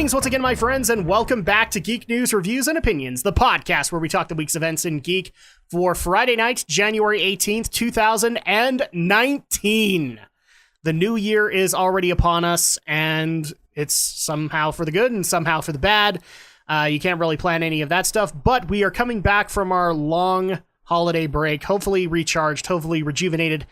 Greetings once again, my friends, and welcome back to Geek News, Reviews, and Opinions, the podcast where we talk the week's events in Geek for Friday night, January 18th, 2019. The new year is already upon us, and it's somehow for the good and somehow for the bad. You can't really plan any of that stuff, but we are coming back from our long holiday break, hopefully recharged, hopefully rejuvenated.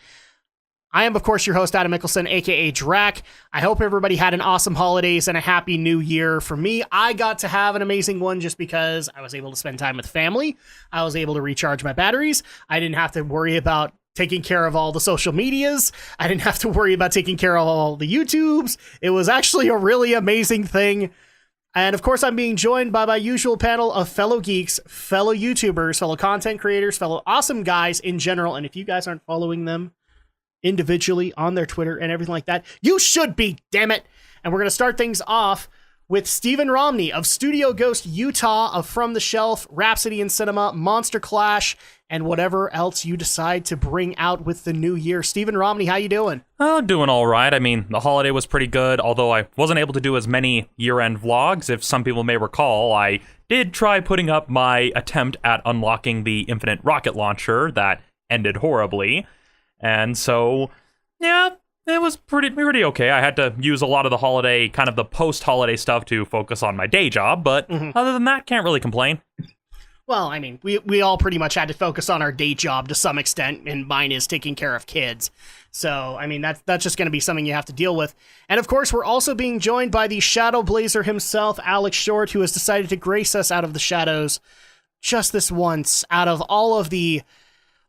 I am, of course, your host, Adam Mickelson, aka Drac. I hope everybody had an awesome holidays and a happy new year. For me, I got to have an amazing one just because I was able to spend time with family. I was able to recharge my batteries. I didn't have to worry about taking care of all the social medias. I didn't have to worry about taking care of all the YouTubes. It was actually a really amazing thing. And of course, I'm being joined by my usual panel of fellow geeks, fellow YouTubers, fellow content creators, fellow awesome guys in general. And if you guys aren't following them individually on their Twitter and everything like that, you should be, damn it. And we're going to start things off with Stephen Romney of Studio Ghost Utah, of From the Shelf, Rhapsody in Cinema, Monster Clash, and whatever else you decide to bring out with the new year. Stephen Romney, how you doing? Oh, doing all right. I mean, the holiday was pretty good, although I wasn't able to do as many year-end vlogs. If some people may recall, I did try putting up my attempt at unlocking the infinite rocket launcher that ended horribly. And so, yeah, it was pretty okay. I had to use a lot of the holiday, kind of the post-holiday stuff to focus on my day job, but other than that, can't really complain. Well, I mean, we all pretty much had to focus on our day job to some extent, and mine is taking care of kids. So, I mean, that's just going to be something you have to deal with. And of course, we're also being joined by the Shadow Blazer himself, Alex Short, who has decided to grace us out of the shadows just this once, out of all of the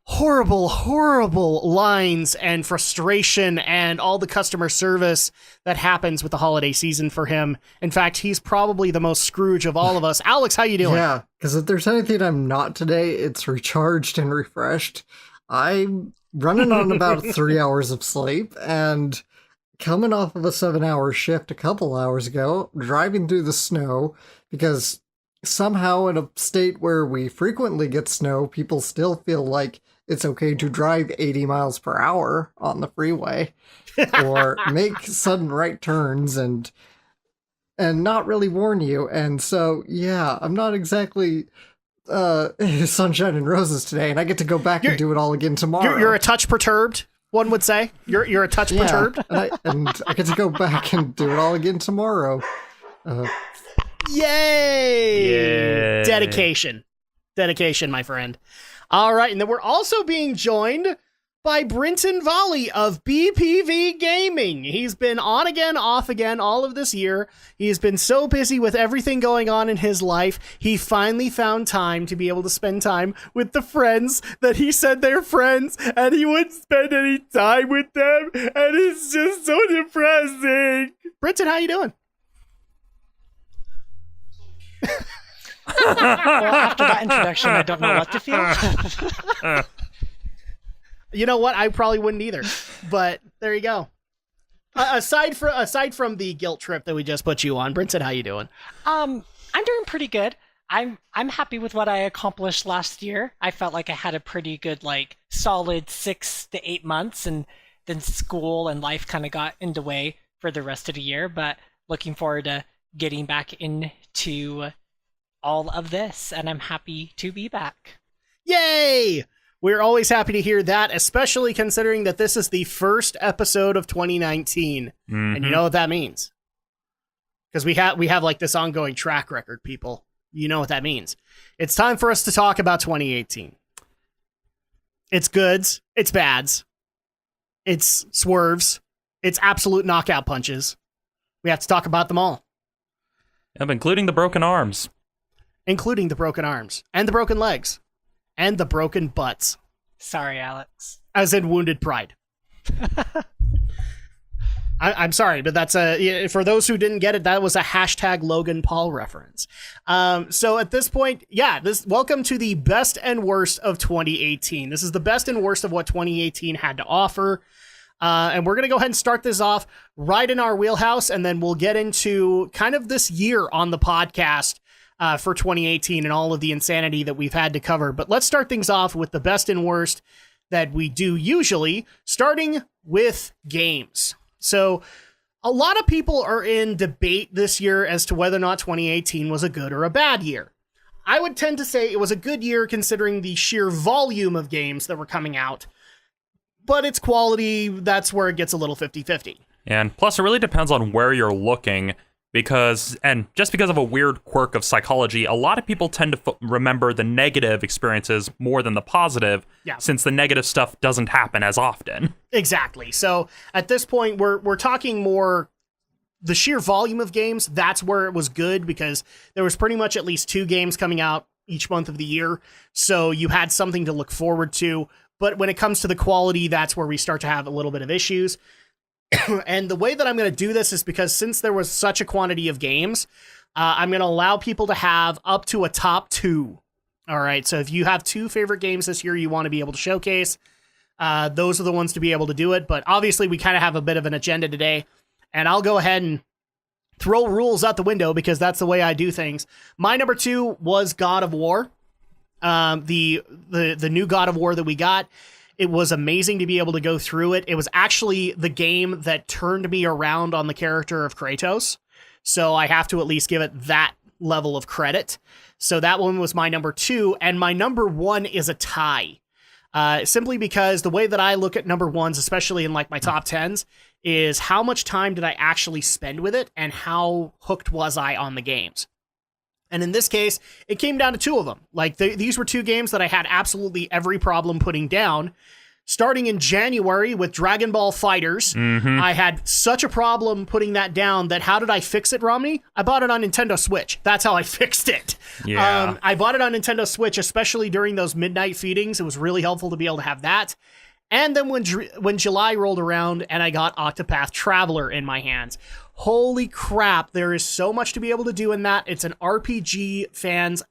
horrible lines and frustration and all the customer service that happens with the holiday season for him. In fact, he's probably the most Scrooge of all of us. Alex, how you doing? Yeah, because if there's anything I'm not today, it's recharged and refreshed. I'm running on about 3 hours of sleep and coming off of a 7-hour shift a couple hours ago, driving through the snow because somehow in a state where we frequently get snow, people still feel like it's okay to drive 80 miles per hour on the freeway or make sudden right turns and not really warn you. And so, yeah, I'm not exactly sunshine and roses today, and I get to go back and do it all again tomorrow. You're a touch perturbed, one would say. You're a touch perturbed. And I get to go back and do it all again tomorrow. Yay! Dedication, my friend. All right, and then we're also being joined by Brinton Volley of BPV Gaming. He's been on again, off again all of this year. He's been so busy with everything going on in his life, he finally found time to be able to spend time with the friends that he said they're friends, and he wouldn't spend any time with them, and it's just so depressing. Brinton, how you doing? Well, after that introduction, I don't know what to feel. You know what? I probably wouldn't either. But there you go. Aside from the guilt trip that we just put you on, Brinton, how you doing? I'm doing pretty good. I'm happy with what I accomplished last year. I felt like I had a pretty good, solid 6 to 8 months, and then school and life kind of got in the way for the rest of the year. But looking forward to getting back into all of this, and I'm happy to be back. Yay! We're always happy to hear that, especially considering that this is the first episode of 2019. And you know what that means? Because we have this ongoing track record, people. You know what that means. It's time for us to talk about 2018. It's goods, it's bads, it's swerves, it's absolute knockout punches. We have to talk about them all. Yep, including the broken arms. Including the broken arms, and the broken legs, and the broken butts. Sorry, Alex. As in wounded pride. I'm sorry, but that's for those who didn't get it, that was a hashtag Logan Paul reference. So at this point, welcome to the best and worst of 2018. This is the best and worst of what 2018 had to offer. And we're going to go ahead and start this off right in our wheelhouse, and then we'll get into kind of this year on the podcast for 2018 and all of the insanity that we've had to cover. But let's start things off with the best and worst that we do usually, starting with games. So A lot of people are in debate this year as to whether or not 2018 was a good or a bad year. I would tend to say it was a good year considering the sheer volume of games that were coming out, but its quality, that's where it gets a little 50-50. And plus, it really depends on where you're looking, because of a weird quirk of psychology, a lot of people tend to remember the negative experiences more than the positive, since the negative stuff doesn't happen as often. Exactly. So at this point, we're talking more the sheer volume of games. That's where it was good, because there was pretty much at least 2 games coming out each month of the year. So you had something to look forward to. But when it comes to the quality, that's where we start to have a little bit of issues. And the way that I'm going to do this is because since there was such a quantity of games, I'm going to allow people to have up to a top 2. All right. So if you have 2 favorite games this year you want to be able to showcase, those are the ones to be able to do it. But obviously we kind of have a bit of an agenda today, and I'll go ahead and throw rules out the window because that's the way I do things. My number 2 was God of War. The new God of War that we got. It was amazing to be able to go through it. It was actually the game that turned me around on the character of Kratos. So I have to at least give it that level of credit. So that one was my number 2. And my number 1 is a tie. Simply because the way that I look at number 1s, especially in like my top 10s, is how much time did I actually spend with it and how hooked was I on the games. And in this case, it came down to 2 of them. Like these were 2 games that I had absolutely every problem putting down. Starting in January with Dragon Ball FighterZ, I had such a problem putting that down that how did I fix it, Romney? I bought it on Nintendo Switch. That's how I fixed it. Yeah. I bought it on Nintendo Switch, especially during those midnight feedings. It was really helpful to be able to have that. And then when July rolled around and I got Octopath Traveler in my hands. Holy crap, there is so much to be able to do in that. It's an RPG fans...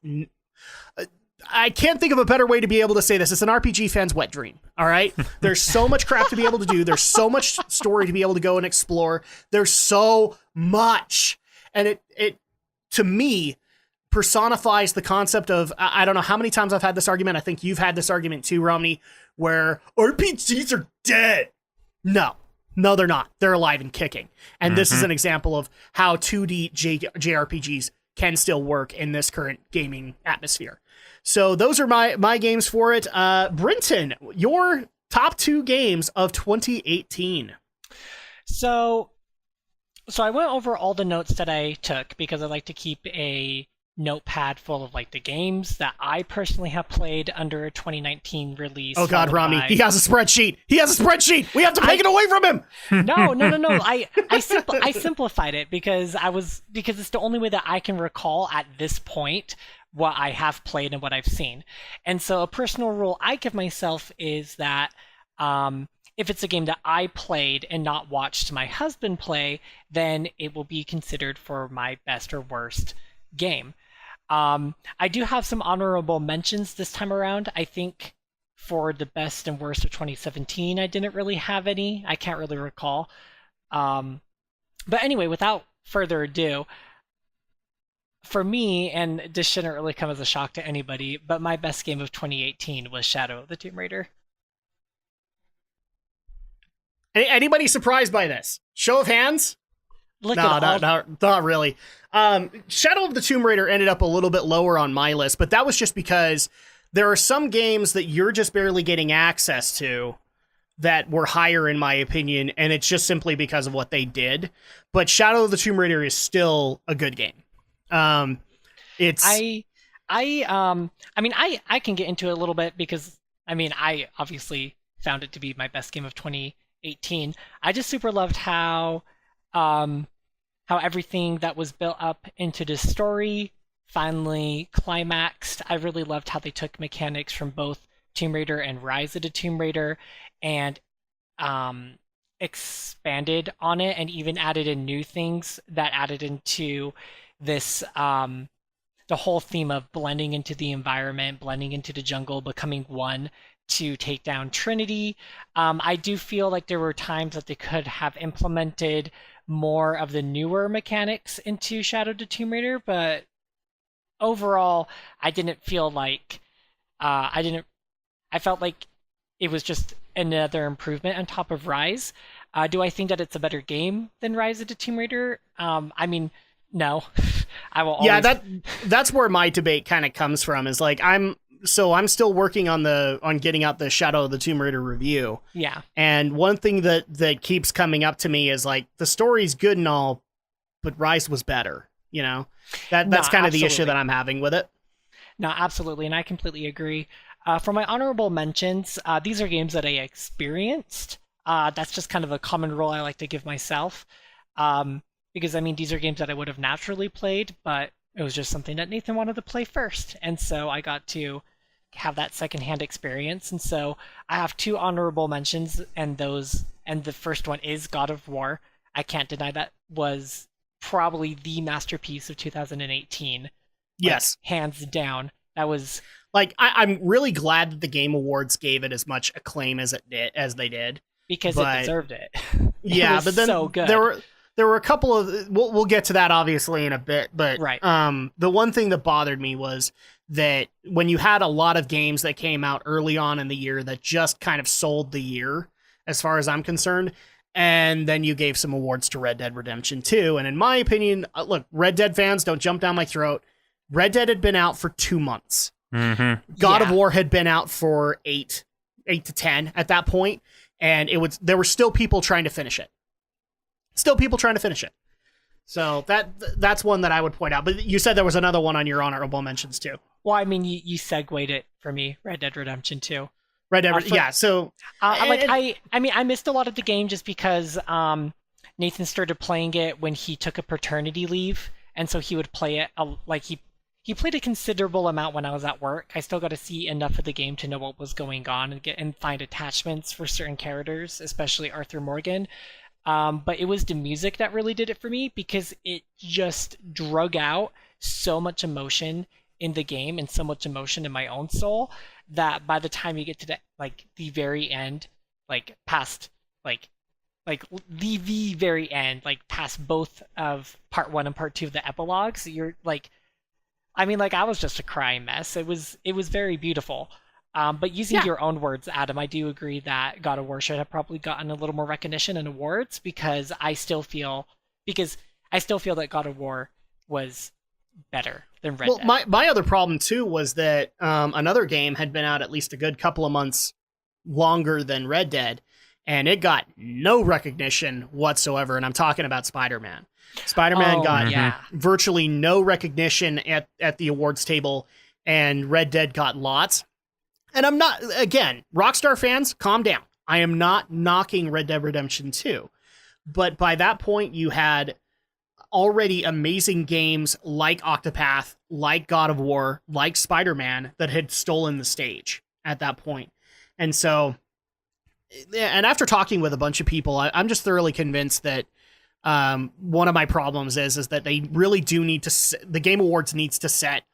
I can't think of a better way to be able to say this. It's an RPG fan's wet dream, all right? There's so much crap to be able to do. There's so much story to be able to go and explore. There's so much. And it to me, personifies the concept of... I don't know how many times I've had this argument. I think you've had this argument too, Romney, where RPGs are dead. No, they're not. They're alive and kicking. And this is an example of how 2D JRPGs can still work in this current gaming atmosphere. So those are my games for it. Brinton, your top 2 games of 2018. So I went over all the notes that I took because I like to keep a notepad full of like the games that I personally have played under a 2019 release. Oh God, Romney, he has a spreadsheet. We have to take it away from him. No. I simplified it because it's the only way that I can recall at this point what I have played and what I've seen. And so a personal rule I give myself is that if it's a game that I played and not watched my husband play, then it will be considered for my best or worst game. I do have some honorable mentions this time around. I think for the best and worst of 2017, I didn't really have any. I can't really recall. But anyway, without further ado, for me, and this shouldn't really come as a shock to anybody, but my best game of 2018 was Shadow of the Tomb Raider. Anybody surprised by this? Show of hands? Not really. Shadow of the Tomb Raider ended up a little bit lower on my list, but that was just because there are some games that you're just barely getting access to that were higher in my opinion, and it's just simply because of what they did. But Shadow of the Tomb Raider is still a good game. I can get into it a little bit because I obviously found it to be my best game of 2018. I just super loved how everything that was built up into the story finally climaxed. I really loved how they took mechanics from both Tomb Raider and Rise of the Tomb Raider and expanded on it and even added in new things that added into this the whole theme of blending into the environment, blending into the jungle, becoming one to take down Trinity. I do feel like there were times that they could have implemented more of the newer mechanics into Shadow of the Tomb Raider, but overall, I didn't feel like I felt like it was just another improvement on top of Rise. Do I think that it's a better game than Rise of the Tomb Raider? I mean, no. I will always... Yeah, that's where my debate kind of comes from, is like I'm still working on getting out the Shadow of the Tomb Raider review. Yeah. And one thing that keeps coming up to me is like the story's good and all, but Rise was better, you know? That's kind of the issue that I'm having with it. No, absolutely, and I completely agree. For my honorable mentions, these are games that I experienced. That's just kind of a common rule I like to give myself. Because, I mean, these are games that I would have naturally played, but it was just something that Nathan wanted to play first. And so I got to have that secondhand experience. And so I have 2 honorable mentions, and the first one is God of War. I can't deny that was probably the masterpiece of 2018. Yes. Like, hands down. That was... Like, I'm really glad that the Game Awards gave it as much acclaim as they did. Because it deserved it. Yeah, was but then so good. there were a couple of... We'll get to that, obviously, in a bit. But right. The one thing that bothered me was that when you had a lot of games that came out early on in the year that just kind of sold the year, as far as I'm concerned, and then you gave some awards to Red Dead Redemption 2. And in my opinion, look, Red Dead fans, don't jump down my throat. Red Dead had been out for 2 months. Mm-hmm. God of War had been out for 8 to 10 at that point, and there were still people trying to finish it. So that's one that I would point out. But you said there was another one on your honorable mentions too. Well, I mean, you segued it for me, Red Dead Redemption 2. Red Dead, yeah. So, I mean, I missed a lot of the game just because Nathan started playing it when he took a paternity leave, and so he would play it like he played a considerable amount when I was at work. I still got to see enough of the game to know what was going on and find attachments for certain characters, especially Arthur Morgan. But it was the music that really did it for me, because it just drug out so much emotion in the game and so much emotion in my own soul that by the time you get to the very end, past the very end, past both of part 1 and part 2 of the epilogues, you're like, I mean, I was just a crying mess. It was very beautiful. But using your own words, Adam, I do agree that God of War should have probably gotten a little more recognition and awards, because I still feel that God of War was better than Red Dead. My other problem too was that another game had been out at least a good couple of months longer than Red Dead, and it got no recognition whatsoever. And I'm talking about Spider-Man. Spider-Man got virtually no recognition at the awards table, and Red Dead got lots. And I'm not, again, Rockstar fans, calm down. I am not knocking Red Dead Redemption 2. But by that point, you had already amazing games like Octopath, like God of War, like Spider-Man that had stolen the stage at that point. And so, and after talking with a bunch of people, I'm just thoroughly convinced that one of my problems is that they really do need to, the Game Awards needs to set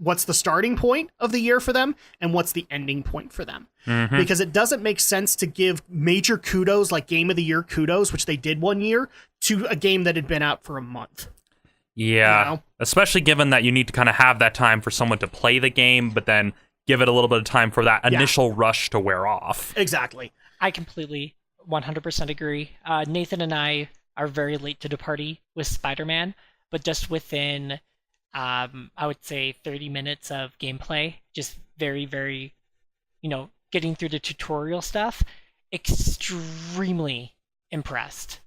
what's the starting point of the year for them and what's the ending point for them. Mm-hmm. Because it doesn't make sense to give major kudos, like Game of the Year kudos, which they did one year, to a game that had been out for a month. Yeah, you know? Especially given that you need to kind of have that time for someone to play the game, but then give it a little bit of time for that initial rush to wear off. Exactly. I completely 100% agree. Nathan and I are very late to the party with Spider-Man, but just within... I would say 30 minutes of gameplay, just very, very, getting through the tutorial stuff, extremely impressed.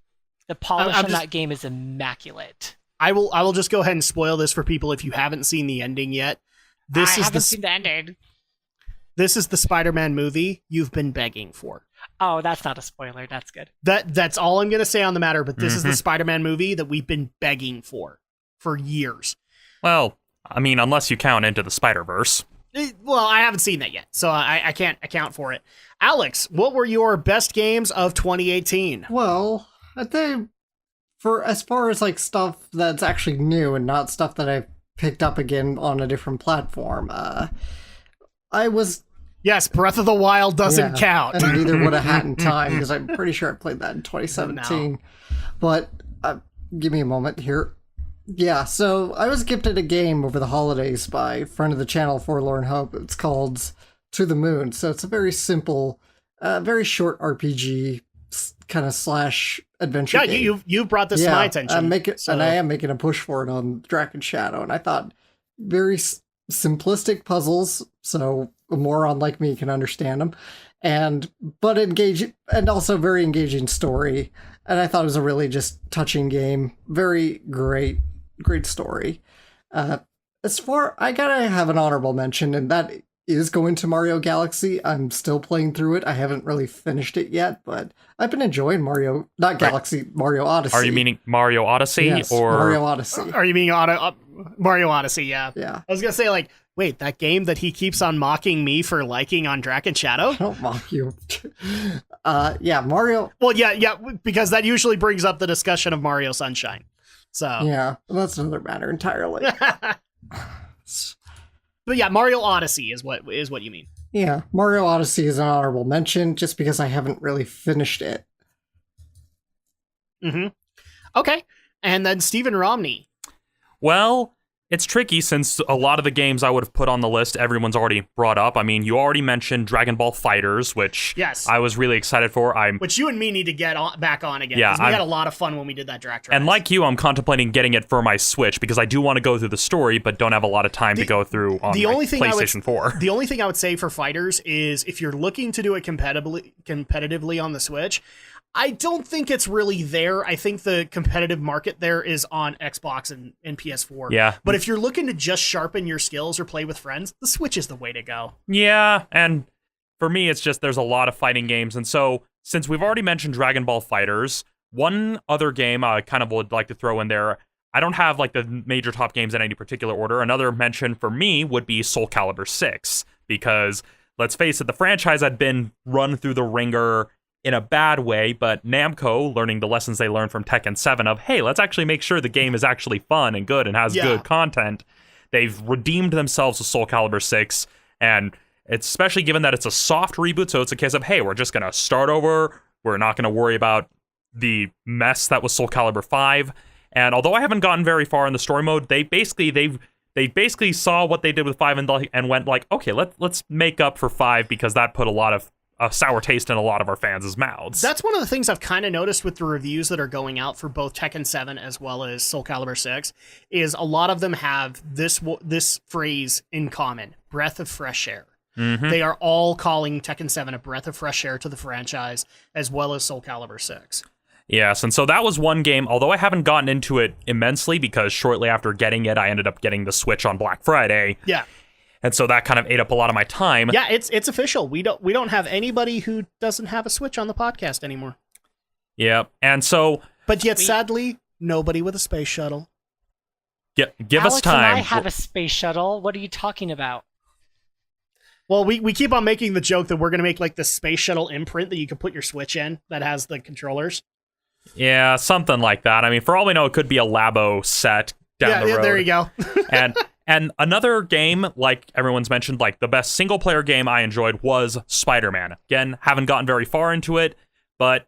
The polish on that game is immaculate. I will just go ahead and spoil this for people if you haven't seen the ending yet. I haven't seen the ending. This is the Spider-Man movie you've been begging for. Oh, that's not a spoiler. That's good. That's all I'm going to say on the matter, but this is the Spider-Man movie that we've been begging for years. Well, I mean, unless you count Into the Spider-Verse. Well, I haven't seen that yet, so I can't account for it. Alex, what were your best games of 2018? Well, I think for as far as stuff that's actually new and not stuff that I've picked up again on a different platform, I was... Yes, Breath of the Wild doesn't count. And neither would have Hat in Time, because I'm pretty sure I played that in 2017. No. But give me a moment here. Yeah, so I was gifted a game over the holidays by a friend of the channel, Forlorn Hope. It's called to the moon. So it's a very simple, very short RPG kind of slash adventure Yeah, game. you brought this to my attention. And I am making a push for it on Dragon Shadow, and I thought very simplistic puzzles, so a moron like me can understand them, but engaging, and also very engaging story. And I thought it was a really just touching game, very great story. I gotta have an honorable mention, and that is going to Mario Galaxy. I'm still playing through it. I haven't really finished it yet, but I've been enjoying Mario, not Galaxy, Mario Odyssey. Are you meaning Mario Odyssey? Yes, or Mario Odyssey. Are you meaning Mario Odyssey? Yeah. Yeah. I was gonna say, like, wait, that game that he keeps on mocking me for liking on Dragon Shadow? Don't mock you. Yeah, Mario. Well, yeah, because that usually brings up the discussion of Mario Sunshine. So Yeah, that's another matter entirely. But yeah, Mario Odyssey is what you mean. Yeah, Mario Odyssey is an honorable mention just because I haven't really finished it. Mm-hmm. Okay. And then Stephen Romney. Well, it's tricky since a lot of the games I would have put on the list, everyone's already brought up. I mean, you already mentioned Dragon Ball FighterZ, which Yes. I was really excited for. Which you and me need to get back on again. Yeah, Because we had a lot of fun when we did that Drac Trials. And like you, I'm contemplating getting it for my Switch because I do want to go through the story, but don't have a lot of time to go through on my PlayStation 4. The only thing I would say for FighterZ is if you're looking to do it competitively on the Switch, I don't think it's really there. I think the competitive market there is on Xbox and PS4. Yeah. But if you're looking to just sharpen your skills or play with friends, the Switch is the way to go. Yeah, and for me, it's just there's a lot of fighting games. And so, since we've already mentioned Dragon Ball FighterZ, one other game I kind of would like to throw in there, I don't have like the major top games in any particular order. Another mention for me would be Soul Calibur 6, because let's face it, the franchise had been run through the ringer in a bad way, but Namco, learning the lessons they learned from Tekken 7 of, hey, let's actually make sure the game is actually fun and good and has good content, they've redeemed themselves with Soul Calibur 6, and it's especially given that it's a soft reboot, so it's a case of, hey, we're just going to start over, we're not going to worry about the mess that was Soul Calibur 5, and although I haven't gotten very far in the story mode, they basically saw what they did with 5 and went like, okay, let's make up for 5 because that put a sour taste in a lot of our fans' mouths. That's one of the things I've kind of noticed with the reviews that are going out for both Tekken 7 as well as Soul Calibur 6, is a lot of them have this phrase in common: breath of fresh air. Mm-hmm. They are all calling Tekken 7 a breath of fresh air to the franchise, as well as Soul Calibur 6. Yes, and so that was one game, although I haven't gotten into it immensely because shortly after getting it, I ended up getting the Switch on Black Friday. Yeah. And so that kind of ate up a lot of my time. Yeah, it's official. We don't have anybody who doesn't have a Switch on the podcast anymore. Yeah, and so... But yet, sadly, nobody with a space shuttle. Give Alex us time. and I have a space shuttle. What are you talking about? Well, we keep on making the joke that we're going to make like the space shuttle imprint that you can put your Switch in that has the controllers. Yeah, something like that. I mean, for all we know, it could be a Labo set down the road. There you go. And another game, like everyone's mentioned, like the best single-player game I enjoyed was Spider-Man. Again, haven't gotten very far into it, but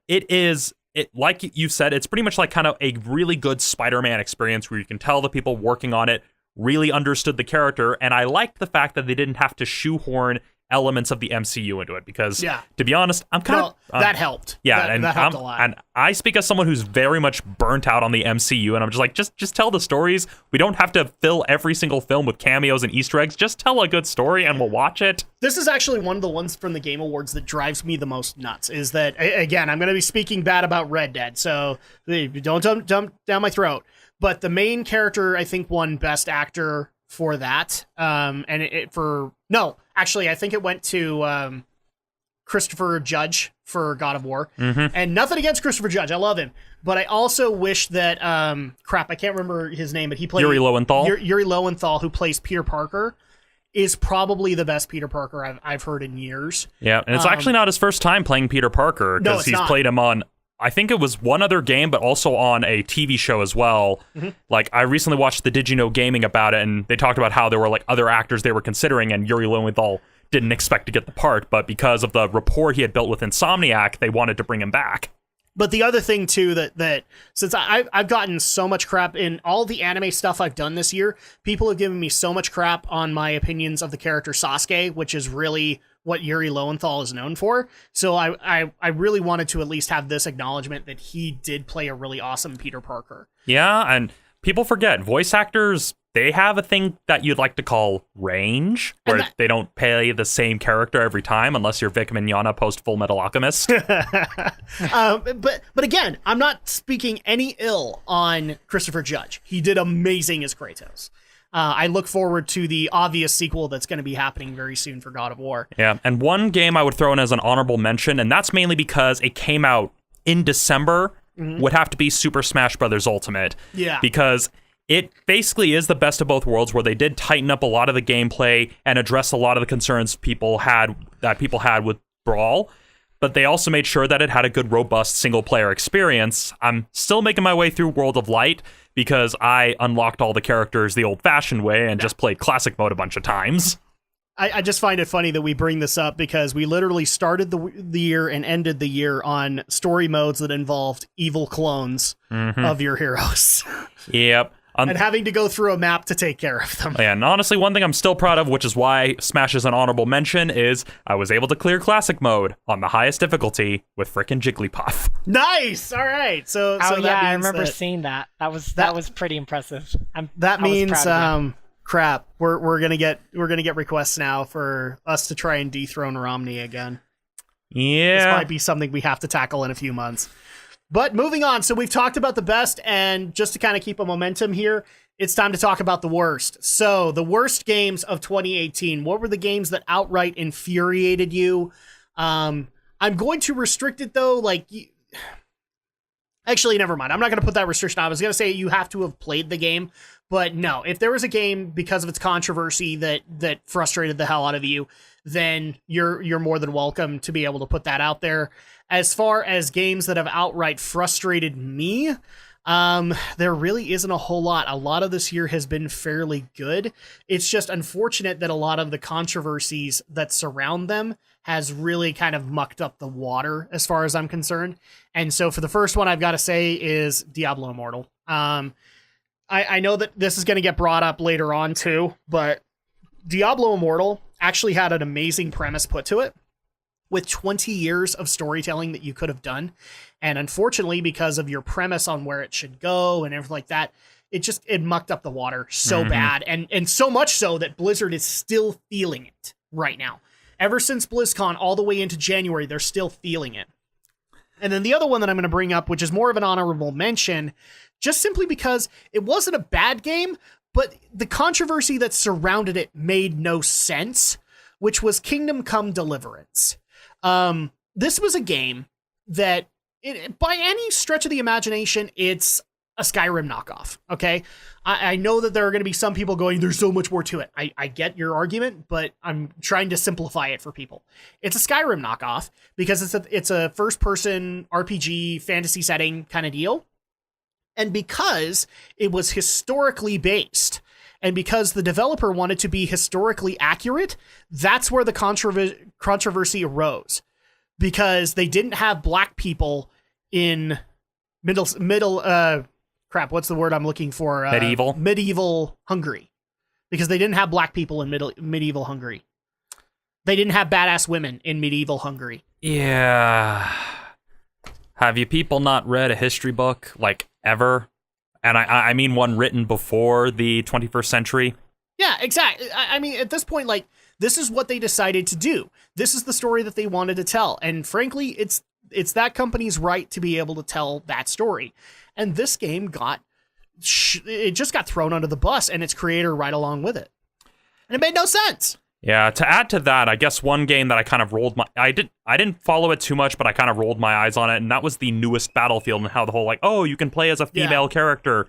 like you said, it's pretty much like kind of a really good Spider-Man experience where you can tell the people working on it really understood the character, and I liked the fact that they didn't have to shoehorn elements of the MCU into it, because to be honest, I'm kind of that helped. Yeah, that helped a lot. And I speak as someone who's very much burnt out on the MCU, and I'm just like, just tell the stories. We don't have to fill every single film with cameos and Easter eggs. Just tell a good story, and we'll watch it. This is actually one of the ones from the Game Awards that drives me the most nuts. Is that, again, I'm going to be speaking bad about Red Dead, so don't dump down my throat. But the main character, I think, won Best Actor for that. Actually, I think it went to Christopher Judge for God of War. Mm-hmm. And nothing against Christopher Judge. I love him. But I also wish that, I can't remember his name, but he played... Yuri Lowenthal? Yuri Lowenthal, who plays Peter Parker, is probably the best Peter Parker I've heard in years. Yeah, and it's actually not his first time playing Peter Parker, because he's played him on... I think it was one other game, but also on a TV show as well. Mm-hmm. Like, I recently watched the Did You Know Gaming about it, and they talked about how there were like other actors they were considering, and Yuri Lowenthal didn't expect to get the part, but because of the rapport he had built with Insomniac, they wanted to bring him back. But the other thing, too, that since I've gotten so much crap in all the anime stuff I've done this year, people have given me so much crap on my opinions of the character Sasuke, which is really what Yuri Lowenthal is known for. So I really wanted to at least have this acknowledgement that he did play a really awesome Peter Parker. Yeah, and people forget, voice actors, they have a thing that you'd like to call range, where they don't play the same character every time, unless you're Vic Mignogna post Full Metal Alchemist. But again, I'm not speaking any ill on Christopher Judge. He did amazing as Kratos. I look forward to the obvious sequel that's going to be happening very soon for God of War. Yeah, and one game I would throw in as an honorable mention, and that's mainly because it came out in December, would have to be Super Smash Bros. Ultimate. Yeah. Because it basically is the best of both worlds, where they did tighten up a lot of the gameplay and address a lot of the concerns people had with Brawl, but they also made sure that it had a good, robust single-player experience. I'm still making my way through World of Light, because I unlocked all the characters the old-fashioned way and just played classic mode a bunch of times. I just find it funny that we bring this up because we literally started the year and ended the year on story modes that involved evil clones of your heroes. Yep. And having to go through a map to take care of them. And honestly, one thing I'm still proud of, which is why Smash is an honorable mention, is I was able to clear classic mode on the highest difficulty with frickin' Jigglypuff. Nice. All right. So Oh that yeah, I means remember that, seeing that. That was pretty impressive. that I was means proud of you. crap. We're gonna get requests now for us to try and dethrone Romney again. This Yeah. might be something we have to tackle in a few months. But moving on, so we've talked about the best, and just to kind of keep a momentum here, it's time to talk about the worst. So the worst games of 2018. What were the games that outright infuriated you? I'm going to restrict it though. Actually, never mind. I'm not going to put that restriction on. I was going to say you have to have played the game, but no. If there was a game because of its controversy that frustrated the hell out of you, then you're more than welcome to be able to put that out there. As far as games that have outright frustrated me, there really isn't a whole lot. A lot of this year has been fairly good. It's just unfortunate that a lot of the controversies that surround them has really kind of mucked up the water as far as I'm concerned. And so for the first one I've got to say is Diablo Immortal. I know that this is going to get brought up later on too, but Diablo Immortal actually had an amazing premise put to it, with 20 years of storytelling that you could have done. And unfortunately, because of your premise on where it should go and everything like that, it mucked up the water so bad. And so much so that Blizzard is still feeling it right now. Ever since BlizzCon all the way into January, they're still feeling it. And then the other one that I'm going to bring up, which is more of an honorable mention, just simply because it wasn't a bad game, but the controversy that surrounded it made no sense, which was Kingdom Come Deliverance. This was a game that, by any stretch of the imagination, it's a Skyrim knockoff, okay? I know that there are going to be some people going, there's so much more to it. I get your argument, but I'm trying to simplify it for people. It's a Skyrim knockoff because it's a first-person RPG fantasy setting kind of deal. And because it was historically based, and because the developer wanted to be historically accurate, that's where the controversy arose. Because they didn't have black people in what's the word I'm looking for? Medieval Hungary. Because they didn't have black people in medieval Hungary. They didn't have badass women in medieval Hungary. Yeah. Have you people not read a history book, ever? And I mean one written before the 21st century. Yeah, exactly. I mean, at this point, this is what they decided to do. This is the story that they wanted to tell. And frankly, it's that company's right to be able to tell that story. And this game just got thrown under the bus, and its creator right along with it. And it made no sense. Yeah, to add to that, I guess one game that I kind of I didn't follow it too much, but I kind of rolled my eyes on it, and that was the newest Battlefield, and how the whole, you can play as a female character.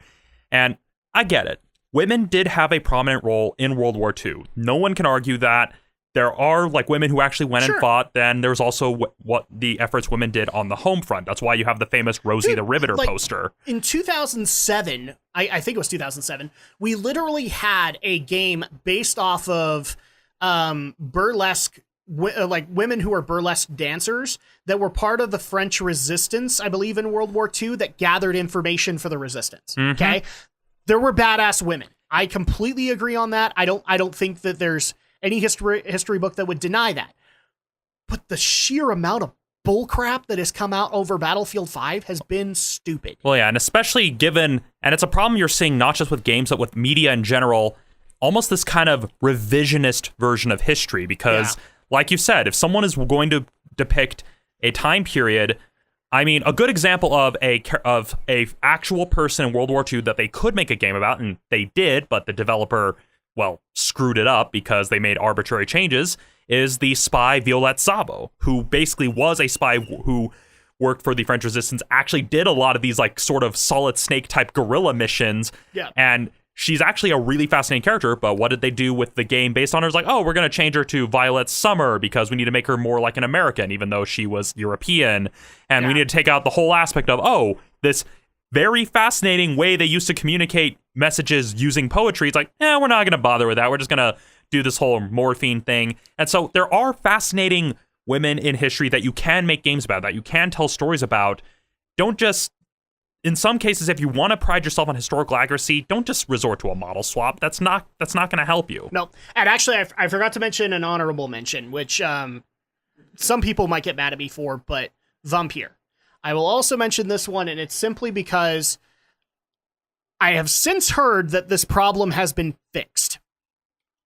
And I get it. Women did have a prominent role in World War II. No one can argue that. There are women who actually went and fought. Then there's also what the efforts women did on the home front. That's why you have the famous Rosie the Riveter poster. In 2007, I think it was 2007, we literally had a game based off of burlesque, women who are burlesque dancers that were part of the French resistance, I believe, in World War II, that gathered information for the resistance. Okay, there were badass women. I completely agree on that. I don't think that there's any history book that would deny that. but the sheer amount of bullcrap that has come out over Battlefield 5 has been stupid. Well, yeah, and especially given, and it's a problem you're seeing not just with games, but with media in general, almost this kind of revisionist version of history. Because, like you said, if someone is going to depict a time period, I mean, a good example of a actual person in World War II that they could make a game about, and they did, but the developer, well, screwed it up because they made arbitrary changes, is the spy Violette Szabo, who basically was a spy who worked for the French Resistance, actually did a lot of these like sort of Solid Snake type guerrilla missions. Yeah. And she's actually a really fascinating character, but what did they do with the game based on her? It's like, oh, we're going to change her to Violet Summer because we need to make her more like an American, even though she was European. And we need to take out the whole aspect of, oh, this very fascinating way they used to communicate messages using poetry. It's like, we're not going to bother with that. We're just going to do this whole morphine thing. And so there are fascinating women in history that you can make games about, that you can tell stories about. Don't just, in some cases, if you want to pride yourself on historical accuracy, don't just resort to a model swap. That's not going to help you. No, and actually, I forgot to mention an honorable mention, which some people might get mad at me for, but Vampire. I will also mention this one, and it's simply because I have since heard that this problem has been fixed.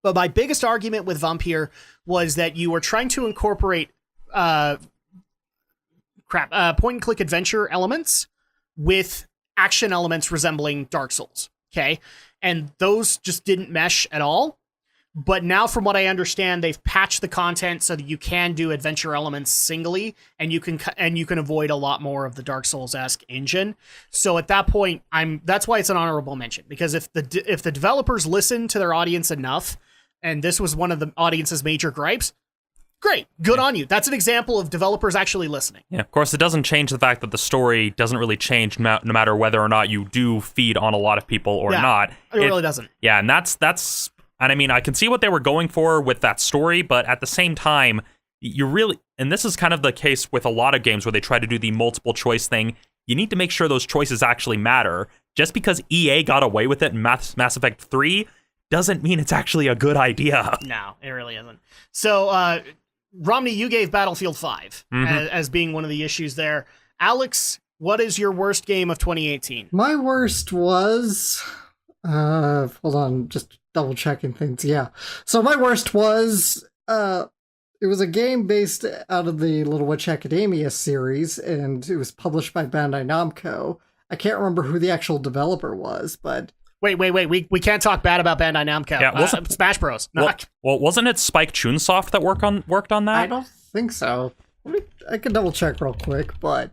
But my biggest argument with Vampire was that you were trying to incorporate point-and-click adventure elements with action elements resembling Dark Souls, okay? And those just didn't mesh at all. But now, from what I understand, they've patched the content so that you can do adventure elements singly, and you can avoid a lot more of the Dark Souls-esque engine. So at that point, that's why it's an honorable mention, because if the developers listen to their audience enough, and this was one of the audience's major gripes, great, good on you. That's an example of developers actually listening. Yeah, of course, it doesn't change the fact that the story doesn't really change no matter whether or not you do feed on a lot of people or not. It really doesn't. Yeah, and that's, and I mean, I can see what they were going for with that story, but at the same time, you really, and this is kind of the case with a lot of games where they try to do the multiple choice thing, you need to make sure those choices actually matter. Just because EA got away with it in Mass Effect 3 doesn't mean it's actually a good idea. No, it really isn't. So, Romney, you gave Battlefield 5 as being one of the issues there. Alex, what is your worst game of 2018? My worst was... hold on, just double checking things. Yeah. So my worst was... it was a game based out of the Little Witch Academia series, and it was published by Bandai Namco. I can't remember who the actual developer was, but... Wait. We can't talk bad about Bandai Namco. Yeah, Smash Bros. Well, wasn't it Spike Chunsoft that worked on that? I don't think so. I can double check real quick, but...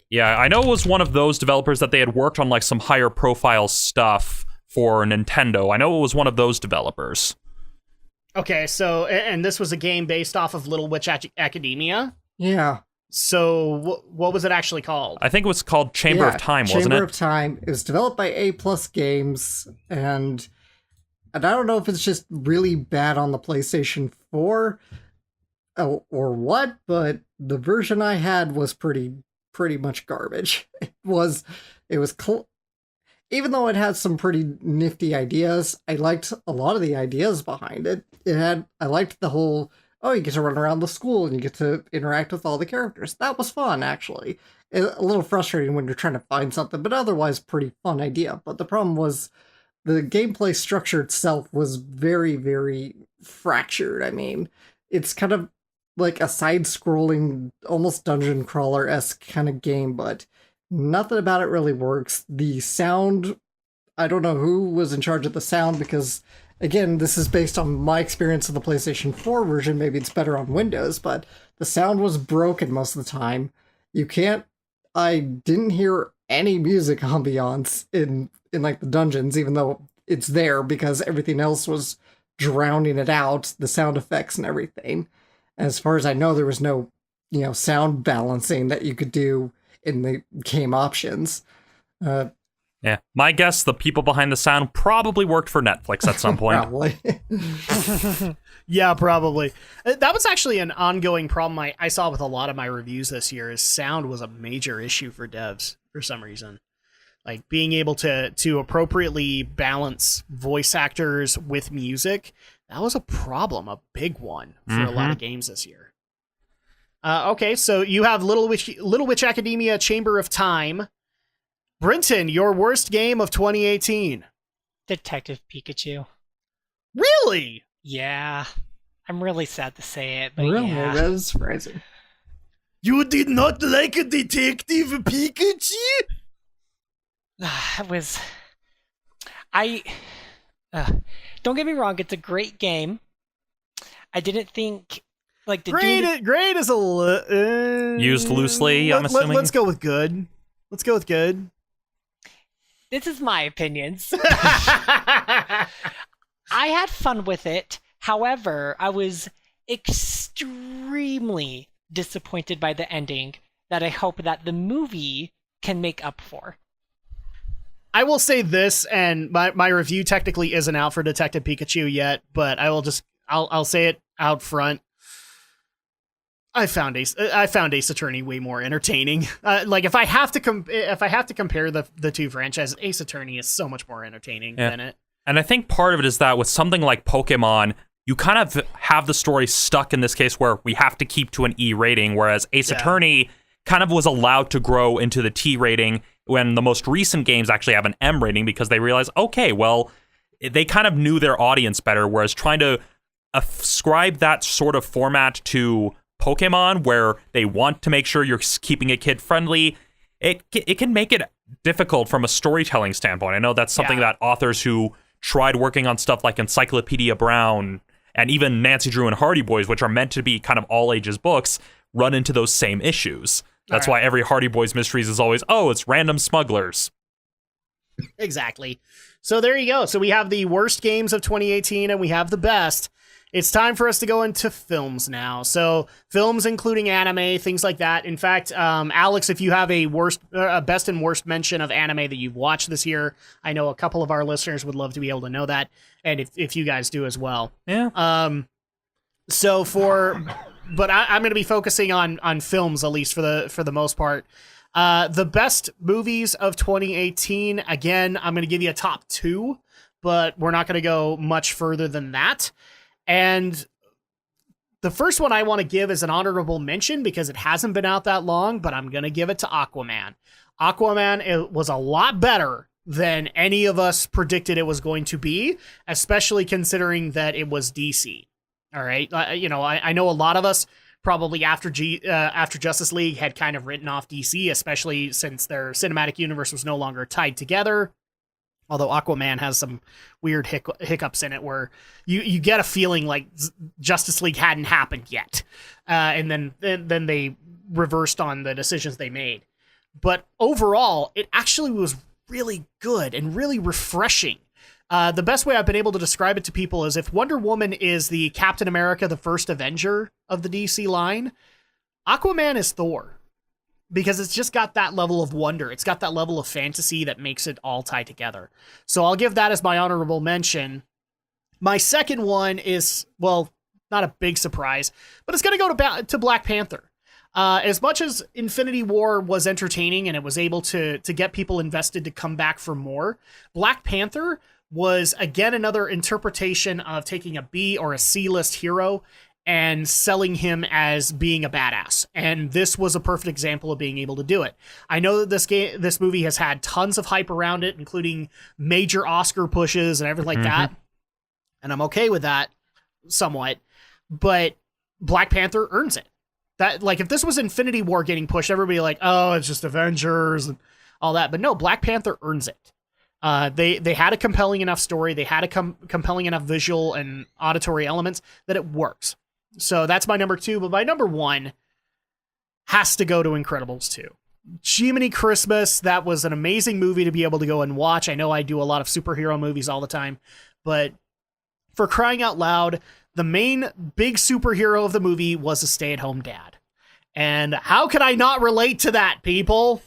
Yeah, I know it was one of those developers that they had worked on like some higher profile stuff for Nintendo. I know it was one of those developers. Okay, so, and this was a game based off of Little Witch Academia? Yeah. So, what was it actually called? I think it was called Chamber of Time, wasn't it? Chamber of Time. It was developed by A+ Games, and I don't know if it's just really bad on the PlayStation 4 or what, but the version I had was pretty much garbage. Even though it had some pretty nifty ideas, I liked a lot of the ideas behind it. I liked the whole, you get to run around the school and you get to interact with all the characters. That was fun, actually. A little frustrating when you're trying to find something, but otherwise pretty fun idea. But the problem was the gameplay structure itself was very, very fractured. I mean, it's kind of like a side-scrolling, almost dungeon crawler-esque kind of game, but nothing about it really works. The sound, I don't know who was in charge of the sound, because, again, this is based on my experience of the PlayStation 4 version. Maybe it's better on Windows, but the sound was broken most of the time. I didn't hear any music ambiance in like the dungeons, even though it's there, because everything else was drowning it out, the sound effects and everything. As far as I know, there was no, sound balancing that you could do in the game options. Yeah, my guess, the people behind the sound probably worked for Netflix at some point. Probably. Yeah, probably. That was actually an ongoing problem I saw with a lot of my reviews this year, is sound was a major issue for devs for some reason. Like, being able to appropriately balance voice actors with music, that was a problem, a big one for a lot of games this year. Okay, so you have Little Witch Academia Chamber of Time. Brinton, your worst game of 2018. Detective Pikachu. Really? Yeah. I'm really sad to say it, but Really? yeah. That is surprising. You did not like a Detective Pikachu? It was... don't get me wrong, it's a great game. I didn't think... Like, Great is a... Used loosely, I'm assuming? Let's go with good. Let's go with good. This is my opinions. I had fun with it. However, I was extremely disappointed by the ending that I hope that the movie can make up for. I will say this, and my review technically isn't out for Detective Pikachu yet, but I'll say it out front. I found Ace Attorney way more entertaining. Like if I have to compare the two franchises, Ace Attorney is so much more entertaining than it. And I think part of it is that with something like Pokemon, you kind of have the story stuck in this case where we have to keep to an E rating, whereas Ace Attorney kind of was allowed to grow into the T rating when the most recent games actually have an M rating because they realized, okay, well, they kind of knew their audience better, whereas trying to ascribe that sort of format to Pokemon where they want to make sure you're keeping it kid-friendly, it can make it difficult from a storytelling standpoint. I know that's something that authors who tried working on stuff like Encyclopedia Brown and even Nancy Drew and Hardy Boys, which are meant to be kind of all ages books, run into those same issues. That's why every Hardy Boys mysteries is always, it's random smugglers. Exactly. So there you go. So we have the worst games of 2018 and we have the best. It's time for us to go into films now. So films including anime, things like that. In fact, Alex, if you have a best and worst mention of anime that you've watched this year, I know a couple of our listeners would love to be able to know that, and if you guys do as well. Yeah. I'm going to be focusing on films, at least for the most part. The best movies of 2018. Again, I'm going to give you a top 2, but we're not going to go much further than that. And the first one I want to give is an honorable mention because it hasn't been out that long, but I'm going to give it to Aquaman. It was a lot better than any of us predicted it was going to be, especially considering that it was DC. All right. I know a lot of us probably after Justice League had kind of written off DC, especially since their cinematic universe was no longer tied together. Although Aquaman has some weird hiccups in it where you get a feeling like Justice League hadn't happened yet. And then they reversed on the decisions they made. But overall, it actually was really good and really refreshing. The best way I've been able to describe it to people is if Wonder Woman is the Captain America, the first Avenger of the DC line, Aquaman is Thor. Because it's just got that level of wonder. It's got that level of fantasy that makes it all tie together. So I'll give that as my honorable mention. My second one is, well, not a big surprise, but it's going to go to Black Panther. As much as Infinity War was entertaining and it was able to get people invested to come back for more, Black Panther was, again, another interpretation of taking a B or a C-list hero and selling him as being a badass. And this was a perfect example of being able to do it. I know that this movie has had tons of hype around it, including major Oscar pushes and everything like that. And I'm okay with that somewhat, but Black Panther earns it. That, like, if this was Infinity War getting pushed, everybody like, oh, it's just Avengers and all that. But no, Black Panther earns it. They had a compelling enough story. They had a compelling enough visual and auditory elements that it works. So that's my number 2, but my number 1 has to go to Incredibles 2. Jiminy Christmas, that was an amazing movie to be able to go and watch. I know I do a lot of superhero movies all the time, but for crying out loud, the main big superhero of the movie was a stay-at-home dad. And how can I not relate to that, people?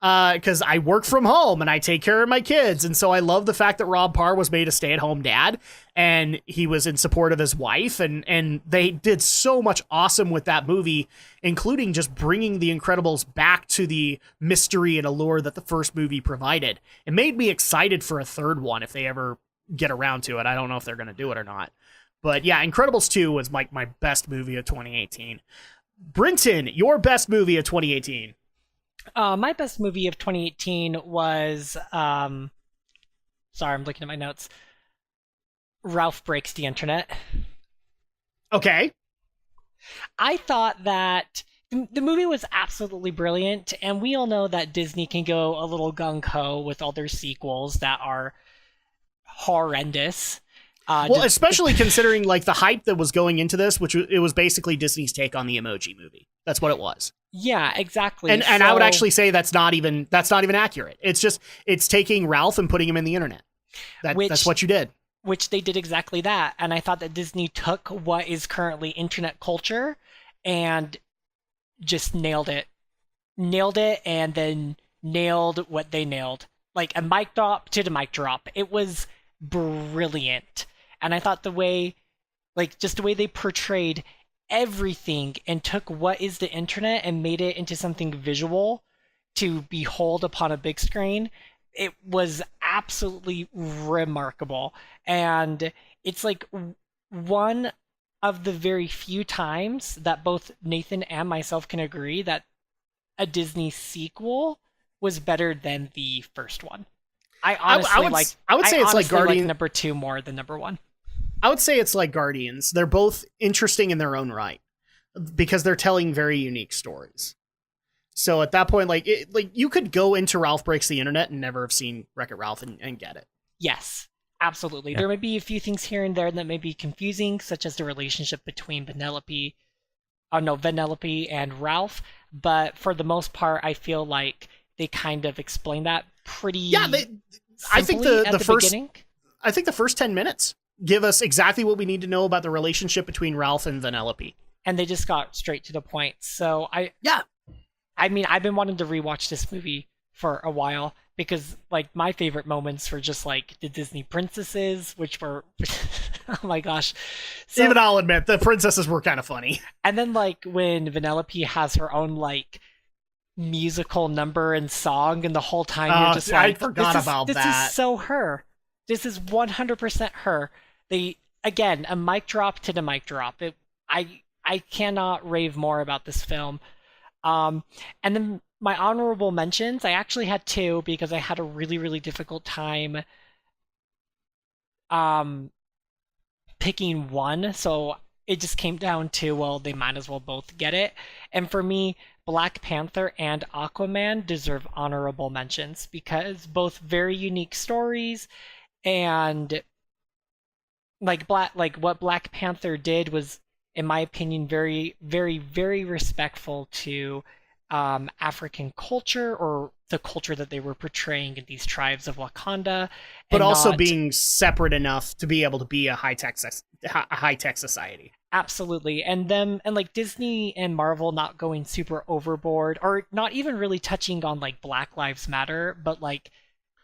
Because I work from home and I take care of my kids. And so I love the fact that Rob Parr was made a stay-at-home dad and he was in support of his wife. And they did so much awesome with that movie, including just bringing the Incredibles back to the mystery and allure that the first movie provided. It made me excited for a third one if they ever get around to it. I don't know if they're going to do it or not. But yeah, Incredibles 2 was my best movie of 2018. Brinton, your best movie of 2018. My best movie of 2018 was sorry, I'm looking at my notes. Ralph Breaks the Internet. Okay. I thought that the movie was absolutely brilliant, and we all know that Disney can go a little gung-ho with all their sequels that are horrendous. Well, especially considering like the hype that was going into this, which it was basically Disney's take on the Emoji Movie. That's what it was. Yeah, exactly. And I would actually say that's not even accurate. It's taking Ralph and putting him in the internet. That's what you did. Which they did exactly that. And I thought that Disney took what is currently internet culture and just nailed it. Nailed it, and then nailed what they nailed. Like a mic drop to the mic drop. It was brilliant. And I thought the way they portrayed everything and took what is the internet and made it into something visual to behold upon a big screen, it was absolutely remarkable. And it's like one of the very few times that both Nathan and myself can agree that a Disney sequel was better than the first one. I would say it's like Guardians number 2 more than number 1. I would say it's like Guardians. They're both interesting in their own right because they're telling very unique stories. So at that point, like you could go into Ralph Breaks the Internet and never have seen Wreck-It Ralph and get it. Yes, absolutely. Yeah. There may be a few things here and there that may be confusing, such as the relationship between Vanellope and Ralph. But for the most part, I feel like they kind of explain that pretty. Yeah, I think the first beginning. I think the first 10 minutes give us exactly what we need to know about the relationship between Ralph and Vanellope. And they just got straight to the point. So I mean, I've been wanting to rewatch this movie for a while because like my favorite moments were just like the Disney princesses, which were oh my gosh. So, even I'll admit the princesses were kind of funny. And then like when Vanellope has her own like musical number and song, and the whole time you're just like, I forgot about that. This is so her. This is 100% her. Again, a mic drop to the mic drop. I cannot rave more about this film. And then my honorable mentions, I actually had 2 because I had a really, really difficult time picking one. So it just came down to, well, they might as well both get it. And for me, Black Panther and Aquaman deserve honorable mentions because both very unique stories, and what Black Panther did was, in my opinion, very, very, very respectful to African culture, or the culture that they were portraying in these tribes of Wakanda, but also being separate enough to be able to be a high-tech society. Absolutely. And like Disney and Marvel not going super overboard, or not even really touching on like Black Lives Matter, but like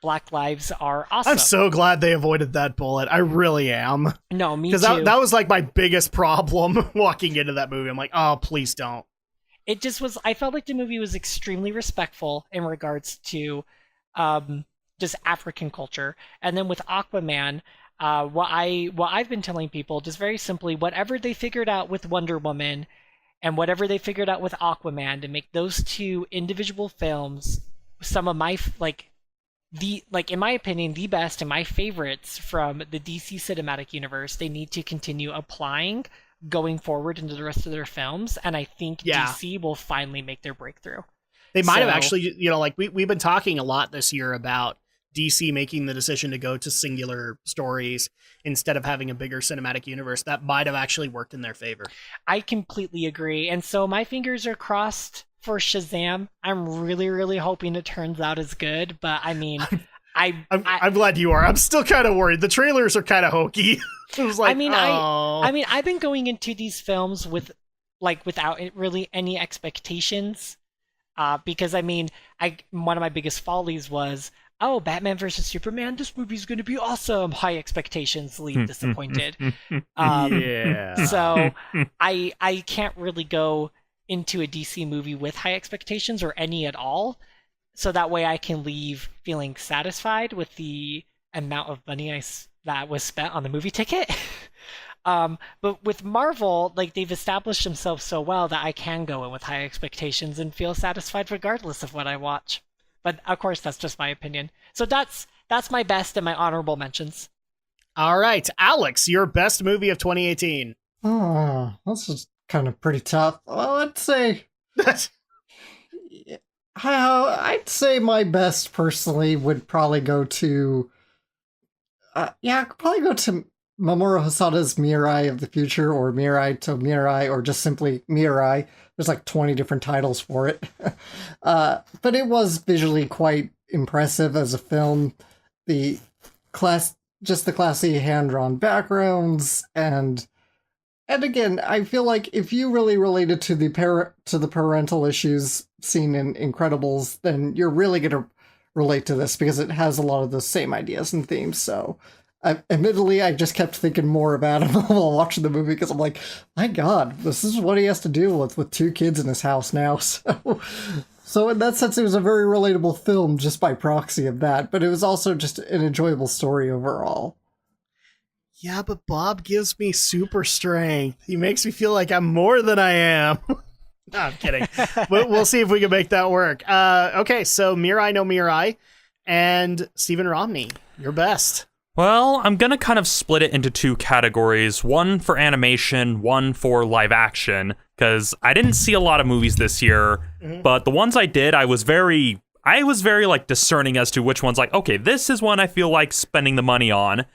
Black lives are awesome. I'm so glad they avoided that bullet. I really am. No, me too. Because that was like my biggest problem walking into that movie. I'm like, oh, please don't. It just was, I felt like the movie was extremely respectful in regards to just African culture. And then with Aquaman, what I've been telling people, just very simply, whatever they figured out with Wonder Woman and whatever they figured out with Aquaman to make those 2 individual films some of my in my opinion, the best and my favorites from the DC cinematic universe, they need to continue applying going forward into the rest of their films. And I think DC will finally make their breakthrough. They might have actually, like we've been talking a lot this year about DC making the decision to go to singular stories instead of having a bigger cinematic universe. That might have actually worked in their favor. I completely agree. And so my fingers are crossed for Shazam. I'm really, really hoping it turns out as good, but I mean, I'm glad you are. I'm still kind of worried. The trailers are kind of hokey. It was like, I've been going into these films without really any expectations, because I mean, one of my biggest follies was, oh, Batman versus Superman, this movie's going to be awesome. High expectations, leave disappointed. Yeah. So I can't really go into a DC movie with high expectations or any at all. So that way I can leave feeling satisfied with the amount of money that was spent on the movie ticket. But with Marvel, like they've established themselves so well that I can go in with high expectations and feel satisfied regardless of what I watch. But of course, that's just my opinion. So that's my best and my honorable mentions. All right, Alex, your best movie of 2018. Oh, this is kind of pretty tough. Well, I'd say my best personally would probably go to, probably go to Mamoru Hosada's Mirai of the Future, or Mirai to Mirai, or just simply Mirai. There's like 20 different titles for it. But it was visually quite impressive as a film. The classy hand-drawn backgrounds, and again, I feel like if you really related to the parental issues seen in Incredibles, then you're really gonna relate to this because it has a lot of the same ideas and themes. So, admittedly, I just kept thinking more about him while watching the movie because I'm like, my God, this is what he has to deal with 2 kids in his house now. So in that sense, it was a very relatable film just by proxy of that, but it was also just an enjoyable story overall. Yeah, but Bob gives me super strength. He makes me feel like I'm more than I am. No, I'm kidding. But we'll see if we can make that work. Okay, so Mirai no Mirai and Stephen Romney, your best. Well, I'm going to kind of split it into 2 categories, one for animation, one for live action, because I didn't see a lot of movies this year, but the ones I did, I was very like discerning as to which ones, like, okay, this is one I feel like spending the money on.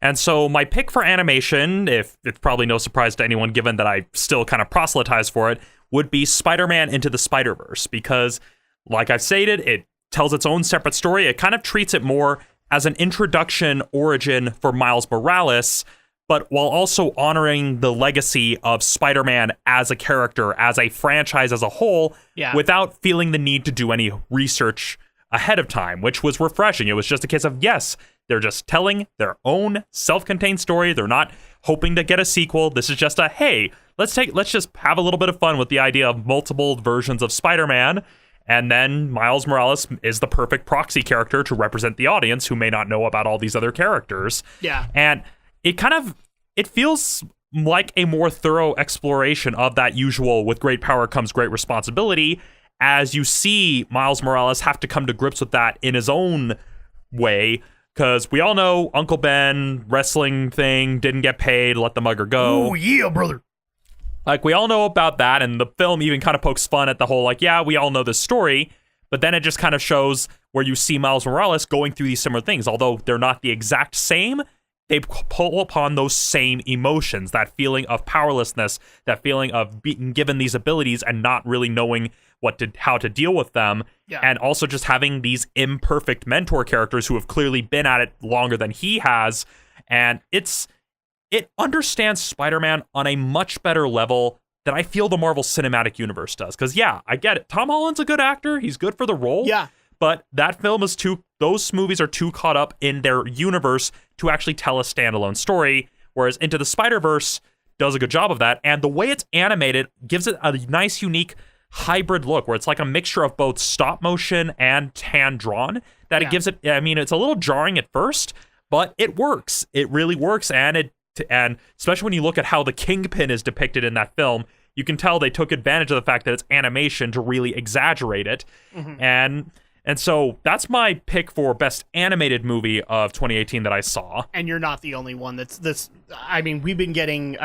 And so my pick for animation, if it's probably no surprise to anyone given that I still kind of proselytize for it, would be Spider-Man Into the Spider-Verse, because like I've stated, it tells its own separate story. It kind of treats it more as an introduction origin for Miles Morales, but while also honoring the legacy of Spider-Man as a character, as a franchise as a whole, without feeling the need to do any research ahead of time, which was refreshing. It was just a case of, yes, they're just telling their own self-contained story. They're not hoping to get a sequel. This is just a, hey, let's just have a little bit of fun with the idea of multiple versions of Spider-Man. And then Miles Morales is the perfect proxy character to represent the audience who may not know about all these other characters. Yeah. And it feels like a more thorough exploration of that usual with great power comes great responsibility, as you see Miles Morales have to come to grips with that in his own way. Because we all know Uncle Ben, wrestling thing, didn't get paid, let the mugger go. Oh, yeah, brother. Like, we all know about that, and the film even kind of pokes fun at the whole, like, yeah, we all know this story, but then it just kind of shows where you see Miles Morales going through these similar things. Although they're not the exact same, they pull upon those same emotions, that feeling of powerlessness, that feeling of being given these abilities and not really knowing how to deal with them, and also just having these imperfect mentor characters who have clearly been at it longer than he has, and it understands Spider-Man on a much better level than I feel the Marvel Cinematic Universe does. Because, yeah, I get it. Tom Holland's a good actor. He's good for the role. Yeah. But those movies are too caught up in their universe to actually tell a standalone story, whereas Into the Spider-Verse does a good job of that. And the way it's animated gives it a nice, unique hybrid look where it's like a mixture of both stop motion and hand-drawn. It gives it, I mean, it's a little jarring at first, but it works. It really works, and especially when you look at how the Kingpin is depicted in that film, you can tell they took advantage of the fact that it's animation to really exaggerate it. And so that's my pick for best animated movie of 2018 that I saw. And you're not the only one that's I mean, we've been getting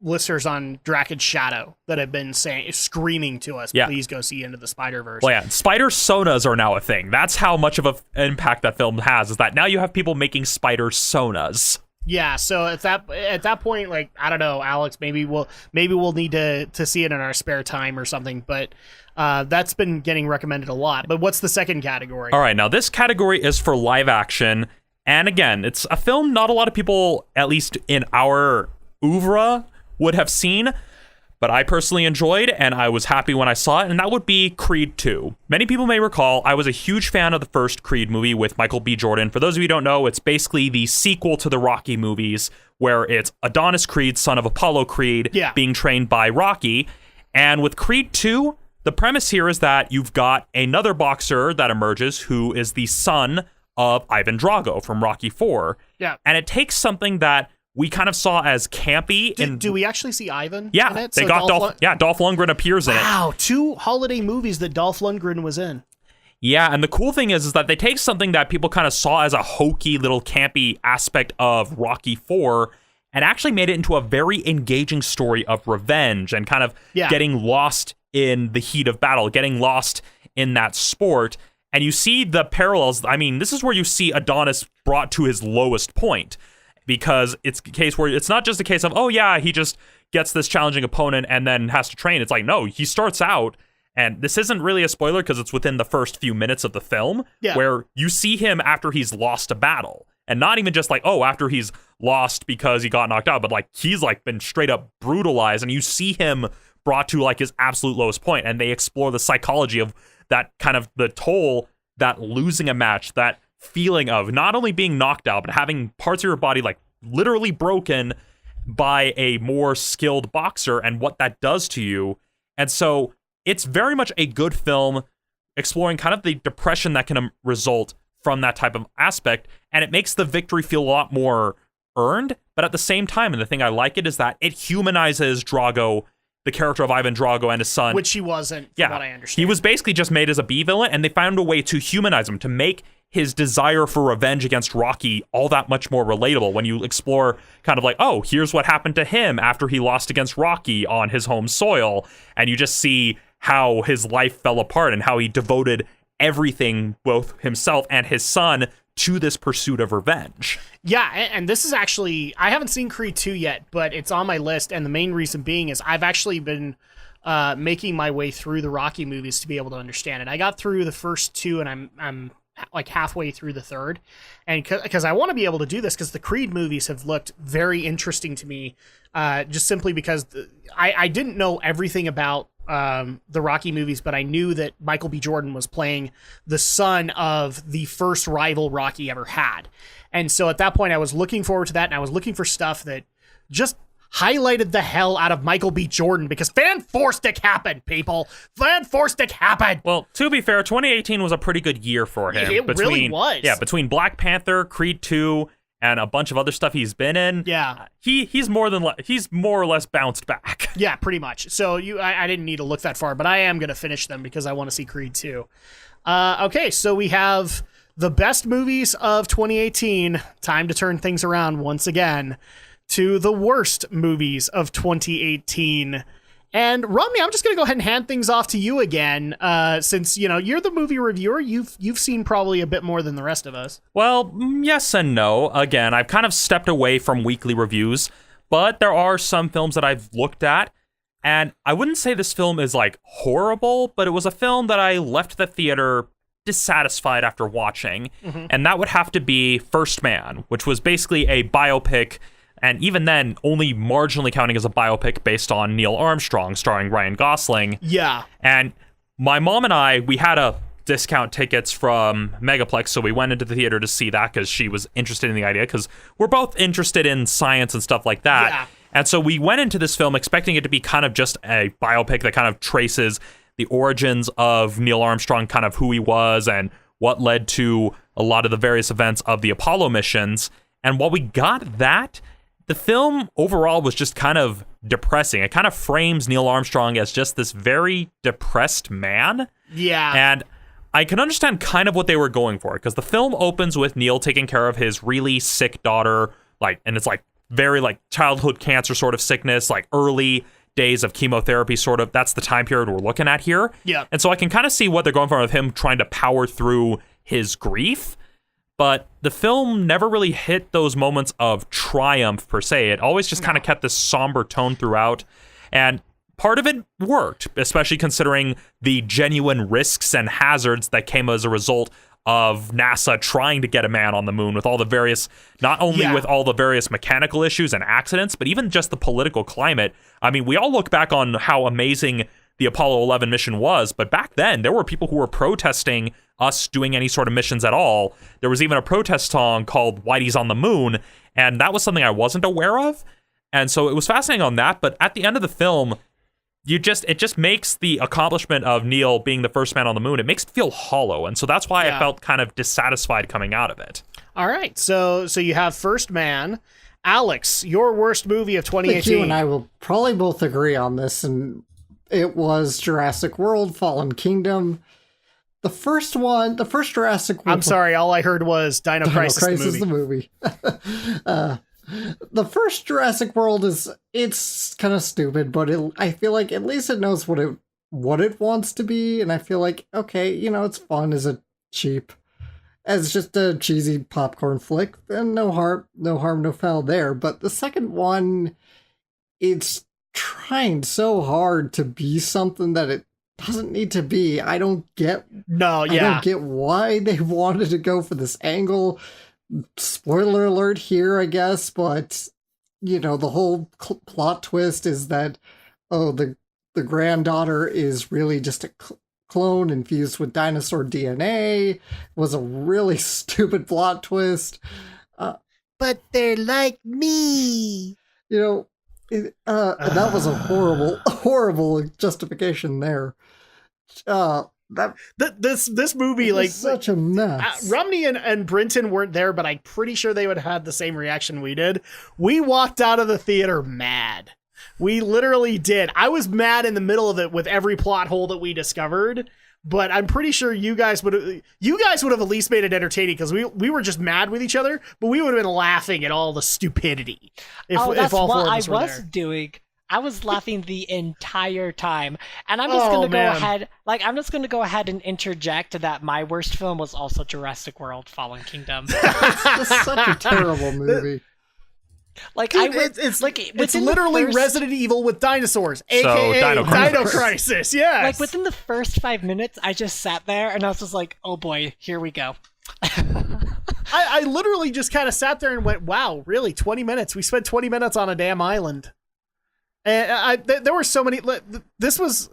listeners on Draken's Shadow that have been screaming to us, please go see Into the Spider-Verse. Well, yeah, spider sonas are now a thing. That's how much of an impact that film has, is that now you have people making spider sonas. Yeah, so at that point, like, I don't know, Alex, maybe we'll need to see it in our spare time or something, but that's been getting recommended a lot. But what's the second category? All right, now this category is for live action, and again, it's a film not a lot of people, at least in our oeuvre, would have seen, but I personally enjoyed, and I was happy when I saw it, and that would be Creed 2. Many people may recall, I was a huge fan of the first Creed movie with Michael B. Jordan. For those of you who don't know, it's basically the sequel to the Rocky movies, where it's Adonis Creed, son of Apollo Creed, being trained by Rocky. And with Creed 2, the premise here is that you've got another boxer that emerges who is the son of Ivan Drago from Rocky 4. Yeah. And it takes something that we kind of saw as campy. Do we actually see Ivan Yeah, in it? they got Dolph Lundgren appears in it. Wow, 2 holiday movies that Dolph Lundgren was in. Yeah, and the cool thing is that they take something that people kind of saw as a hokey little campy aspect of Rocky 4 and actually made it into a very engaging story of revenge and kind of getting lost in the heat of battle, getting lost in that sport. And you see the parallels. I mean, this is where you see Adonis brought to his lowest point, because it's a case where it's not just a case of, oh yeah, he just gets this challenging opponent and then has to train. It's like, no, he starts out, and this isn't really a spoiler because it's within the first few minutes of the film, where you see him after he's lost a battle. And not even just like, oh, after he's lost because he got knocked out, but like he's like been straight up brutalized, and you see him brought to like his absolute lowest point, and they explore the psychology of that, kind of the toll that losing a match, that feeling of not only being knocked out, but having parts of your body like literally broken by a more skilled boxer and what that does to you. And so it's very much a good film exploring kind of the depression that can result from that type of aspect, and it makes the victory feel a lot more earned. But at the same time, and the thing I like it is that it humanizes Drago, the character of Ivan Drago, and his son, which he wasn't, from what I understand. He was basically just made as a B villain, and they found a way to humanize him, to make his desire for revenge against Rocky all that much more relatable when you explore kind of like, oh, here's what happened to him after he lost against Rocky on his home soil, and you just see how his life fell apart and how he devoted everything, both himself and his son, to this pursuit of revenge. Yeah, and this is actually, I haven't seen Creed 2 yet, but it's on my list, and the main reason being is I've actually been making my way through the Rocky movies to be able to understand it. I got through the first 2, and I'm like halfway through the 3rd, and because I want to be able to do this, because the Creed movies have looked very interesting to me, just simply because I didn't know everything about the Rocky movies, but I knew that Michael B. Jordan was playing the son of the first rival Rocky ever had. And so at that point, I was looking forward to that, and I was looking for stuff that just highlighted the hell out of Michael B. Jordan, because Fan Forstick happened, people. Fan Forstick happened. Well, to be fair, 2018 was a pretty good year for him. It really was. Yeah, between Black Panther, Creed 2, and a bunch of other stuff he's been in. Yeah, he's more or less bounced back. Yeah, pretty much. So I didn't need to look that far, but I am gonna finish them because I want to see Creed 2. Okay, so we have the best movies of 2018. Time to turn things around once again to the worst movies of 2018. And Romney, I'm just going to go ahead and hand things off to you again, since you're the movie reviewer. You've seen probably a bit more than the rest of us. Well, yes and no. Again, I've kind of stepped away from weekly reviews, but there are some films that I've looked at, and I wouldn't say this film is like horrible, but it was a film that I left the theater dissatisfied after watching, and that would have to be First Man, which was basically a biopic. And even then, only marginally counting as a biopic based on Neil Armstrong, starring Ryan Gosling. Yeah. And my mom and I, we had a discount tickets from Megaplex, so we went into the theater to see that because she was interested in the idea, because we're both interested in science and stuff like that. Yeah. And so we went into this film expecting it to be kind of just a biopic that kind of traces the origins of Neil Armstrong, kind of who he was and what led to a lot of the various events of the Apollo missions. And while we got that, the film overall was just kind of depressing. It kind of frames Neil Armstrong as just this very depressed man. Yeah. And I can understand kind of what they were going for, because the film opens with Neil taking care of his really sick daughter, and it's very childhood cancer sort of sickness, early days of chemotherapy sort of. That's the time period we're looking at here. Yeah. And so I can kind of see what they're going for with him trying to power through his grief. But the film never really hit those moments of triumph, per se. It always just kind of kept this somber tone throughout. And part of it worked, especially considering the genuine risks and hazards that came as a result of NASA trying to get a man on the moon, with all the various, not only with all the various mechanical issues and accidents, but even just the political climate. I mean, we all look back on how amazing the Apollo 11 mission was, but back then there were people who were protesting us doing any sort of missions at all. There was even a protest song called Whitey's on the Moon, and that was something I wasn't aware of. And so it was fascinating on that, but at the end of the film, it just makes the accomplishment of Neil being the first man on the moon, it makes it feel hollow. And so that's why I felt kind of dissatisfied coming out of it. All right. So you have First Man. Alex, your worst movie of I think 2018. you and I will probably both agree on this, and it was Jurassic World: Fallen Kingdom. The first Jurassic World. I'm sorry, all I heard was Dino Crisis, the movie. The first Jurassic World it's kind of stupid, but I feel like at least it knows what it wants to be, and I feel like, okay, it's fun as just a cheesy popcorn flick, and no harm, no foul there. But the second one, it's trying so hard to be something that it doesn't need to be. I don't get why they wanted to go for this angle. Spoiler alert here, I guess, but the whole plot twist is that the granddaughter is really just a clone infused with dinosaur DNA. It was a really stupid plot twist. But they're like me. And that was a horrible justification there. This movie, like, such a mess. Romney and Brinton weren't there, but I'm pretty sure they would have had the same reaction we did. We walked out of the theater mad. We literally did. I was mad in the middle of it with every plot hole that we discovered, but I'm pretty sure you guys would have at least made it entertaining, because we were just mad with each other, but we would have been laughing at all the stupidity if all four of us were there. Doing. I was laughing the entire time, and I'm just gonna go ahead. I'm just gonna go ahead and interject that my worst film was also Jurassic World: Fallen Kingdom. It's such a terrible movie. It's literally Resident Evil with dinosaurs, aka Dino Crisis. Yeah. Like within the first 5 minutes, I just sat there and I was just like, "Oh boy, here we go." I literally just kind of sat there and went, "Wow, really? 20 minutes? We spent 20 minutes on a damn island." And there were so many. This was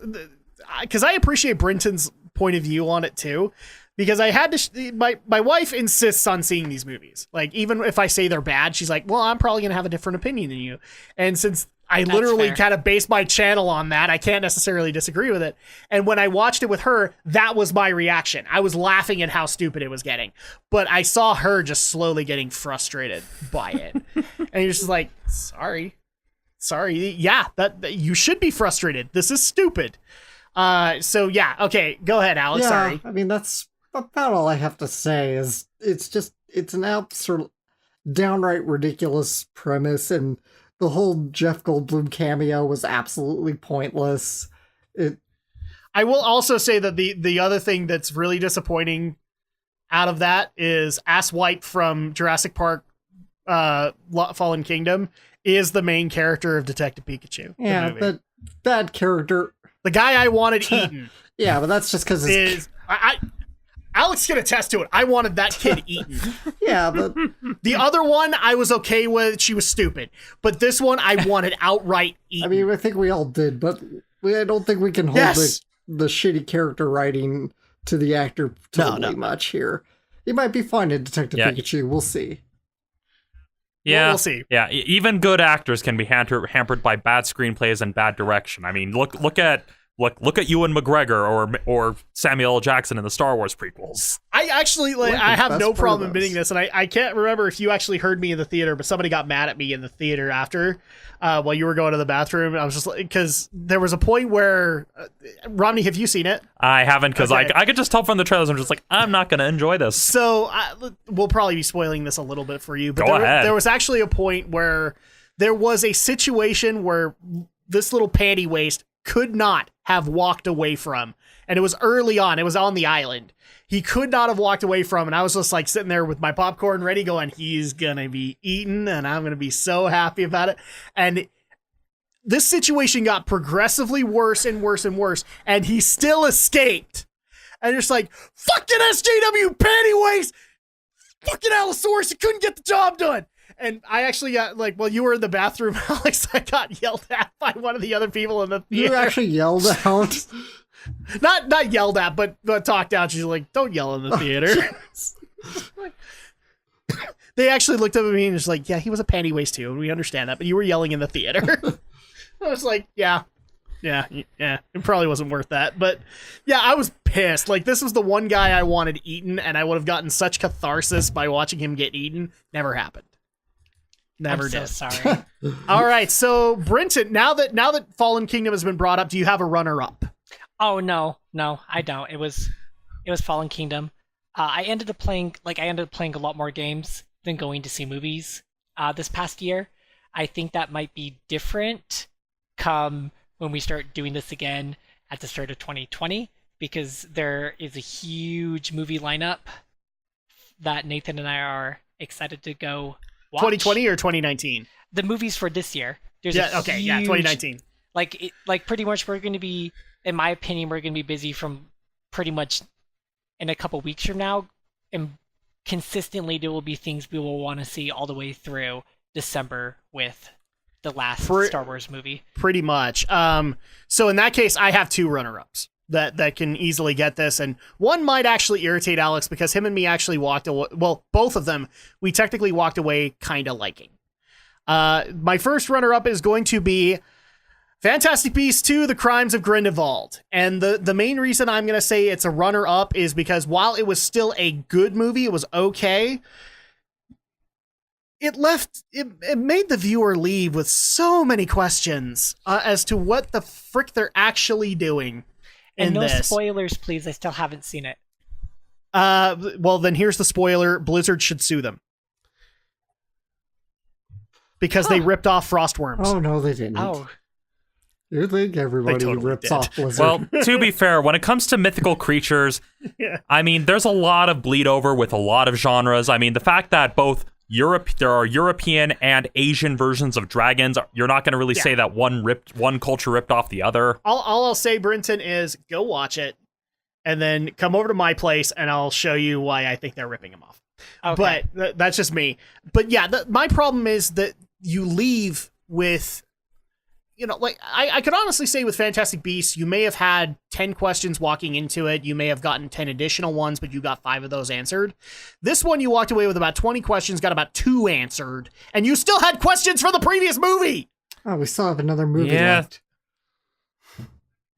because I appreciate Brinton's point of view on it too, because I had to. My wife insists on seeing these movies. Like, even if I say they're bad, she's like, "Well, I'm probably gonna have a different opinion than you." And since I literally kind of base my channel on that, I can't necessarily disagree with it. And when I watched it with her, that was my reaction. I was laughing at how stupid it was getting, but I saw her just slowly getting frustrated by it, and you're just like, Sorry, yeah, that you should be frustrated. This is stupid. So yeah, okay, go ahead, Alex. Yeah, sorry. I mean, that's about all I have to say. Is it's an absolute downright ridiculous premise, and the whole Jeff Goldblum cameo was absolutely pointless. I will also say that the other thing that's really disappointing out of that is Ass White from Jurassic Park Fallen Kingdom is the main character of Detective Pikachu. Yeah, that character, the guy I wanted eaten. Yeah, but that's just because Alex can attest to it. I wanted that kid eaten. Yeah, but the other one I was okay with. She was stupid, but this one I wanted outright eaten. I mean, I think we all did, but I don't think we can hold the shitty character writing to the actor totally much here. He might be fine in Detective Pikachu. We'll see. Yeah, we'll see. Yeah, even good actors can be hampered by bad screenplays and bad direction. I mean, look at Ewan McGregor or Samuel L. Jackson in the Star Wars prequels. I actually I have no problem admitting this, and I can't remember if you actually heard me in the theater, but somebody got mad at me in the theater after while you were going to the bathroom. I was just like, because there was a point where Romney, have you seen it? I haven't, because I could just tell from the trailers. I'm just like, I'm not going to enjoy this. So we'll probably be spoiling this a little bit for you. But Go ahead. There was actually a point where there was a situation where this little panty waste could not have walked away from, and it was early on. It was on the island. He could not have walked away from, and I was just like sitting there with my popcorn ready going, he's gonna be eaten and I'm gonna be so happy about it. And this situation got progressively worse and worse and worse, and he still escaped. And it's like, fucking SJW panty waste, fucking Allosaurus, you couldn't get the job done. And I actually got, like, while you were in the bathroom, Alex, I got yelled at by one of the other people in the theater. You actually yelled out? Not yelled at, but talked out. She's like, don't yell in the theater. They actually looked up at me and was like, yeah, he was a panty waste too, and we understand that, but you were yelling in the theater. I was like, yeah, it probably wasn't worth that. But yeah, I was pissed. Like, this was the one guy I wanted eaten, and I would have gotten such catharsis by watching him get eaten. Never happened. Never I'm did. so sorry. All right, so Brenton, now that Fallen Kingdom has been brought up, do you have a runner-up? Oh no, I don't. It was Fallen Kingdom. I ended up playing a lot more games than going to see movies this past year. I think that might be different come when we start doing this again at the start of 2020, because there is a huge movie lineup that Nathan and I are excited to go watch. 2020 or 2019? The movies for this year. There's Yeah, okay, yeah, 2019. Like pretty much we're going to be, in my opinion, we're going to be busy from pretty much in a couple weeks from now, and consistently there will be things we will want to see all the way through December with the last Star Wars movie. Pretty much. So in that case, I have two runner-ups that can easily get this, and one might actually irritate Alex because him and me actually walked away. Well, both of them we technically walked away kind of liking. My first runner-up is going to be Fantastic Beasts 2: The Crimes of Grindelwald. And the main reason I'm going to say it's a runner-up is because while it was still a good movie, it was okay, it made the viewer leave with so many questions as to what the frick they're actually doing in and no this. spoilers, please. I still haven't seen it. Well, then here's the spoiler. Blizzard should sue them. Because they ripped off Frostworms. Oh, no, they didn't. Oh, You think everybody totally rips did. off Blizzard? Well, to be fair, when it comes to mythical creatures, Yeah. I mean, there's a lot of bleed over with a lot of genres. I mean, the fact that both there are European and Asian versions of dragons, you're not going to really say that one culture ripped off the other. All I'll say, Brenton, is go watch it, and then come over to my place, and I'll show you why I think they're ripping them off. okay. But that's just me. But yeah, my problem is that you leave with, like I could honestly say with Fantastic Beasts, you may have had 10 questions walking into it. You may have gotten 10 additional ones, but you got 5 of those answered. This one, you walked away with about 20 questions, got about 2 answered, and you still had questions for the previous movie. Oh, we still have another movie Yeah. left.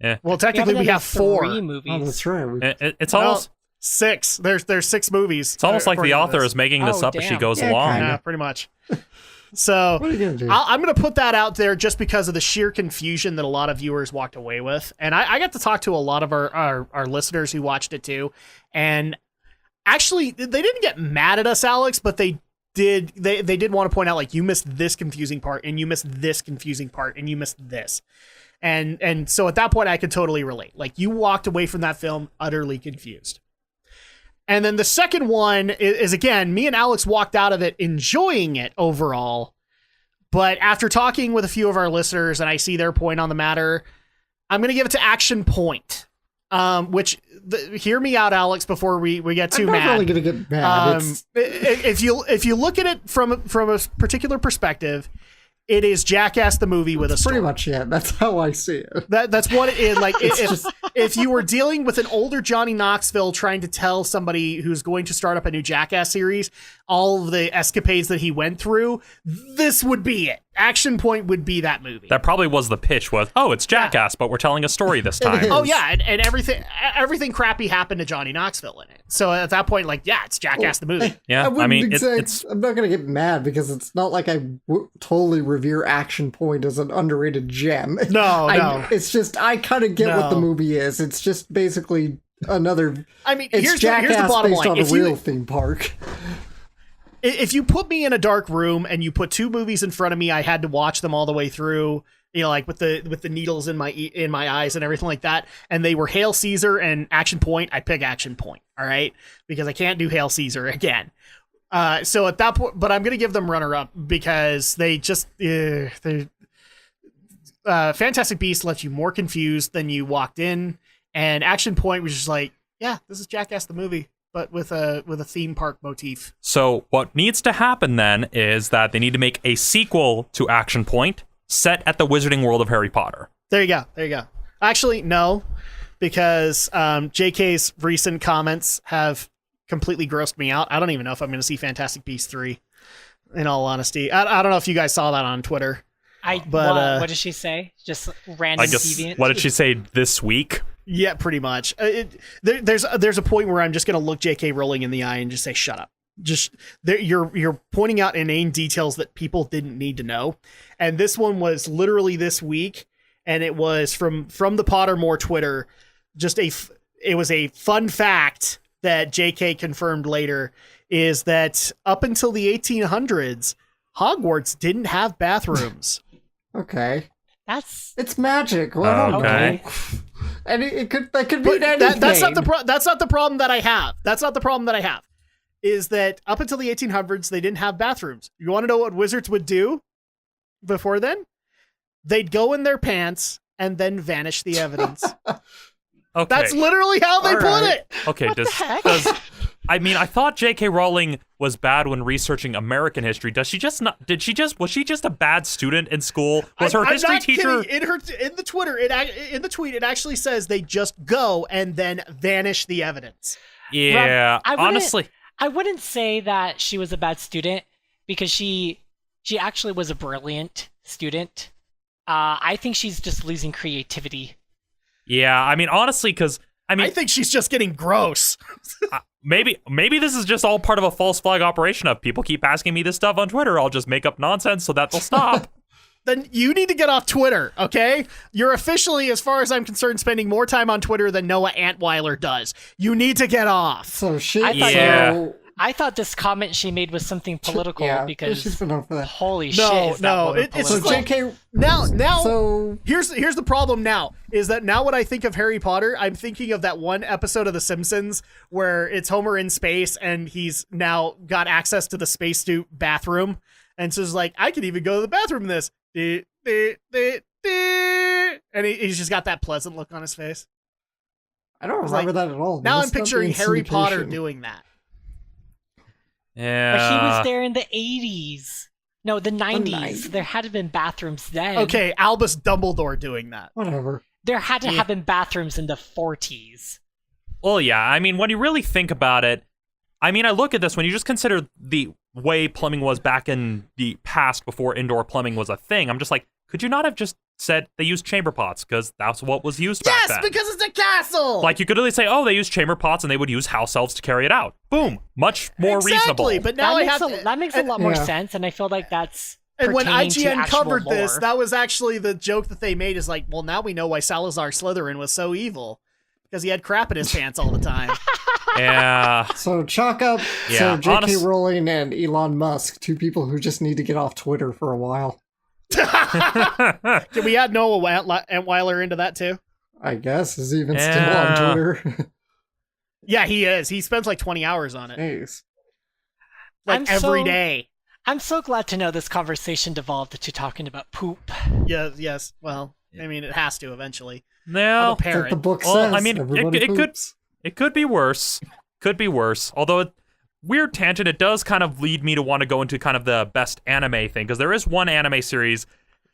Yeah. Well, technically we have 4. 3 movies. Oh, that's right. It's Well, almost 6. There's 6 movies. it's almost like the according to author this. is making this Oh, up as she damn. goes Yeah, along. kinda. Yeah, pretty much. So What are you going to do? I'm going to put that out there just because of the sheer confusion that a lot of viewers walked away with. And I got to talk to a lot of our listeners who watched it too. And actually, they didn't get mad at us, Alex, but they did want to point out, like, you missed this confusing part, and you missed this confusing part, and you missed this. And so at that point, I could totally relate. Like, you walked away from that film utterly confused. And then the second one is, again, me and Alex walked out of it enjoying it overall. But after talking with a few of our listeners and I see their point on the matter, I'm going to give it to Action Point. Hear me out, Alex, before we get too I'm mad. not really going to get mad. If you look at it from a particular perspective, it is Jackass the movie with a story. Pretty much, yeah. That's how I see it. That's what it is. Like, if you were dealing with an older Johnny Knoxville trying to tell somebody who's going to start up a new Jackass series all of the escapades that he went through, this would be it. Action Point would be that movie. That probably was the pitch was, oh, it's Jackass, but we're telling a story this time. Oh yeah, and everything crappy happened to Johnny Knoxville in it. So at that point, like, yeah, it's Jackass the movie. Yeah, I mean, it's. I'm not going to get mad because it's not like I totally revere Action Point as an underrated gem. No. It's just I kind of get what the movie is. It's just basically another. I mean, It's here's Jackass the bottom based line. on a real theme park. If you put me in a dark room and you put 2 movies in front of me, I had to watch them all the way through, like with the needles in my eyes and everything like that, and they were Hail Caesar and Action Point, I'd pick Action Point, all right? Because I can't do Hail Caesar again. So at that point, but I'm going to give them runner-up because they just... Fantastic Beasts left you more confused than you walked in, and Action Point was just like, yeah, this is Jackass the movie, but with a theme park motif. So what needs to happen then is that they need to make a sequel to Action Point set at the Wizarding World of Harry Potter. There you go. Actually, no, because JK's recent comments have completely grossed me out. I don't even know if I'm going to see Fantastic Beasts 3, in all honesty. I don't know if you guys saw that on Twitter. What did she say? Just random I guess, deviant? what did she say this week? Yeah, pretty much. There's a point where I'm just going to look JK Rowling in the eye and just say, shut up. just you're pointing out inane details that people didn't need to know. And this one was literally this week, and it was from the Pottermore Twitter. It was a fun fact that JK confirmed later, is that up until the 1800s, Hogwarts didn't have bathrooms. Okay. It's magic. Well, I don't Okay. know. And it could mean anything. That's not the problem that I have. That's not the problem that I have. Is that up until the 1800s, they didn't have bathrooms. You want to know what wizards would do before then? They'd go in their pants and then vanish the evidence. Okay. That's literally how they put it. Okay, I mean, I thought J.K. Rowling was bad when researching American history. Was she just a bad student in school? Was her history teacher kidding. In the tweet it actually says they just go and then vanish the evidence. Yeah, Rob, honestly, I wouldn't say that she was a bad student, because she actually was a brilliant student. I think she's just losing creativity. yeah, I mean, honestly, because I think she's just getting gross. maybe this is just all part of a false flag operation of people keep asking me this stuff on Twitter. I'll just make up nonsense so that they'll stop. Then you need to get off Twitter, okay? You're officially, as far as I'm concerned, spending more time on Twitter than Noah Antweiler does. You need to get off. So I thought this comment she made was something political, because she's been known for that. holy shit, is that woman it's So political. JK. Now So here's the problem now, is that now when I think of Harry Potter, I'm thinking of that one episode of The Simpsons where it's Homer in space and he's now got access to the spacesuit bathroom. And so it's like, I could even go to the bathroom in this. And he's just got that pleasant look on his face. I don't remember that at all. Now I'm Must not be picturing in Harry Potter syndication. doing that. Yeah, But he was there in the 80s. No, the 90s. 90s. There had to have been bathrooms then. Okay, Albus Dumbledore doing that. Whatever. There had to have been bathrooms in the 40s. well, yeah. I mean, when you really think about it, I mean, I look at this when you just consider the way plumbing was back in the past before indoor plumbing was a thing. I'm just like, could you not have just said they used chamber pots, because that's what was used back then? Yes, because it's a castle. Like, you could really say, oh, they use chamber pots and they would use house elves to carry it out. Boom. Much more reasonable. But now That makes a lot more Yeah. sense, and I feel like that's And when pertaining to IGN actual covered this, lore. that was actually the joke that they made, is like, well, now we know why Salazar Slytherin was so evil, because he had crap in his pants all the time. Yeah. So chalk up. Yeah, So J.K. honest- Rowling and Elon Musk, two people who just need to get off Twitter for a while. Can we add Noah Antweiler into that too? I guess is even still Yeah. on Twitter. Yeah, he is. He spends like 20 hours on it. Jeez. Like every day. I'm so glad to know this conversation devolved to talking about poop. Yes. Well, I mean, it has to eventually. I'm No. a parent. Like the book Well, says. I mean, everybody it could- poops. It could be worse. Could be worse. Although, weird tangent, it does kind of lead me to want to go into kind of the best anime thing, because there is one anime series,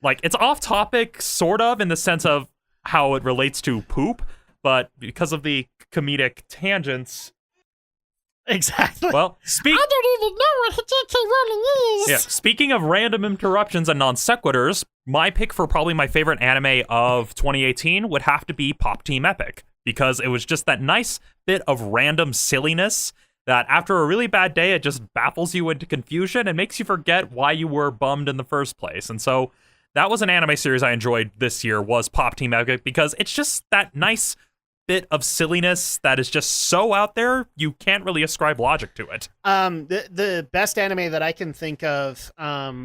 like, it's off topic, sort of, in the sense of how it relates to poop, but because of the comedic tangents, Exactly. well, I don't even know what J.K. Rowling is. yeah, speaking of random interruptions and non sequiturs, my pick for probably my favorite anime of 2018 would have to be Pop Team Epic, because it was just that nice bit of random silliness that after a really bad day, it just baffles you into confusion and makes you forget why you were bummed in the first place. And so that was an anime series I enjoyed this year, was Pop Team Epic, because it's just that nice bit of silliness that is just so out there, you can't really ascribe logic to it. The best anime that I can think of,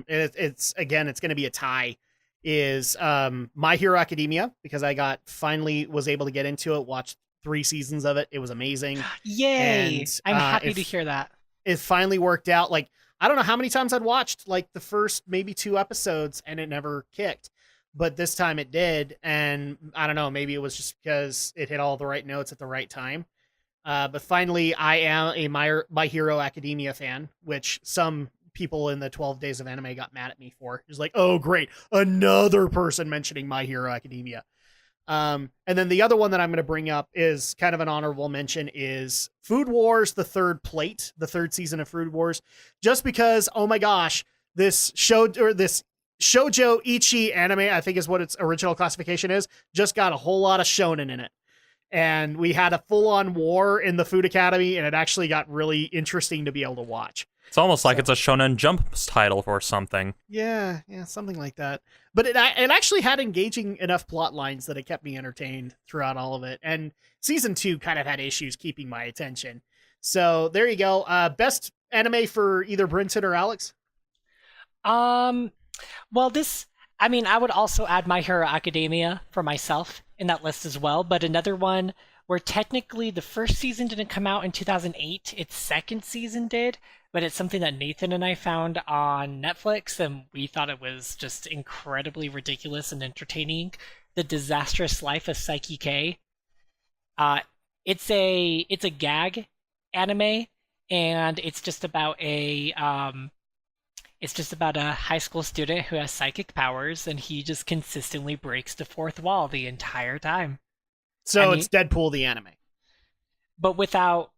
it's going to be a tie, is My Hero Academia, because I finally was able to get into it, watched 3 seasons of it. It was amazing. Yay! And, I'm happy if- to hear that. It finally worked out. Like, I don't know how many times I'd watched like the first maybe 2 episodes and it never kicked, but this time it did. And I don't know, maybe it was just because it hit all the right notes at the right time. But finally, I am a My Hero Academia fan, which some people in the 12 Days of Anime got mad at me for. It's like, oh, great, another person mentioning My Hero Academia. And then the other one that I'm going to bring up is kind of an honorable mention, is Food Wars, the third season of Food Wars, just because, oh my gosh, this shoujo ichi anime, I think is what its original classification is, just got a whole lot of shonen in it. and we had a full-on war in the Food Academy, and it actually got really interesting to be able to watch. It's almost like it's a Shonen Jump title or something. Yeah, something like that. But it actually had engaging enough plot lines that it kept me entertained throughout all of it. And season 2 kind of had issues keeping my attention. So there you go. Best anime for either Brinton or Alex? Well, I would also add My Hero Academia for myself in that list as well, but another one where technically the first season didn't come out in 2008, its second season did, but it's something that Nathan and I found on Netflix, and we thought it was just incredibly ridiculous and entertaining. The Disastrous Life of Psyche K. It's a gag anime, and it's just about a high school student who has psychic powers, and he just consistently breaks the fourth wall the entire time. So it's Deadpool the anime. But without,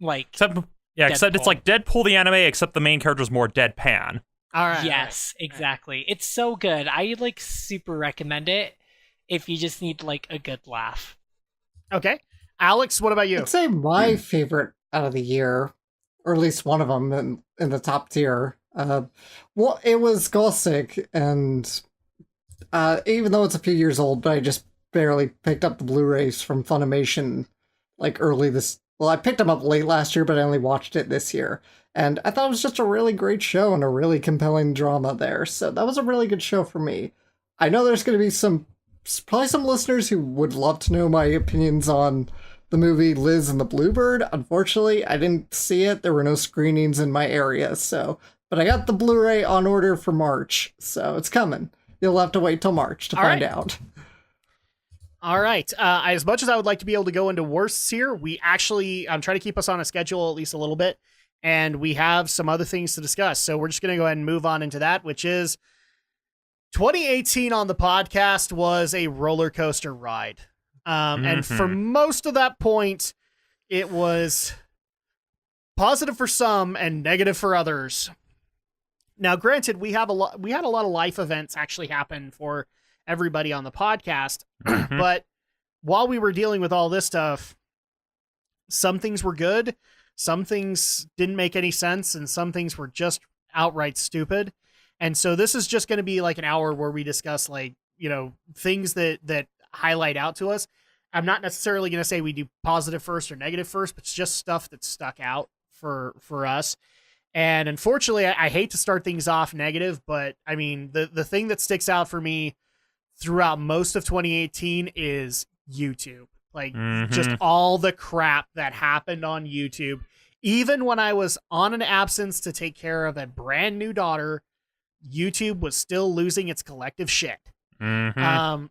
Except it's like Deadpool the anime, except the main character is more deadpan. All right. Yes, exactly. It's so good. I, super recommend it if you just need, a good laugh. Okay. Alex, what about you? I'd say my favorite out of the year, or at least one of them in the top tier, well, it was Gothic, and even though it's a few years old, I just barely picked up the Blu-rays from Funimation early this. Well, I picked them up late last year, but I only watched it this year, and I thought it was just a really great show and a really compelling drama there. So that was a really good show for me. I know there's going to be probably some listeners who would love to know my opinions on the movie Liz and the Bluebird. Unfortunately, I didn't see it. There were no screenings in my area, but I got the Blu-ray on order for March, so it's coming. You'll have to wait till March to find out. All right. As much as I would like to be able to go into worsts here, I'm trying to keep us on a schedule at least a little bit, and we have some other things to discuss. So we're just going to go ahead and move on into that, which is 2018 on the podcast was a roller coaster ride. And for most of that point, it was positive for some and negative for others. Now, granted, we had a lot of life events actually happen for everybody on the podcast, but while we were dealing with all this stuff, some things were good, some things didn't make any sense, and some things were just outright stupid. And so this is just going to be an hour where we discuss things that highlight out to us. I'm not necessarily going to say we do positive first or negative first, but it's just stuff that stuck out for us. And unfortunately, I hate to start things off negative, but I mean, the thing that sticks out for me throughout most of 2018 is YouTube. Just all the crap that happened on YouTube. Even when I was on an absence to take care of a brand new daughter, YouTube was still losing its collective shit. I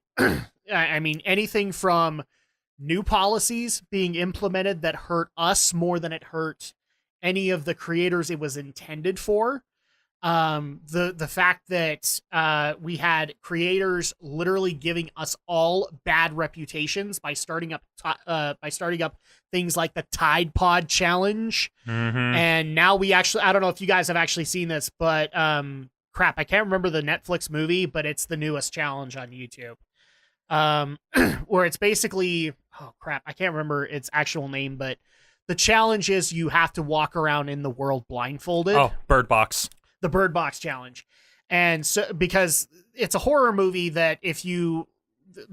mean, anything from new policies being implemented that hurt us more than it hurt any of the creators it was intended for. The fact that we had creators literally giving us all bad reputations by starting up things like the Tide Pod challenge. And now we actually, I don't know if you guys have actually seen this, but crap, I can't remember the Netflix movie, but it's the newest challenge on YouTube. Where it's basically, oh crap, I can't remember its actual name, but the challenge is you have to walk around in the world blindfolded. Oh, Bird Box. The Bird Box challenge. And so, because it's a horror movie that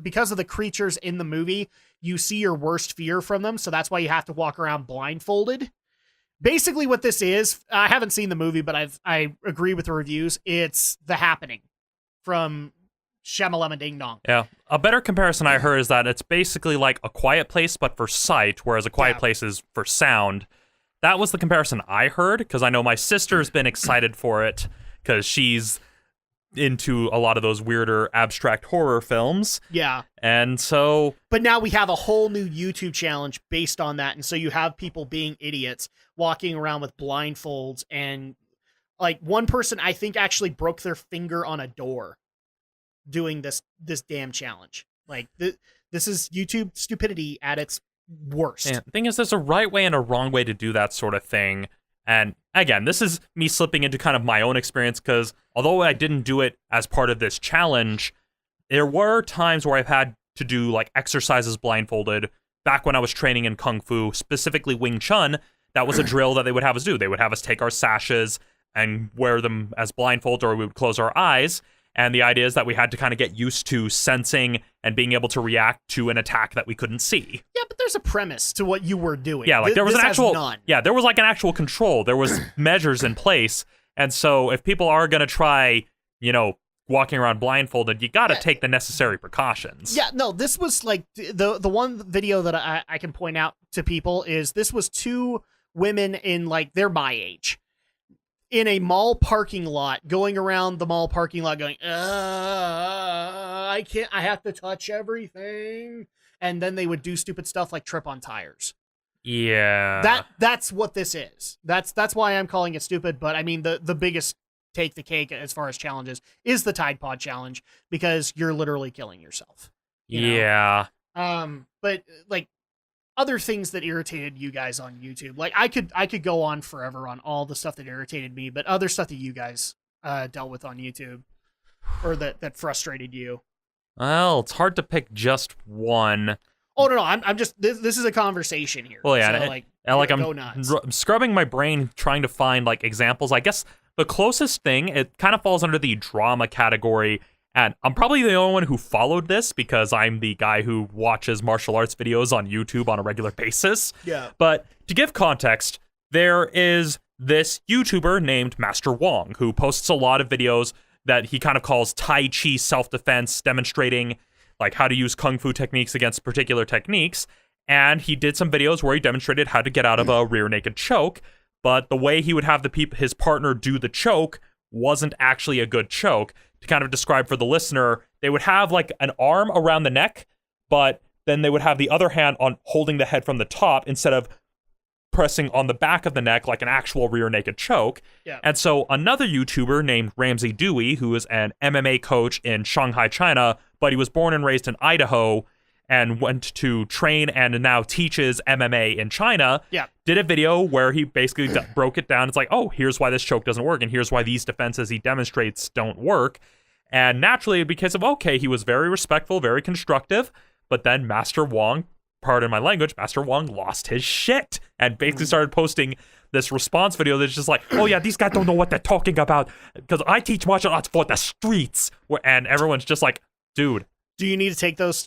because of the creatures in the movie, you see your worst fear from them. So that's why you have to walk around blindfolded. Basically what this is, I haven't seen the movie, but I agree with the reviews. It's The Happening from Shamalama Ding Dong. Yeah. A better comparison I heard is that it's basically like A Quiet Place, but for sight, whereas A Quiet Place is for sound. That was the comparison I heard, because I know my sister's been excited for it, because she's into a lot of those weirder abstract horror films. Yeah. And so... But now we have a whole new YouTube challenge based on that, and so you have people being idiots, walking around with blindfolds, and one person I think actually broke their finger on a door doing this damn challenge. This is YouTube stupidity at its worst. And the thing is, there's a right way and a wrong way to do that sort of thing. And again, this is me slipping into kind of my own experience, because although I didn't do it as part of this challenge, there were times where I've had to do exercises blindfolded, back when I was training in Kung Fu, specifically Wing Chun, that was a drill that they would have us do. They would have us take our sashes and wear them as blindfolds, or we would close our eyes. And the idea is that we had to kind of get used to sensing and being able to react to an attack that we couldn't see. Yeah, but there's a premise to what you were doing. Yeah, like there was this an has actual none. Yeah, there was like an actual control. There was measures in place. And so if people are going to try, walking around blindfolded, you got to take the necessary precautions. Yeah, no, this was like the one video that I can point out to people is this was two women in like they're my age in a mall parking lot, going around the mall parking lot going, I can't, I have to touch everything. And then they would do stupid stuff like trip on tires. Yeah. That's what this is. That's why I'm calling it stupid. But I mean, the biggest take the cake as far as challenges is the Tide Pod challenge, because you're literally killing yourself. Yeah. But like other things that irritated you guys on YouTube, like I could go on forever on all the stuff that irritated me, but other stuff that you guys dealt with on YouTube or that frustrated you. Well, it's hard to pick just one. Oh no, I'm just this is a conversation here. Well, yeah, so, I'm scrubbing my brain trying to find like examples. I guess the closest thing, it kind of falls under the drama category, and I'm probably the only one who followed this because I'm the guy who watches martial arts videos on YouTube on a regular basis. Yeah. But to give context, there is this YouTuber named Master Wong who posts a lot of videos that he kind of calls Tai Chi self-defense, demonstrating like how to use Kung Fu techniques against particular techniques. And he did some videos where he demonstrated how to get out of a rear naked choke. But the way he would have his partner do the choke wasn't actually a good choke. To kind of describe for the listener, they would have like an arm around the neck, but then they would have the other hand on holding the head from the top instead of pressing on the back of the neck like an actual rear naked choke. Yeah. And so another YouTuber named Ramsey Dewey, who is an MMA coach in Shanghai, China, but he was born and raised in Idaho and went to train and now teaches MMA in China, did a video where he basically broke it down. It's like, oh, here's why this choke doesn't work, and here's why these defenses he demonstrates don't work. And naturally, because of, he was very respectful, very constructive, but then Master Wong, pardon my language, Master Wong lost his shit and basically started posting this response video that's just like, oh yeah, these guys don't know what they're talking about because I teach martial arts for the streets. And everyone's just like, dude. Do you need to take those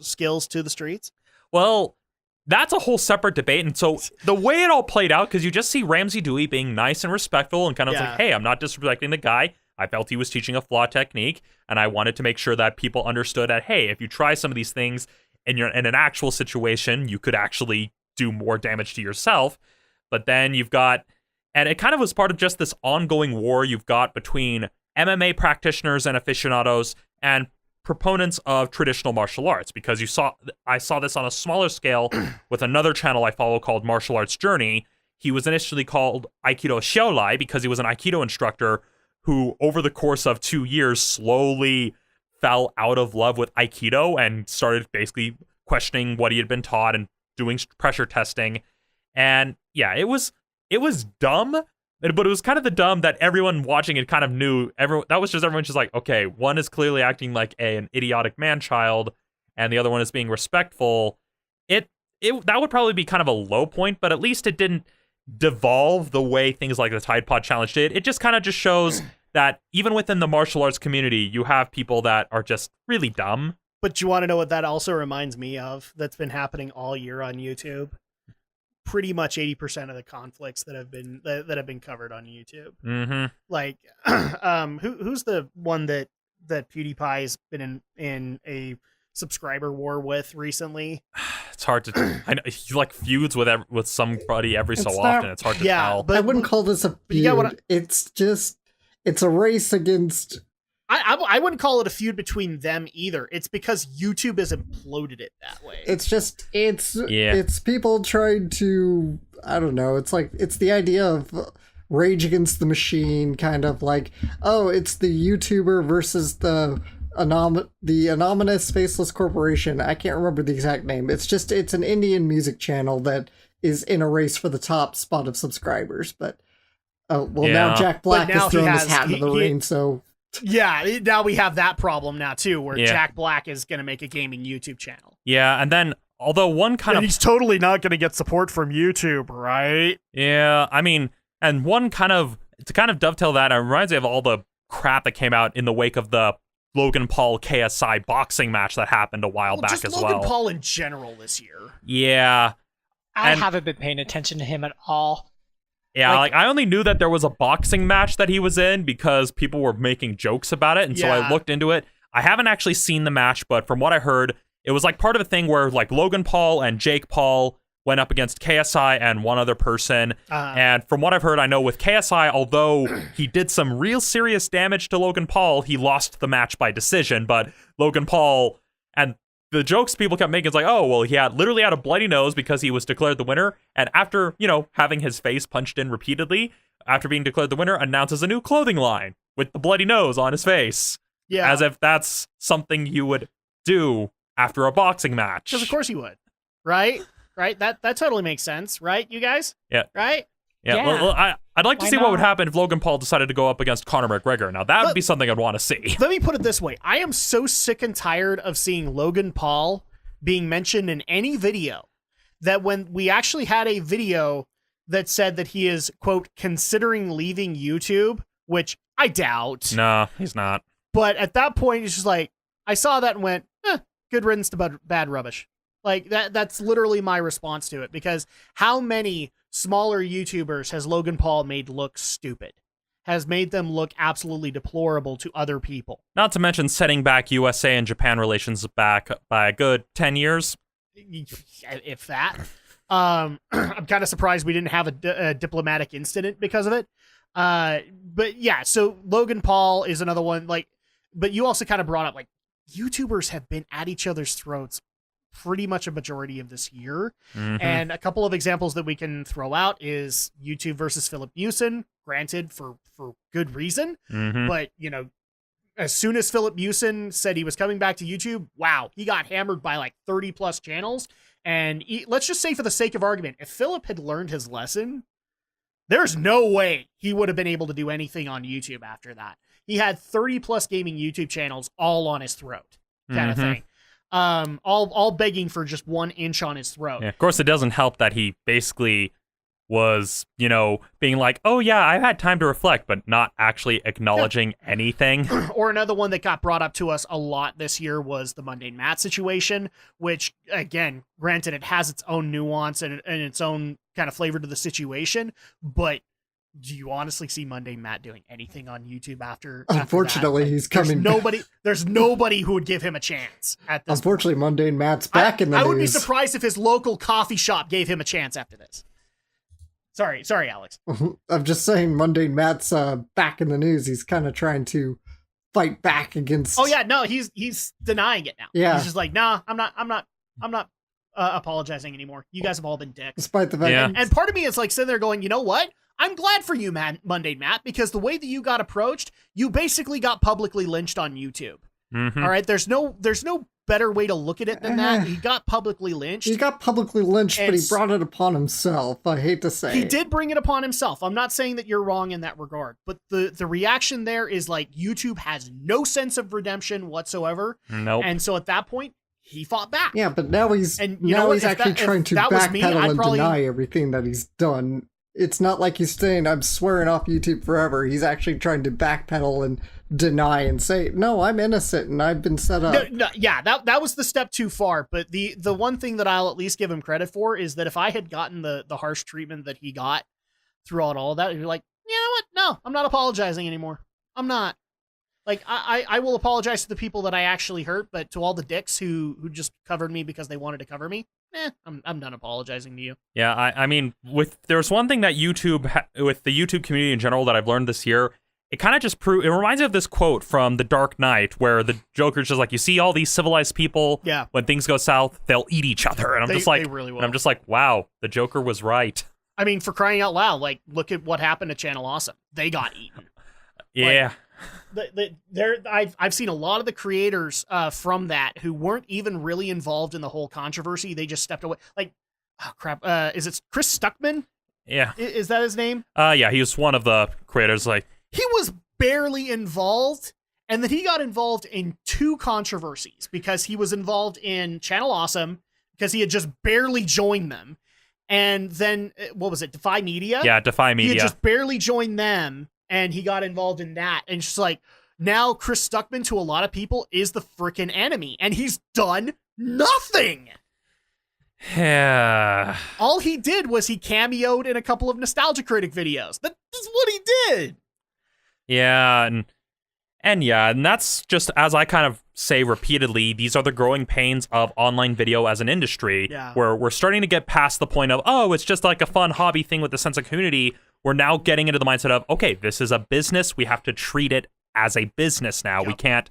skills to the streets? Well, that's a whole separate debate. And so the way it all played out, because you just see Ramsey Dewey being nice and respectful and kind of like, hey, I'm not disrespecting the guy. I felt he was teaching a flawed technique, and I wanted to make sure that people understood that, hey, if you try some of these things and you're in an actual situation, you could actually do more damage to yourself. But then you've got, and it kind of was part of just this ongoing war you've got between MMA practitioners and aficionados and proponents of traditional martial arts, because I saw this on a smaller scale with another channel I follow called Martial Arts Journey. He was initially called Aikido Xiaolai because he was an Aikido instructor who, over the course of 2 years, slowly fell out of love with Aikido and started basically questioning what he had been taught and doing pressure testing. And yeah, it was dumb. But it was kind of the dumb that everyone watching it kind of knew. Everyone just like, okay, one is clearly acting like an idiotic man-child, and the other one is being respectful. That would probably be kind of a low point, but at least it didn't devolve the way things like the Tide Pod Challenge did. It just kind of just shows that even within the martial arts community, you have people that are just really dumb. But you want to know what that also reminds me of? That's been happening all year on YouTube. Pretty much 80% of the conflicts that have been covered on YouTube. Mm-hmm. Like, who's the one that PewDiePie's been in a subscriber war with recently? It's hard to. I know he like feuds with somebody every so often. It's hard to tell. But I wouldn't call this a feud. It's a race against. I wouldn't call it a feud between them either. It's because YouTube has imploded it that way. It's people trying to, I don't know, it's the idea of Rage Against the Machine, kind of like, oh, it's the YouTuber versus the anonymous faceless corporation. I can't remember the exact name. It's an Indian music channel that is in a race for the top spot of subscribers. But now Jack Black has thrown his hat into the ring, so. Yeah, now we have that problem now too, where Jack Black is going to make a gaming YouTube channel. Yeah, and then Although one kind And of he's totally not going to get support from YouTube, right? yeah, I mean, and one kind of to kind of dovetail that, it reminds me of all the crap that came out in the wake of the Logan Paul KSI boxing match that happened a while back just as Logan well. Paul in general this year. Yeah. I And- haven't been paying attention to him at all. Yeah, like I only knew that there was a boxing match that he was in because people were making jokes about it, and so I Yeah. looked into it. I haven't actually seen the match, but from what I heard, it was like part of a thing where like Logan Paul and Jake Paul went up against KSI and one other person. And from what I've heard, I know with KSI, although he did some real serious damage to Logan Paul, he lost the match by decision. But Logan Paul, and the jokes people kept making is like, oh, well, he literally had a bloody nose because he was declared the winner. And after, having his face punched in repeatedly, after being declared the winner, announces a new clothing line with the bloody nose on his face. Yeah. As if that's something you would do after a boxing match. Because of course you would, right? Right? That totally makes sense, right, you guys? Yeah. Right? Yeah, Yeah. well, I'd like to Why see what would not? happen if Logan Paul decided to go up against Conor McGregor. Now, that would be something I'd want to see. Let me put it this way. I am so sick and tired of seeing Logan Paul being mentioned in any video that when we actually had a video that said that he is, quote, considering leaving YouTube, which I doubt. No, he's not. But at that point, it's just like, I saw that and went, good riddance to bad rubbish. Like, that's literally my response to it, because how many smaller YouTubers has Logan Paul made look stupid? Has made them look absolutely deplorable to other people. Not to mention setting back USA and Japan relations back by a good 10 years. If that. I'm kind of surprised we didn't have a diplomatic incident because of it. But yeah, so Logan Paul is another one. Like, but you also kind of brought up, like, YouTubers have been at each other's throats pretty much a majority of this year. Mhm. And a couple of examples that we can throw out is YouTube versus Philip Mewson, granted for good reason. Mhm. But, as soon as Philip Mewson said he was coming back to YouTube, wow, he got hammered by like 30 plus channels. And let's just say, for the sake of argument, if Philip had learned his lesson, there's no way he would have been able to do anything on YouTube after that. He had 30 plus gaming YouTube channels all on his throat, kind of Mhm. thing. All begging for just 1 inch on his throat. Yeah, of course, it doesn't help that he basically was, being like, oh, yeah, I've had time to reflect, but not actually acknowledging anything. Or another one that got brought up to us a lot this year was the Mundane Matt situation, which, again, granted, it has its own nuance and its own kind of flavor to the situation, but do you honestly see Mundane Matt doing anything on YouTube after Unfortunately, that? he's There's coming. there's nobody who would give him a chance at this. Unfortunately, Mundane Matt's back in the I news. would be surprised if his local coffee shop gave him a chance after this. Sorry, Alex. I'm just saying, Mundane Matt's back in the news. He's kind of trying to fight back against. Oh yeah, no, he's denying it now. Yeah. He's just like, nah, I'm not apologizing anymore. You guys have all been dicks. Despite the fact, Yeah. And part of me is like sitting there going, you know what? I'm glad for you, Mundane Matt, because the way that you got approached, you basically got publicly lynched on YouTube. Mhm. All right, there's no better way to look at it than that. He got publicly lynched. he got publicly lynched, but he And- brought it upon himself. I hate to say. He did bring it upon himself. I'm not saying that you're wrong in that regard, but the reaction there is like YouTube has no sense of redemption whatsoever. Nope. And so at that point, he fought back. Yeah, but now he's And you know what? If actually that- if trying to that was me, backpedal I'd and probably- deny everything that he's done. It's not like he's saying, I'm swearing off YouTube forever. He's actually trying to backpedal and deny and say, no, I'm innocent and I've been set up. No, yeah, that was the step too far. But the one thing that I'll at least give him credit for is that if I had gotten the harsh treatment that he got throughout all of that, you're like, you know what? No, I'm not apologizing anymore. I'm not. Like, I will apologize to the people that I actually hurt, but to all the dicks who just covered me because they wanted to cover me, I'm done apologizing to you. Yeah, I mean, there's one thing that with the YouTube community in general that I've learned this year, it kind of just it reminds me of this quote from The Dark Knight where the Joker's just like, you see all these civilized people, Yeah. when things go south, they'll eat each other. And They really will. and I'm just like, wow, the Joker was right. I mean, for crying out loud, like, look at what happened to Channel Awesome. They got eaten. Yeah. I've seen a lot of the creators from that who weren't even really involved in the whole controversy. They just stepped away. Like, oh crap, is it Chris Stuckman? Yeah. Is that his name? Yeah, he was one of the creators. Like, He was barely involved, and then he got involved in 2 controversies because he was involved in Channel Awesome because he had just barely joined them. And then, what was it, Defy Media? Yeah, Defy He Media. had just barely joined them, and he got involved in that. And it's just like, now Chris Stuckman, to a lot of people, is the frickin' enemy, and he's done nothing. Yeah. All he did was he cameoed in a couple of Nostalgia Critic videos. That's what he did. Yeah, and that's just, as I kind of say repeatedly, these are the growing pains of online video as an industry, where we're starting to get past the point of, oh, it's just like a fun hobby thing with a sense of community. We're now getting into the mindset of, okay, this is a business. We have to treat it as a business now. Yep.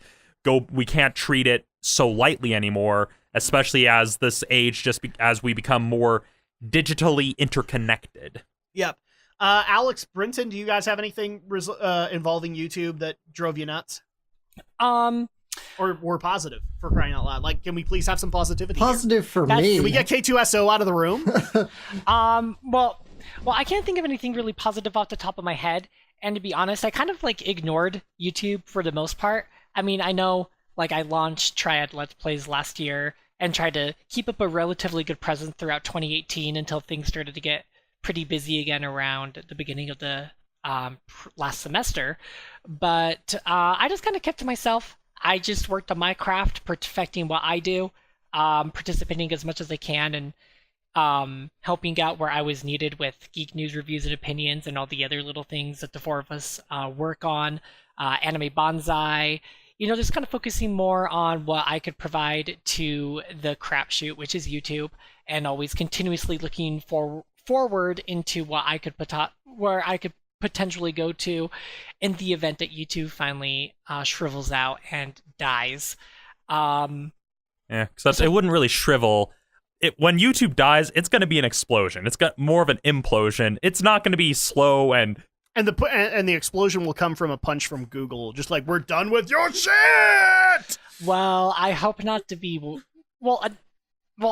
We can't treat it so lightly anymore, especially as this age, as we become more digitally interconnected. Yep. Alex, Brinton, do you guys have anything involving YouTube that drove you nuts? Or were positive, for crying out loud? Like, can we please have some positivity Positive here? for me. Can we get K2SO out of the room? Well, I can't think of anything really positive off the top of my head. And to be honest, I kind of like ignored YouTube for the most part. I mean, I know like I launched Triad Let's Plays last year and tried to keep up a relatively good presence throughout 2018 until things started to get pretty busy again around the beginning of the last semester. But I just kind of kept to myself. I just worked on my craft, perfecting what I do, participating as much as I can, and helping out where I was needed with Geek News reviews and opinions and all the other little things that the four of us work on, Anime Bonsai, just kind of focusing more on what I could provide to the crapshoot, which is YouTube, and always continuously looking forward into what I could where I could potentially go to in the event that YouTube finally shrivels out and dies. Except it wouldn't really shrivel. When YouTube dies, it's going to be an explosion. It's got more of an implosion. It's not going to be slow and the explosion will come from a punch from Google, just like, we're done with your shit. Well, I hope not to be. Well,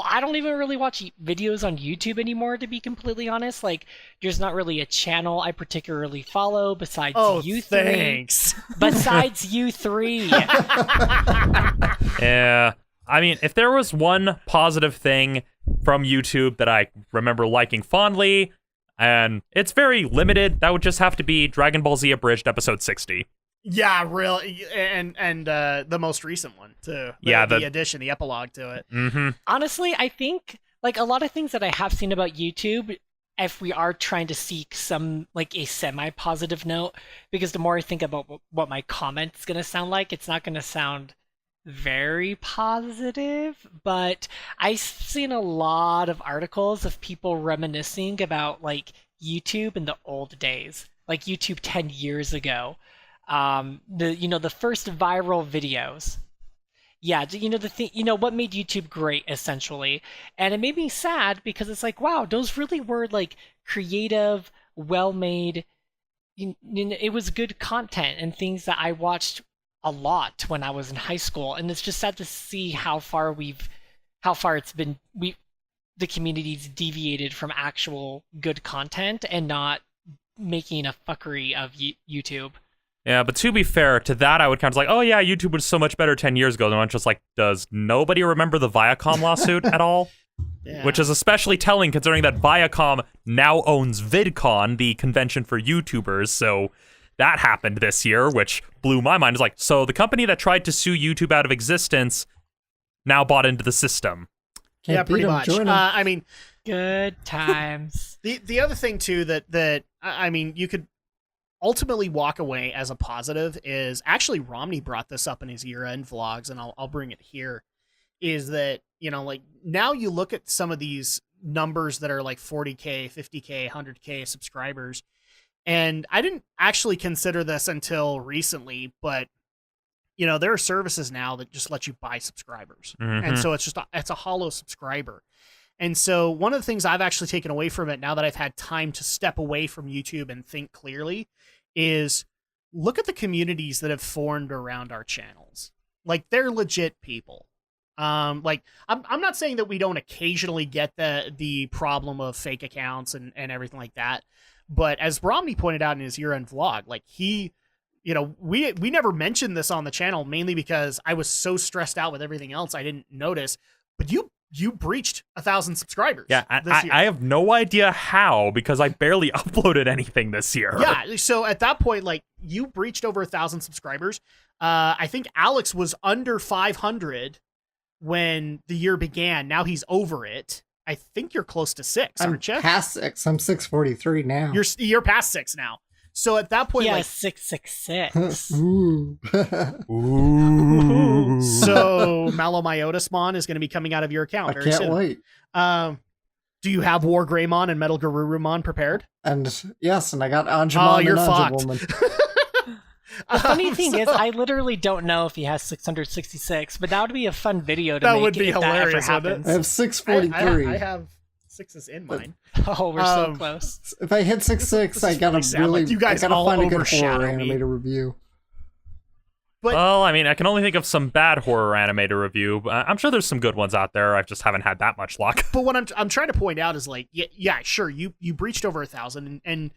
I don't even really watch videos on YouTube anymore, to be completely honest. Like, there's not really a channel I particularly follow besides you three. Thanks. Besides you three. Yeah. I mean, if there was one positive thing from YouTube that I remember liking fondly, and it's very limited, that would just have to be Dragon Ball Z Abridged episode 60. Yeah, really, and the most recent one too. The addition, the epilogue to it. Mm-hmm. Honestly, I think like a lot of things that I have seen about YouTube, if we are trying to seek some like a semi-positive note, because the more I think about what my comment's gonna sound like, it's not gonna sound very positive, but I've seen a lot of articles of people reminiscing about like YouTube in the old days, like YouTube 10 years ago. The first viral videos. Yeah, what made YouTube great, essentially. And it made me sad because it's like, wow, those really were like creative, well-made, it was good content and things that I watched a lot when I was in high school. And it's just sad to see how far it's been, the community's deviated from actual good content and not making a fuckery of YouTube. Yeah, but to be fair, to that I would kind of like, oh yeah, YouTube was so much better 10 years ago. And I'm just like, does nobody remember the Viacom lawsuit at all? Yeah. Which is especially telling considering that Viacom now owns VidCon, the convention for YouTubers, so that happened this year, which blew my mind. It's like, so the company that tried to sue YouTube out of existence now bought into the system. Yeah, pretty much. I mean, good times. The other thing too that I mean, you could ultimately walk away as a positive is actually Romney brought this up in his year-end vlogs, and I'll bring it here. Is that like now you look at some of these numbers that are like 40K, 50K, 100K subscribers. And I didn't actually consider this until recently, but there are services now that just let you buy subscribers. Mm-hmm. And so it's a hollow subscriber. And so one of the things I've actually taken away from it now that I've had time to step away from YouTube and think clearly is look at the communities that have formed around our channels. Like, they're legit people. Like, I'm not saying that we don't occasionally get the problem of fake accounts and everything like that. But as Romney pointed out in his year-end vlog, like we never mentioned this on the channel, mainly because I was so stressed out with everything else I didn't notice. But you you breached 1,000 subscribers. Yeah, this year. I have no idea how, because I barely uploaded anything this year. Yeah, so at that point, like, you breached over 1,000 subscribers. I think Alex was under 500 when the year began. Now he's over it. I think you're close to 6, aren't you? I'm past 6. I'm 643 now. You're past 6 now. So at that point, Yeah, like 666. Ooh. Ooh. so Malomyotasmon is going to be coming out of your account I very can't soon. wait. Do you have War Greymon and Metal Garurumon prepared? And yes, and I got Anjumon you're and fucked. Anjumon. The funny thing is, I literally don't know if he has 666, but that would be a fun video to That make would be if hilarious, that ever wouldn't it? happens. I have 643. I have 6s in mine. Oh, we're so close. If I hit 66, I gotta really sad. really, Like, you guys I gotta all find a good overshadow horror me. anime to review. But Well, I mean, I can only think of some bad horror anime to review. I'm sure there's some good ones out there. I just haven't had that much luck. but what I'm trying to point out is, like, yeah, sure, you breached over 1,000, and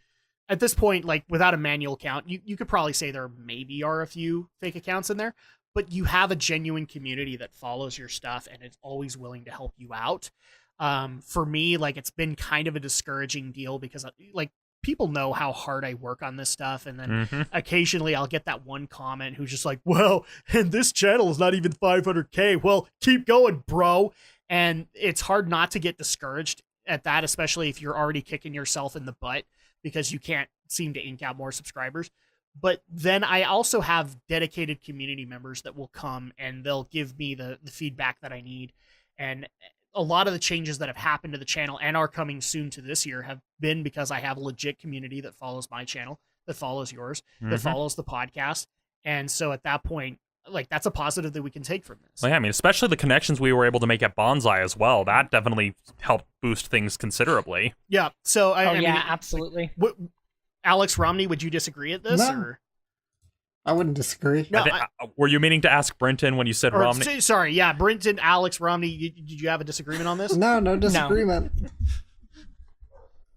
at this point, like, without a manual count, you could probably say there maybe are a few fake accounts in there, but you have a genuine community that follows your stuff and is always willing to help you out. For me, like, it's been kind of a discouraging deal because, like, people know how hard I work on this stuff, and then occasionally I'll get that one comment who's just like, well, and this channel is not even 500K. Well, keep going, bro. And it's hard not to get discouraged at that, especially if you're already kicking yourself in the butt because you can't seem to ink out more subscribers. But then I also have dedicated community members that will come and they'll give me the feedback that I need. And a lot of the changes that have happened to the channel and are coming soon to this year have been because I have a legit community that follows my channel, that follows yours, that follows the podcast. And so at that point, like, that's a positive that we can take from this. Well, yeah, I mean, especially the connections we were able to make at Bonsai as well. That definitely helped boost things considerably. Yeah. So I mean, absolutely. what, Alex Romney, would you disagree at this? No. Or I wouldn't disagree. No, Were you meaning to ask Brenton when you said Romney? Sorry, yeah, Brenton, Alex Romney. Did you have a disagreement on this? No disagreement.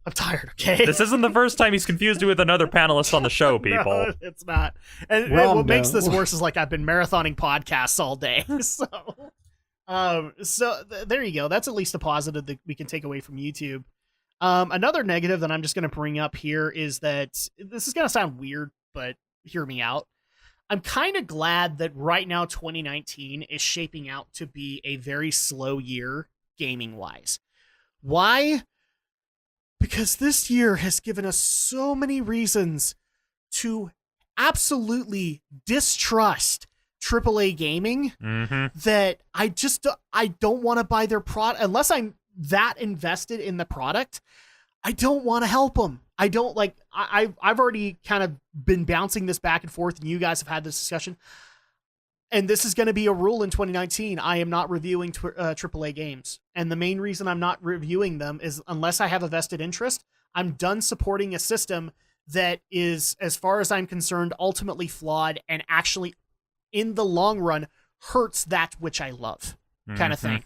I'm tired. Okay. This isn't the first time he's confused you with another panelist on the show, people. No, it's not. And what makes this worse is, like, I've been marathoning podcasts all day. So there you go. That's at least a positive that we can take away from YouTube. Another negative that I'm just going to bring up here is that this is going to sound weird, but hear me out. I'm kind of glad that right now 2019 is shaping out to be a very slow year gaming-wise. Why? Because this year has given us so many reasons to absolutely distrust AAA gaming that I don't want to buy their product unless I'm that invested in the product. I don't want to help them. I don't like. I've already kind of been bouncing this back and forth, and you guys have had this discussion. And this is going to be a rule in 2019. I am not reviewing AAA games. And the main reason I'm not reviewing them is unless I have a vested interest, I'm done supporting a system that is, as far as I'm concerned, ultimately flawed and actually, in the long run, hurts that which I love, kind of thing.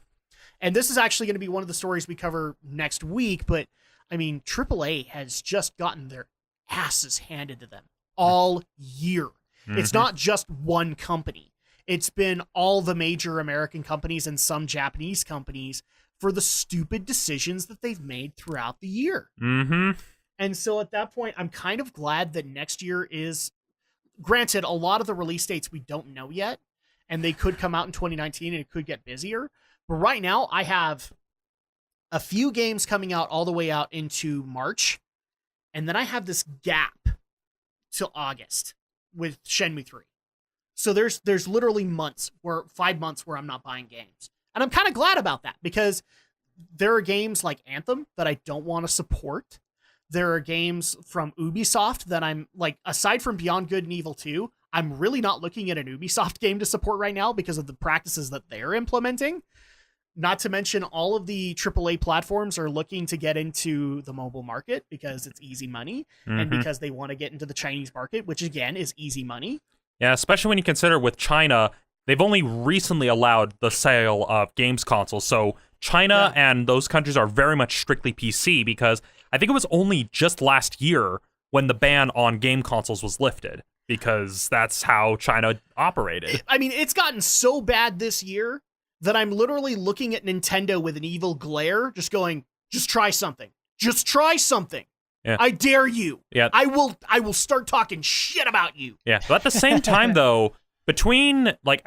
And this is actually going to be one of the stories we cover next week. But, I mean, AAA has just gotten their asses handed to them all year. It's not just one company. It's been all the major American companies and some Japanese companies for the stupid decisions that they've made throughout the year. And so at that point, I'm kind of glad that next year is, granted, a lot of the release dates we don't know yet, and they could come out in 2019 and it could get busier. But right now, I have a few games coming out all the way out into March, and then I have this gap till August with Shenmue 3. So there's literally 5 months where I'm not buying games. And I'm kind of glad about that because there are games like Anthem that I don't want to support. There are games from Ubisoft that I'm like, aside from Beyond Good and Evil 2, I'm really not looking at an Ubisoft game to support right now because of the practices that they're implementing. Not to mention all of the AAA platforms are looking to get into the mobile market because it's easy money and because they want to get into the Chinese market, which again is easy money. Yeah, especially when you consider with China, they've only recently allowed the sale of games consoles. So China and those countries are very much strictly PC because I think it was only just last year when the ban on game consoles was lifted because that's how China operated. I mean, it's gotten so bad this year that I'm literally looking at Nintendo with an evil glare, just going, just try something. Just try something. Yeah. I dare you. Yeah. I will start talking shit about you. Yeah. But at the same time, though, between like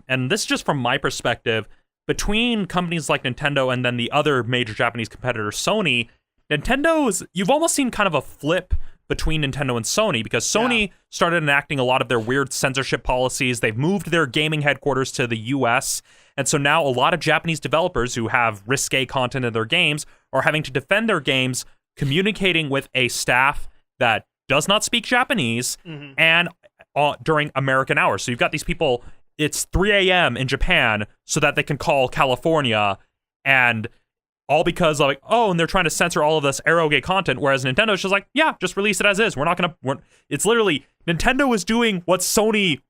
and this is just from my perspective, between companies like Nintendo and then the other major Japanese competitor, Sony, you've almost seen kind of a flip between Nintendo and Sony, because Sony started enacting a lot of their weird censorship policies. They've moved their gaming headquarters to the US. And so now a lot of Japanese developers who have risque content in their games are having to defend their games, communicating with a staff that does not speak Japanese and during American hours. So you've got these people, it's 3 a.m. in Japan so that they can call California, and all because like, and they're trying to censor all of this eroge content, whereas Nintendo's just like, yeah, just release it as is. It's literally, Nintendo is doing what Sony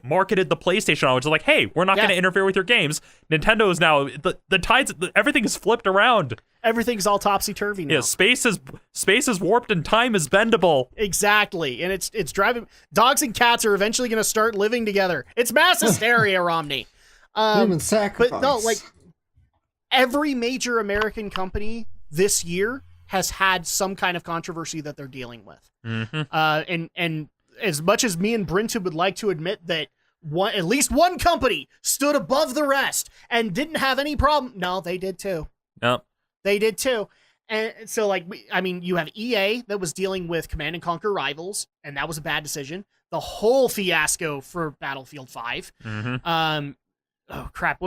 marketed the PlayStation on, which is like, hey, we're not going to interfere with your games. Nintendo is now, the tides, everything is flipped around. Everything's all topsy-turvy now. Yeah, space is warped and time is bendable. Exactly, and it's driving, dogs and cats are eventually going to start living together. It's mass hysteria, Romney. Human sacrifice. But no, like, every major American company this year has had some kind of controversy that they're dealing with. And as much as me and Brinton would like to admit that at least one company stood above the rest and didn't have any problem, no, they did too. No, they did too. And so, like, you have EA that was dealing with Command and Conquer Rivals, and that was a bad decision. The whole fiasco for Battlefield 5. Oh crap!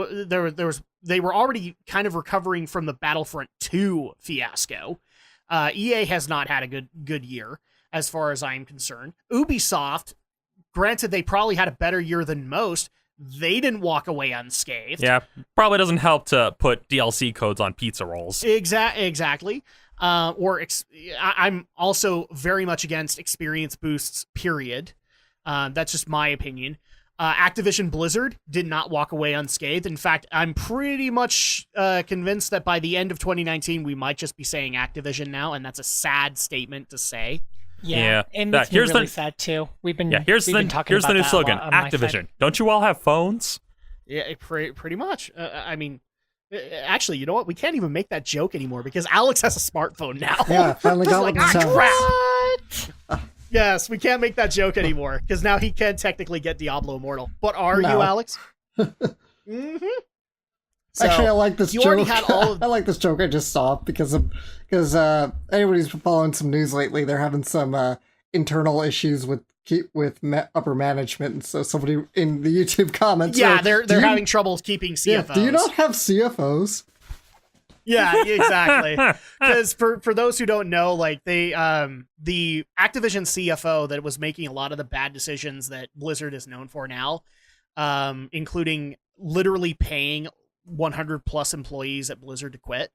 They were already kind of recovering from the Battlefront 2 fiasco. EA has not had a good year, as far as I'm concerned. Ubisoft, granted, they probably had a better year than most. They didn't walk away unscathed. Yeah, probably doesn't help to put DLC codes on pizza rolls. Exactly. I'm also very much against experience boosts, period. That's just my opinion. Activision Blizzard did not walk away unscathed. In fact, I'm pretty much convinced that by the end of 2019, we might just be saying Activision now, and that's a sad statement to say. Yeah. It makes me really sad too. We've been talking here's about the new that slogan: a lot on Activision. Don't you all have phones? Yeah, pretty much. Actually, you know what? We can't even make that joke anymore because Alex has a smartphone now. Yeah, finally got like, crap. Yes, we can't make that joke anymore because now he can technically get Diablo Immortal. But are you, Alex? Mm-hmm. So, actually, I like this joke. Already had all of... I like this joke I just saw because anybody who's been following some news lately, they're having some internal issues with upper management, and so somebody in the YouTube comments, they're having trouble keeping CFOs. Yeah, do you not have CFOs? Yeah, exactly. Because for those who don't know, like the Activision CFO that was making a lot of the bad decisions that Blizzard is known for now, including literally paying 100 plus employees at Blizzard to quit,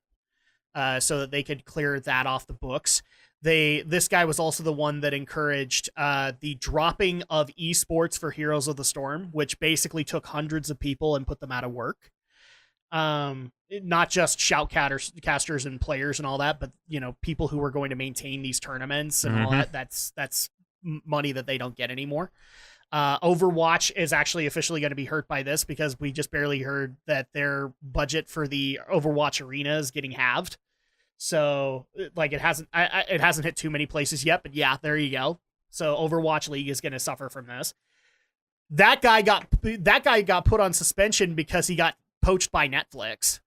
so that they could clear that off the books. This guy was also the one that encouraged the dropping of esports for Heroes of the Storm, which basically took hundreds of people and put them out of work. Not just shoutcasters and players and all that, but people who were going to maintain these tournaments and all that. That's money that they don't get anymore. Overwatch is actually officially going to be hurt by this because we just barely heard that their budget for the Overwatch arena is getting halved. So like it hasn't hit too many places yet, but yeah, there you go. So Overwatch League is going to suffer from this. That guy got put on suspension because he got poached by Netflix.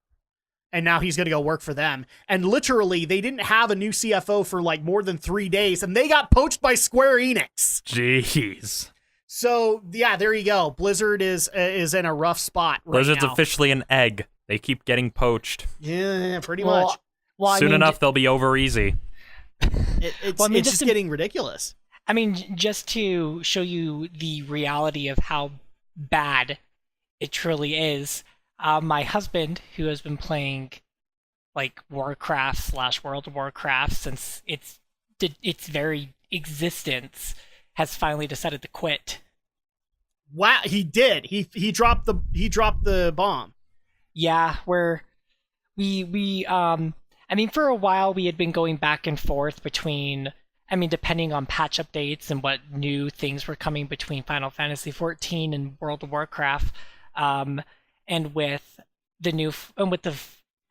And now he's going to go work for them. And literally, they didn't have a new CFO for like more than 3 days, and they got poached by Square Enix. Jeez. So yeah, there you go. Blizzard is in a rough spot right Blizzard's now. officially an egg. They keep getting poached. Yeah, pretty much. Well, Soon enough, they'll be over easy. It's just getting ridiculous. I mean, just to show you the reality of how bad it truly is, my husband, who has been playing like Warcraft / World of Warcraft since its very existence, has finally decided to quit. Wow, he did. He dropped the bomb. Yeah, where we I mean, for a while we had been going back and forth between, I mean, depending on patch updates and what new things were coming between Final Fantasy XIV and World of Warcraft, and with with the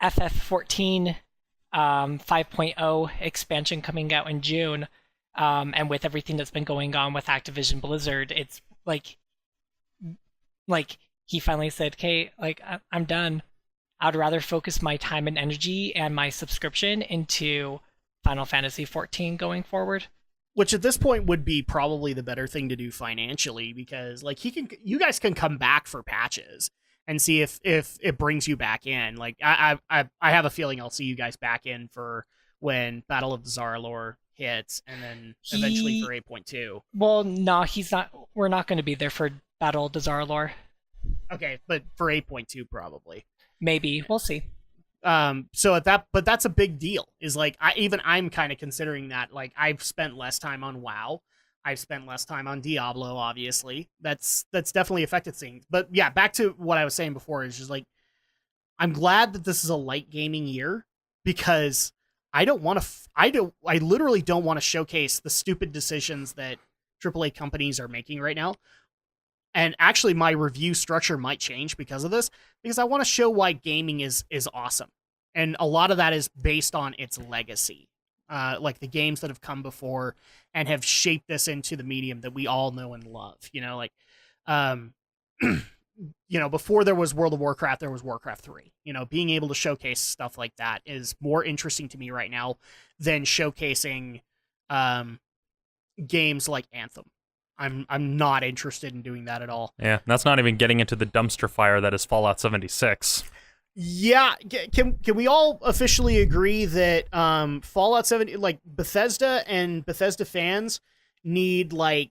FF14 5.0 expansion coming out in June, and with everything that's been going on with Activision Blizzard, it's like he finally said, "Okay, like I'm done. I'd rather focus my time and energy and my subscription into Final Fantasy 14 going forward." Which at this point would be probably the better thing to do financially, because like you guys can come back for patches and see if it brings you back in. Like I have a feeling I'll see you guys back in for when Battle of the Zarlor hits, and then eventually for 8.2. Well, no, he's not. We're not going to be there for Battle of the Zarlor. Okay, but for 8.2 probably. Maybe we'll see. So but that's a big deal. Is like I'm kind of considering that. Like I've spent less time on WoW. I've spent less time on Diablo, obviously. That's definitely affected things. But yeah, back to what I was saying before is just like, I'm glad that this is a light gaming year, because I literally don't want to showcase the stupid decisions that AAA companies are making right now. And actually my review structure might change because of this, because I want to show why gaming is awesome. And a lot of that is based on its legacy. Like the games that have come before and have shaped this into the medium that we all know and love. You know, like, before there was World of Warcraft, there was Warcraft 3. You know, being able to showcase stuff like that is more interesting to me right now than showcasing games like Anthem. I'm not interested in doing that at all. Yeah, that's not even getting into the dumpster fire that is Fallout 76. Yeah, can we all officially agree that Fallout 70, like Bethesda and Bethesda fans, need like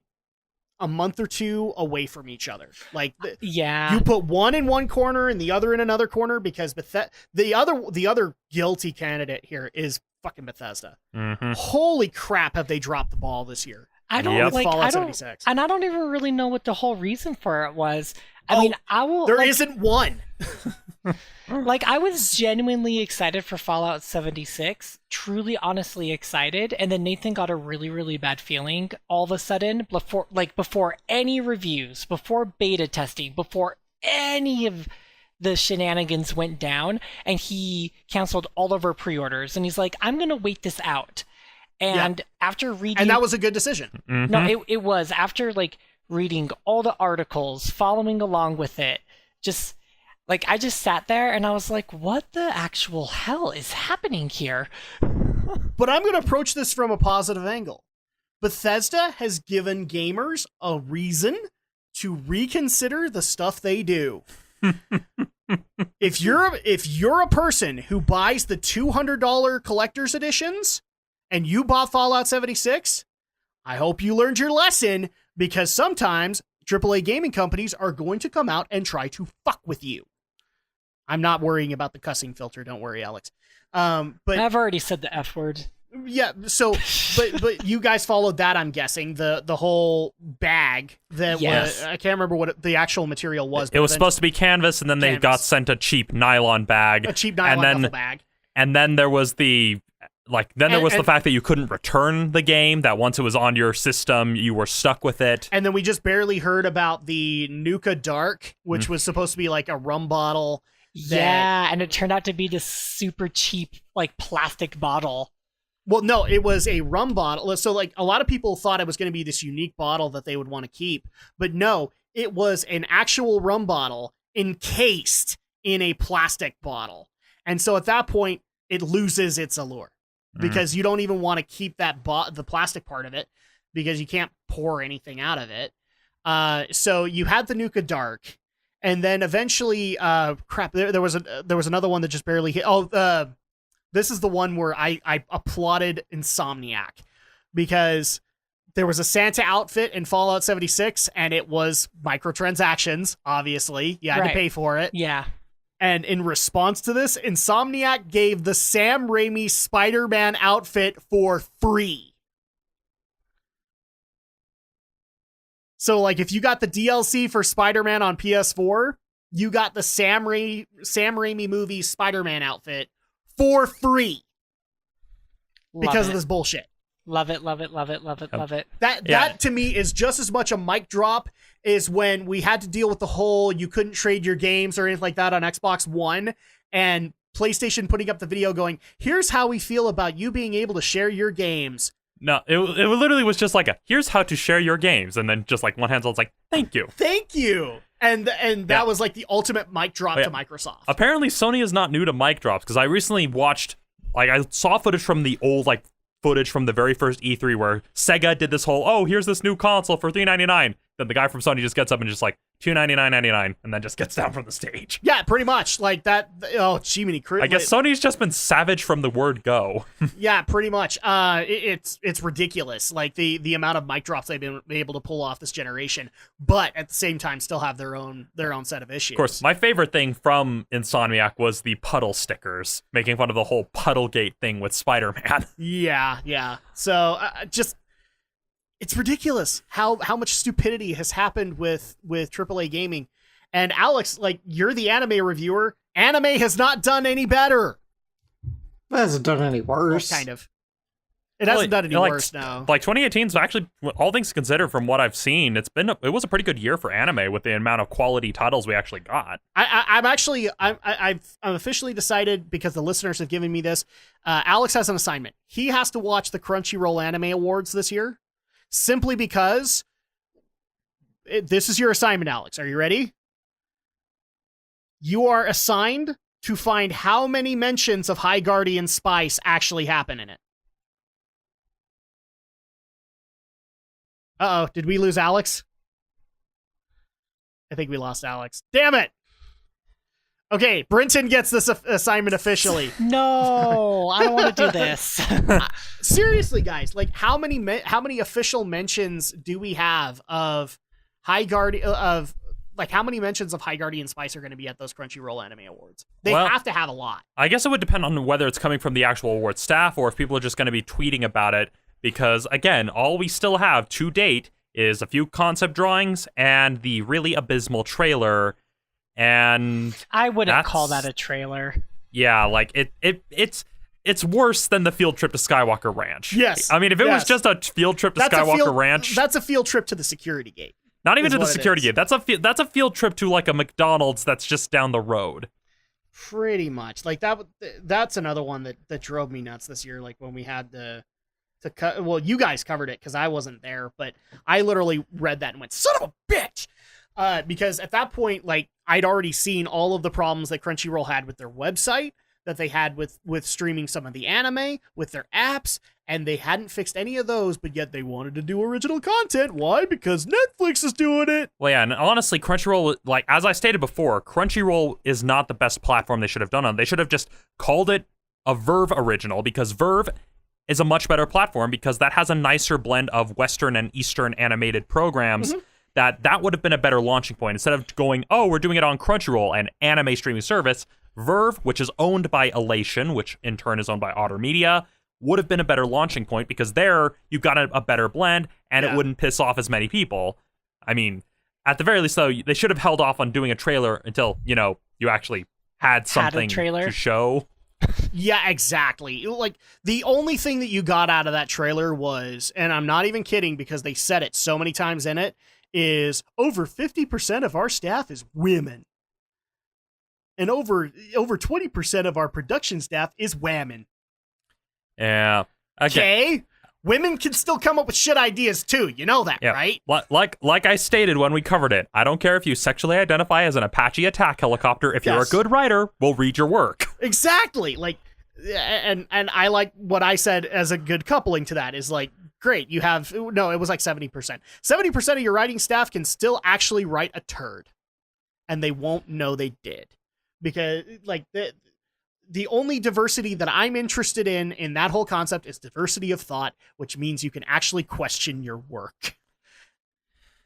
a month or two away from each other? Like, yeah, you put one in one corner and the other in another corner, because the other guilty candidate here is fucking Bethesda. Mm-hmm. Holy crap, have they dropped the ball this year? I don't Yep. like. Fallout I don't, 76. and I don't even really know what the whole reason for it was. I mean, I will. There isn't one. Like, I was genuinely excited for Fallout 76, truly, honestly excited, and then Nathan got a really, really bad feeling all of a sudden before any reviews, before beta testing, before any of the shenanigans went down, and he canceled all of our pre-orders, and he's like, "I'm gonna wait this out." And after reading, And that was a good decision. Mm-hmm. no, it was after like reading all the articles, following along with it, just like I just sat there and I was like, what the actual hell is happening here? But I'm going to approach this from a positive angle. Bethesda has given gamers a reason to reconsider the stuff they do. If you're a person who buys the $200 collector's editions and you bought Fallout 76, I hope you learned your lesson, because sometimes AAA gaming companies are going to come out and try to fuck with you. I'm not worrying about the cussing filter. Don't worry, Alex. But I've already said the F word. yeah, so but you guys followed that, I'm guessing, the whole bag that Yes. was, I can't remember what the actual material was. It was supposed to be canvas, and then they Canvas. got sent a cheap nylon bag. a cheap nylon and then, duffel bag. And then there was the the fact that you couldn't return the game, that once it was on your system, you were stuck with it. And then we just barely heard about the Nuka Dark, which was supposed to be like a rum bottle. Yeah, and it turned out to be this super cheap like plastic bottle. Well, no, it was a rum bottle. So, like, a lot of people thought it was going to be this unique bottle that they would want to keep. But no, it was an actual rum bottle encased in a plastic bottle. And so at that point, it loses its allure, because you don't even want to keep the plastic part of it, because you can't pour anything out of it. So you had the Nuka Dark. And then eventually, there was another one that just barely hit. This is the one where I applauded Insomniac, because there was a Santa outfit in Fallout 76, and it was microtransactions, obviously. You had to pay for it. Yeah. And in response to this, Insomniac gave the Sam Raimi Spider-Man outfit for free. So, like, if you got the DLC for Spider-Man on PS4, you got the Sam Raimi movie Spider-Man outfit for free because of this bullshit. Love it, love it, love it, love it, love it. That to me is just as much a mic drop is when we had to deal with the whole you couldn't trade your games or anything like that on Xbox One, and PlayStation putting up the video going, here's how we feel about you being able to share your games. No, it literally was just like here's how to share your games, and then just like one hand's like, thank you. Thank you. And that was like the ultimate mic drop to Microsoft. Apparently Sony is not new to mic drops, because I recently watched, I saw footage from the old footage from the very first E3 where Sega did this whole, oh, here's this new console for $399. Then the guy from Sony just gets up and just like $299.99, and then just gets down from the stage. Yeah, pretty much like that. Oh, Jiminy Cricket. I guess Sony's just been savage from the word go. Yeah, pretty much. It's ridiculous. Like the amount of mic drops they've been able to pull off this generation, but at the same time still have their own set of issues. Of course, my favorite thing from Insomniac was the puddle stickers, making fun of the whole Puddlegate thing with Spider-Man. Yeah. So just. It's ridiculous how much stupidity has happened with AAA gaming. And Alex, like, you're the anime reviewer. Anime has not done any better. It hasn't done any worse. Well, kind of. It hasn't done any worse, no. Like 2018's actually, all things considered, from what I've seen, it was a pretty good year for anime with the amount of quality titles we actually got. I've officially decided, because the listeners have given me this. Alex has an assignment. He has to watch the Crunchyroll Anime Awards this year. Simply because this is your assignment, Alex. Are you ready? You are assigned to find how many mentions of High Guardian Spice actually happen in it. Uh-oh, did we lose Alex? I think we lost Alex. Damn it! Okay, Brinton gets this assignment officially. No, I don't want to do this. Seriously, guys, like how many official mentions do we have of High Guardian how many mentions of High Guardian Spice are going to be at those Crunchyroll Anime Awards? They have to have a lot. I guess it would depend on whether it's coming from the actual award staff or if people are just going to be tweeting about it, because again, all we still have to date is a few concept drawings and the really abysmal trailer. And I wouldn't call that a trailer. Yeah, like it's worse than the field trip to Skywalker Ranch. Yes. I mean, if it was just a field trip to Skywalker Ranch, that's a field trip to the security gate. Not even to the security gate. That's a field trip to like a McDonald's that's just down the road. Pretty much. Like that's another one that drove me nuts this year. Like when we had well, you guys covered it because I wasn't there, but I literally read that and went, son of a bitch. Because at that point, like, I'd already seen all of the problems that Crunchyroll had with their website, that they had with streaming some of the anime, with their apps, and they hadn't fixed any of those, but yet they wanted to do original content. Why? Because Netflix is doing it. Well, yeah, and honestly, Crunchyroll, like, as I stated before, Crunchyroll is not the best platform they should have done on. They should have just called it a Verve original, because Verve is a much better platform, because that has a nicer blend of Western and Eastern animated programs. Mm-hmm. That would have been a better launching point. Instead of going, oh, we're doing it on Crunchyroll, an anime streaming service, Verve, which is owned by Elation, which in turn is owned by Otter Media, would have been a better launching point, because there you've got a better blend, and it wouldn't piss off as many people. I mean, at the very least, though, they should have held off on doing a trailer until, you actually had something to show. Yeah, exactly. Like, the only thing that you got out of that trailer was, and I'm not even kidding because they said it so many times in it, is over 50% of our staff is women. And over 20% of our production staff is women. Yeah. Okay. Women can still come up with shit ideas too. You know that, right? Like I stated when we covered it, I don't care if you sexually identify as an Apache attack helicopter. If you're a good writer, we'll read your work. Exactly. Like, and I like what I said as a good coupling to that is like, great, you have, no, it was like 70%. 70% of your writing staff can still actually write a turd. And they won't know they did. Because, like, the only diversity that I'm interested in that whole concept is diversity of thought, which means you can actually question your work.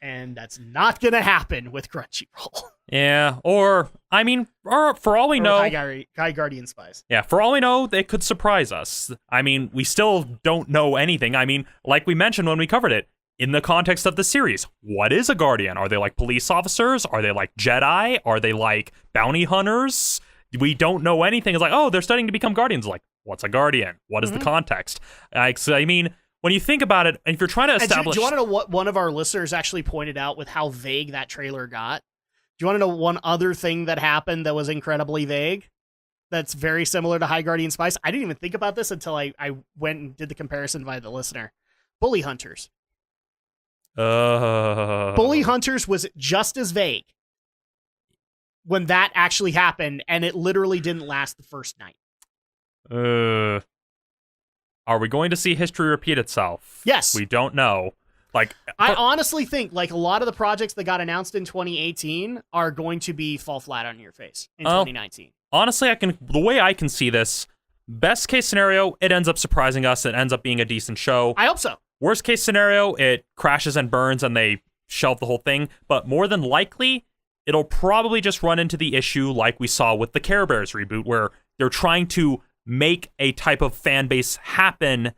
And that's not going to happen with Crunchyroll. Yeah, or for all we know... High Guardian Spies. Yeah, for all we know, they could surprise us. I mean, we still don't know anything. I mean, like we mentioned when we covered it, in the context of the series, what is a Guardian? Are they like police officers? Are they like Jedi? Are they like bounty hunters? We don't know anything. It's like, oh, they're studying to become Guardians. Like, what's a Guardian? What is the context? I mean, when you think about it, and if you're trying to And establish, do you want to know what one of our listeners actually pointed out with how vague that trailer got? Do you want to know one other thing that happened that was incredibly vague? That's very similar to High Guardian Spice. I didn't even think about this until I went and did the comparison by the listener. Bully Hunters. Bully Hunters was just as vague when that actually happened, and it literally didn't last the first night. Are we going to see history repeat itself? Yes. We don't know. Like, I honestly think like a lot of the projects that got announced in 2018 are going to be fall flat on your face in 2019. Honestly, the way I can see this, best case scenario, it ends up surprising us. It ends up being a decent show. I hope so. Worst case scenario, it crashes and burns and they shelve the whole thing. But more than likely, it'll probably just run into the issue like we saw with the Care Bears reboot, where they're trying to make a type of fan base happen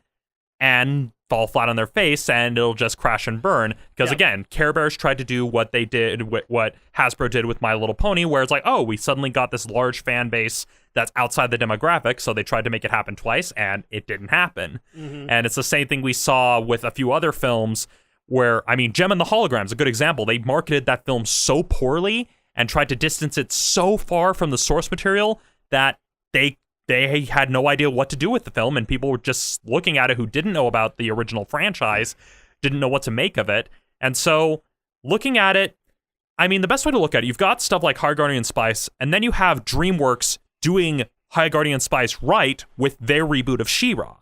and fall flat on their face, and it'll just crash and burn. Because again, Care Bears tried to do what they did, what Hasbro did with My Little Pony, where it's like, oh, we suddenly got this large fan base that's outside the demographic, so they tried to make it happen twice, and it didn't happen. Mm-hmm. And it's the same thing we saw with a few other films where, I mean, Gem and the Hologram is a good example. They marketed that film so poorly and tried to distance it so far from the source material that they had no idea what to do with the film, and people were just looking at it who didn't know about the original franchise, didn't know what to make of it. And so, looking at it, I mean, the best way to look at it, you've got stuff like High Guardian Spice, and then you have DreamWorks doing High Guardian Spice right with their reboot of She-Ra,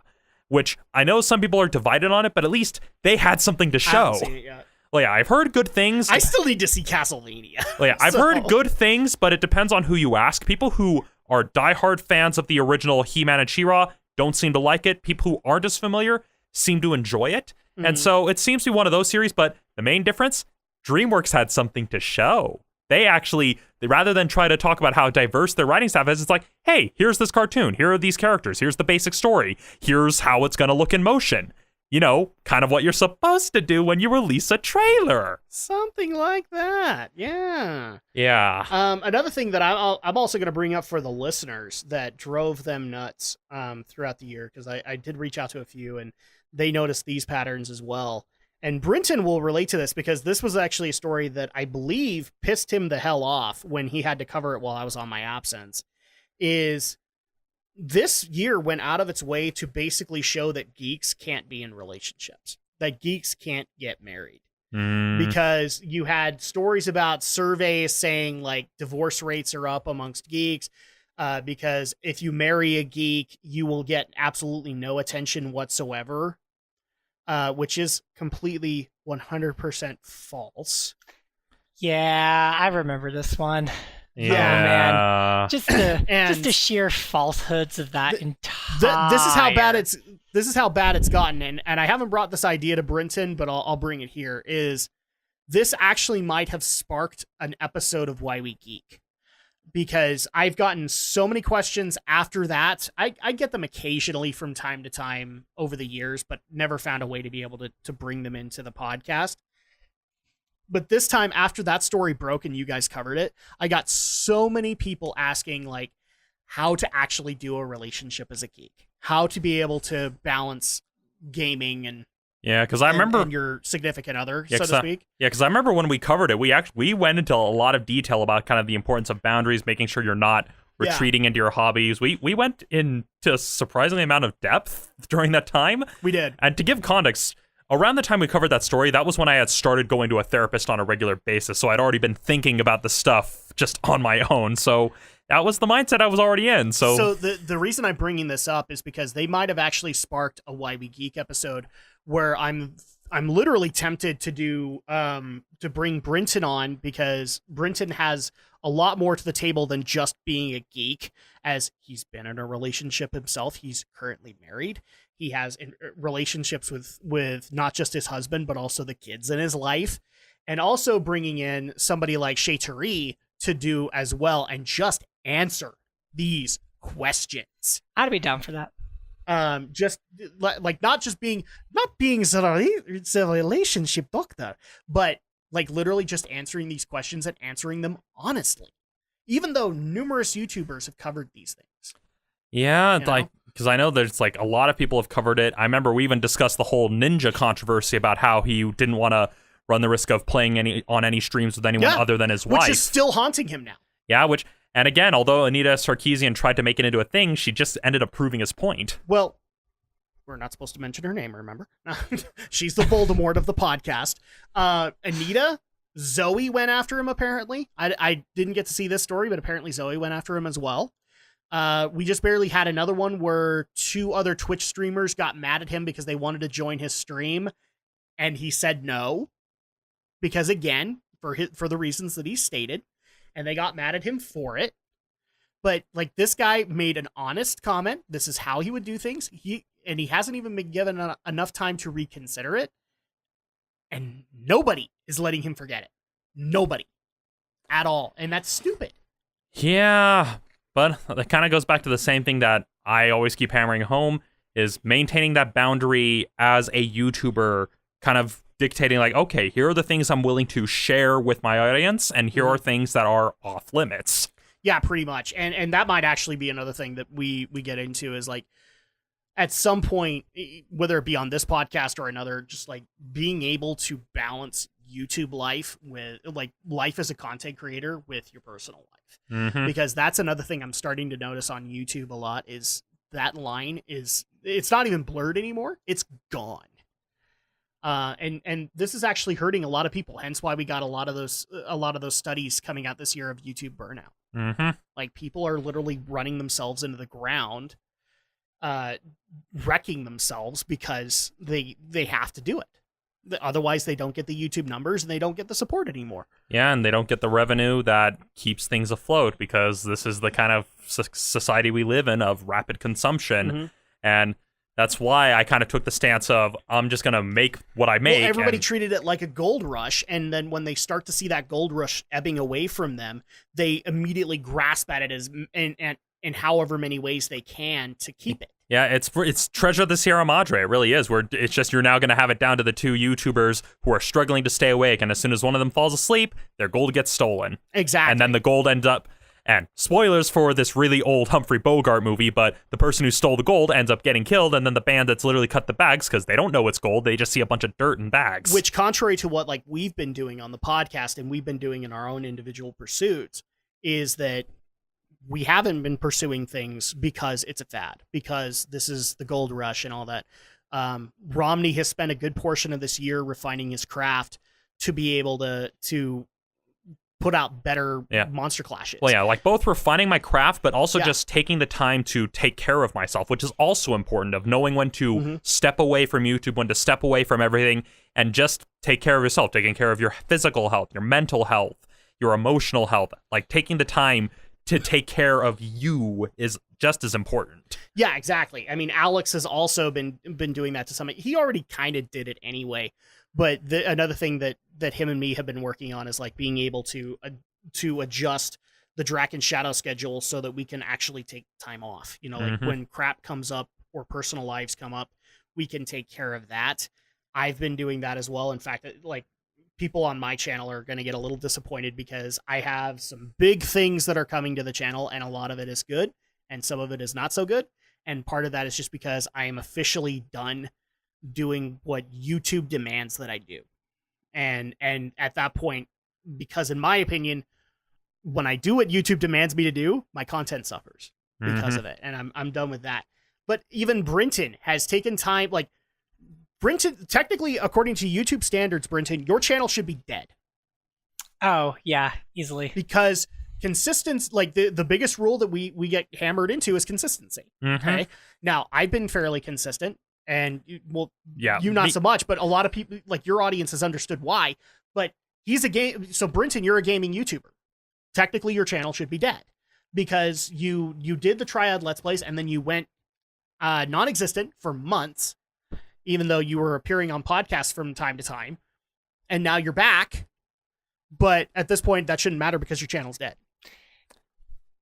which I know some people are divided on it, but at least they had something to show. I haven't seen it yet. Well, yeah, I've heard good things. I still need to see Castlevania. Well, yeah, I've heard good things, but it depends on who you ask. People who are diehard fans of the original He-Man and She-Ra don't seem to like it. People who aren't as familiar seem to enjoy it. Mm-hmm. And so it seems to be one of those series, but the main difference, DreamWorks had something to show. They rather than try to talk about how diverse their writing staff is, it's like, hey, here's this cartoon. Here are these characters. Here's the basic story. Here's how it's going to look in motion. You know, kind of what you're supposed to do when you release a trailer. Something like that, yeah. Yeah. Another thing that I'm also going to bring up for the listeners that drove them nuts throughout the year, because I did reach out to a few, and they noticed these patterns as well. And Brinton will relate to this, because this was actually a story that I believe pissed him the hell off when he had to cover it while I was on my absence, is this year went out of its way to basically show that geeks can't be in relationships, that geeks can't get married. Because you had stories about surveys saying like divorce rates are up amongst geeks, because if you marry a geek, you will get absolutely no attention whatsoever, which is completely 100% false. Yeah, I remember this one. Yeah, oh, man. Just the sheer falsehoods of that entire. This is how bad it's gotten, and I haven't brought this idea to Brinton, but I'll bring it here. Is this actually might have sparked an episode of Why We Geek? Because I've gotten so many questions after that. I get them occasionally from time to time over the years, but never found a way to be able to bring them into the podcast. But this time, after that story broke and you guys covered it, I got so many people asking, like, how to actually do a relationship as a geek, how to be able to balance gaming and because I remember and your significant other, so to speak. Because I remember when we covered it, we went into a lot of detail about kind of the importance of boundaries, making sure you're not retreating into your hobbies. We went into a surprisingly amount of depth during that time. We did. And to give context, around the time we covered that story, that was when I had started going to a therapist on a regular basis, so I'd already been thinking about the stuff just on my own. So that was the mindset I was already in. So the reason I'm bringing this up is because they might have actually sparked a Why We Geek episode where I'm literally tempted to do to bring Brinton on, because Brinton has a lot more to the table than just being a geek, as he's been in a relationship himself. He's currently married. He has relationships with not just his husband, but also the kids in his life. And also bringing in somebody like Shay Tari to do as well and just answer these questions. I'd be down for that. Just like not being a relationship doctor, but like literally just answering these questions and answering them honestly, even though numerous YouTubers have covered these things. Yeah, like because I know there's like a lot of people have covered it. I remember we even discussed the whole Ninja controversy about how he didn't want to run the risk of playing on any streams with anyone other than his wife. Which is still haunting him now. Yeah, and again, although Anita Sarkeesian tried to make it into a thing, she just ended up proving his point. Well, we're not supposed to mention her name, remember? She's the Voldemort of the podcast. Anita, Zoe went after him, apparently. I didn't get to see this story, but apparently Zoe went after him as well. We just barely had another one where 2 other Twitch streamers got mad at him because they wanted to join his stream, and he said no. Because, again, for the reasons that he stated, and they got mad at him for it. But, like, this guy made an honest comment. This is how he would do things. He hasn't even been given enough time to reconsider it. And nobody is letting him forget it. Nobody. At all. And that's stupid. Yeah, but that kind of goes back to the same thing that I always keep hammering home, is maintaining that boundary as a YouTuber, kind of dictating like, okay, here are the things I'm willing to share with my audience, and here are things that are off limits. Yeah, pretty much. And that might actually be another thing that we get into is like, at some point, whether it be on this podcast or another, just like being able to balance YouTube life with like life as a content creator with your personal life. Because that's another thing I'm starting to notice on YouTube a lot is that line it's not even blurred anymore. It's gone. And this is actually hurting a lot of people. Hence why we got a lot of those studies coming out this year of YouTube burnout. Like people are literally running themselves into the ground, wrecking themselves because they have to do it. Otherwise, they don't get the YouTube numbers and they don't get the support anymore. Yeah, and they don't get the revenue that keeps things afloat because this is the kind of society we live in of rapid consumption. And that's why I kind of took the stance of I'm just going to make what I make. Well, everybody treated it like a gold rush, and then when they start to see that gold rush ebbing away from them, they immediately grasp at it as in however many ways they can to keep it. Yeah, it's Treasure of the Sierra Madre. It really is. Where it's just you're now going to have it down to the 2 YouTubers who are struggling to stay awake, and as soon as one of them falls asleep, their gold gets stolen. Exactly. And then the gold ends up. And spoilers for this really old Humphrey Bogart movie, but the person who stole the gold ends up getting killed, and then the bandits literally cut the bags because they don't know it's gold. They just see a bunch of dirt and bags. Which, contrary to what like we've been doing on the podcast and we've been doing in our own individual pursuits, is that we haven't been pursuing things because it's a fad, because this is the gold rush and all that. Romney has spent a good portion of this year refining his craft to be able to put out better monster clashes. Well, yeah, like both refining my craft, but also just taking the time to take care of myself, which is also important, of knowing when to step away from YouTube, when to step away from everything, and just take care of yourself, taking care of your physical health, your mental health, your emotional health. Like taking the time to take care of you is just as important. Yeah, exactly. I mean, Alex has also been doing that to some. He already kind of did it anyway. But another thing that him and me have been working on is like being able to adjust the Draken Shadow schedule so that we can actually take time off. You know, like when crap comes up or personal lives come up, we can take care of that. I've been doing that as well. In fact, like people on my channel are going to get a little disappointed because I have some big things that are coming to the channel, and a lot of it is good and some of it is not so good. And part of that is just because I am officially done doing what YouTube demands that I do. And at that point, because in my opinion, when I do what YouTube demands me to do, my content suffers because of it. And I'm done with that. But even Brinton has taken time, like Brinton, technically, according to YouTube standards, Brinton, your channel should be dead. Oh, yeah, easily. Because consistency, like the biggest rule that we get hammered into is consistency. Okay. Now, I've been fairly consistent. And you not so much, but a lot of people, like your audience, has understood why. But he's a game. So Brinton, you're a gaming YouTuber. Technically, your channel should be dead because you did the Triad Let's Plays and then you went non-existent for months, even though you were appearing on podcasts from time to time, and now you're back. But at this point, that shouldn't matter because your channel's dead.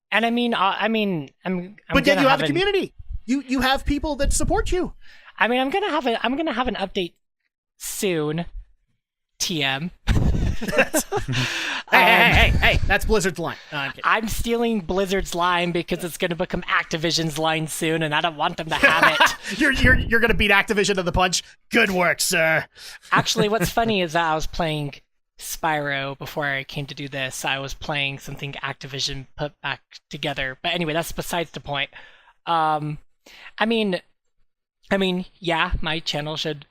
And I mean, I'm but yet you have a community. You have people that support you. I mean, I'm gonna have an update soon. TM. Hey, that's Blizzard's line. No, I'm kidding. I'm stealing Blizzard's line because it's going to become Activision's line soon, and I don't want them to have it. You're gonna beat Activision to the punch. Good work, sir. Actually, what's funny is that I was playing Spyro before I came to do this. I was playing something Activision put back together. But anyway, that's besides the point. I mean, yeah, my channel should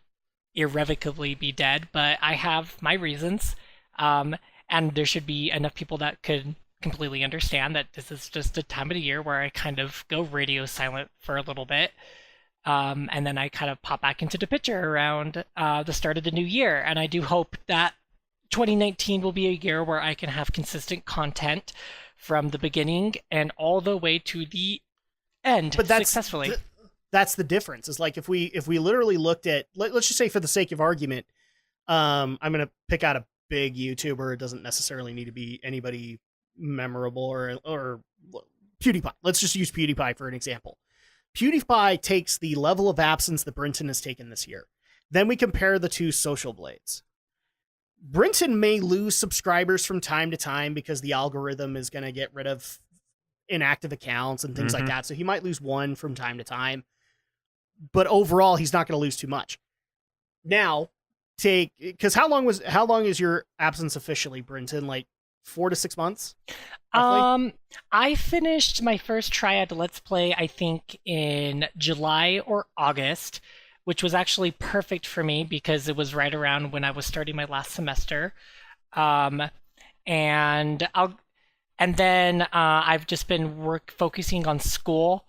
irrevocably be dead, but I have my reasons. And there should be enough people that could completely understand that this is just a time of the year where I kind of go radio silent for a little bit. And then I kind of pop back into the picture around the start of the new year. And I do hope that 2019 will be a year where I can have consistent content from the beginning and all the way to the end successfully. That's the difference. Is like if we literally looked at, let's just say for the sake of argument, I'm gonna pick out a big YouTuber. It doesn't necessarily need to be anybody memorable or PewDiePie. Let's just use PewDiePie for an example. PewDiePie takes the level of absence that Brinton has taken this year. Then we compare the two social blades. Brinton may lose subscribers from time to time because the algorithm is going to get rid of inactive accounts and things like that. So he might lose one from time to time. But overall, he's not going to lose too much. Now, because how long is your absence officially, Brinton? Like 4 to 6 months? Roughly? I finished my first Triad Let's Play, I think, in July or August, which was actually perfect for me because it was right around when I was starting my last semester. And then I've just been focusing on school.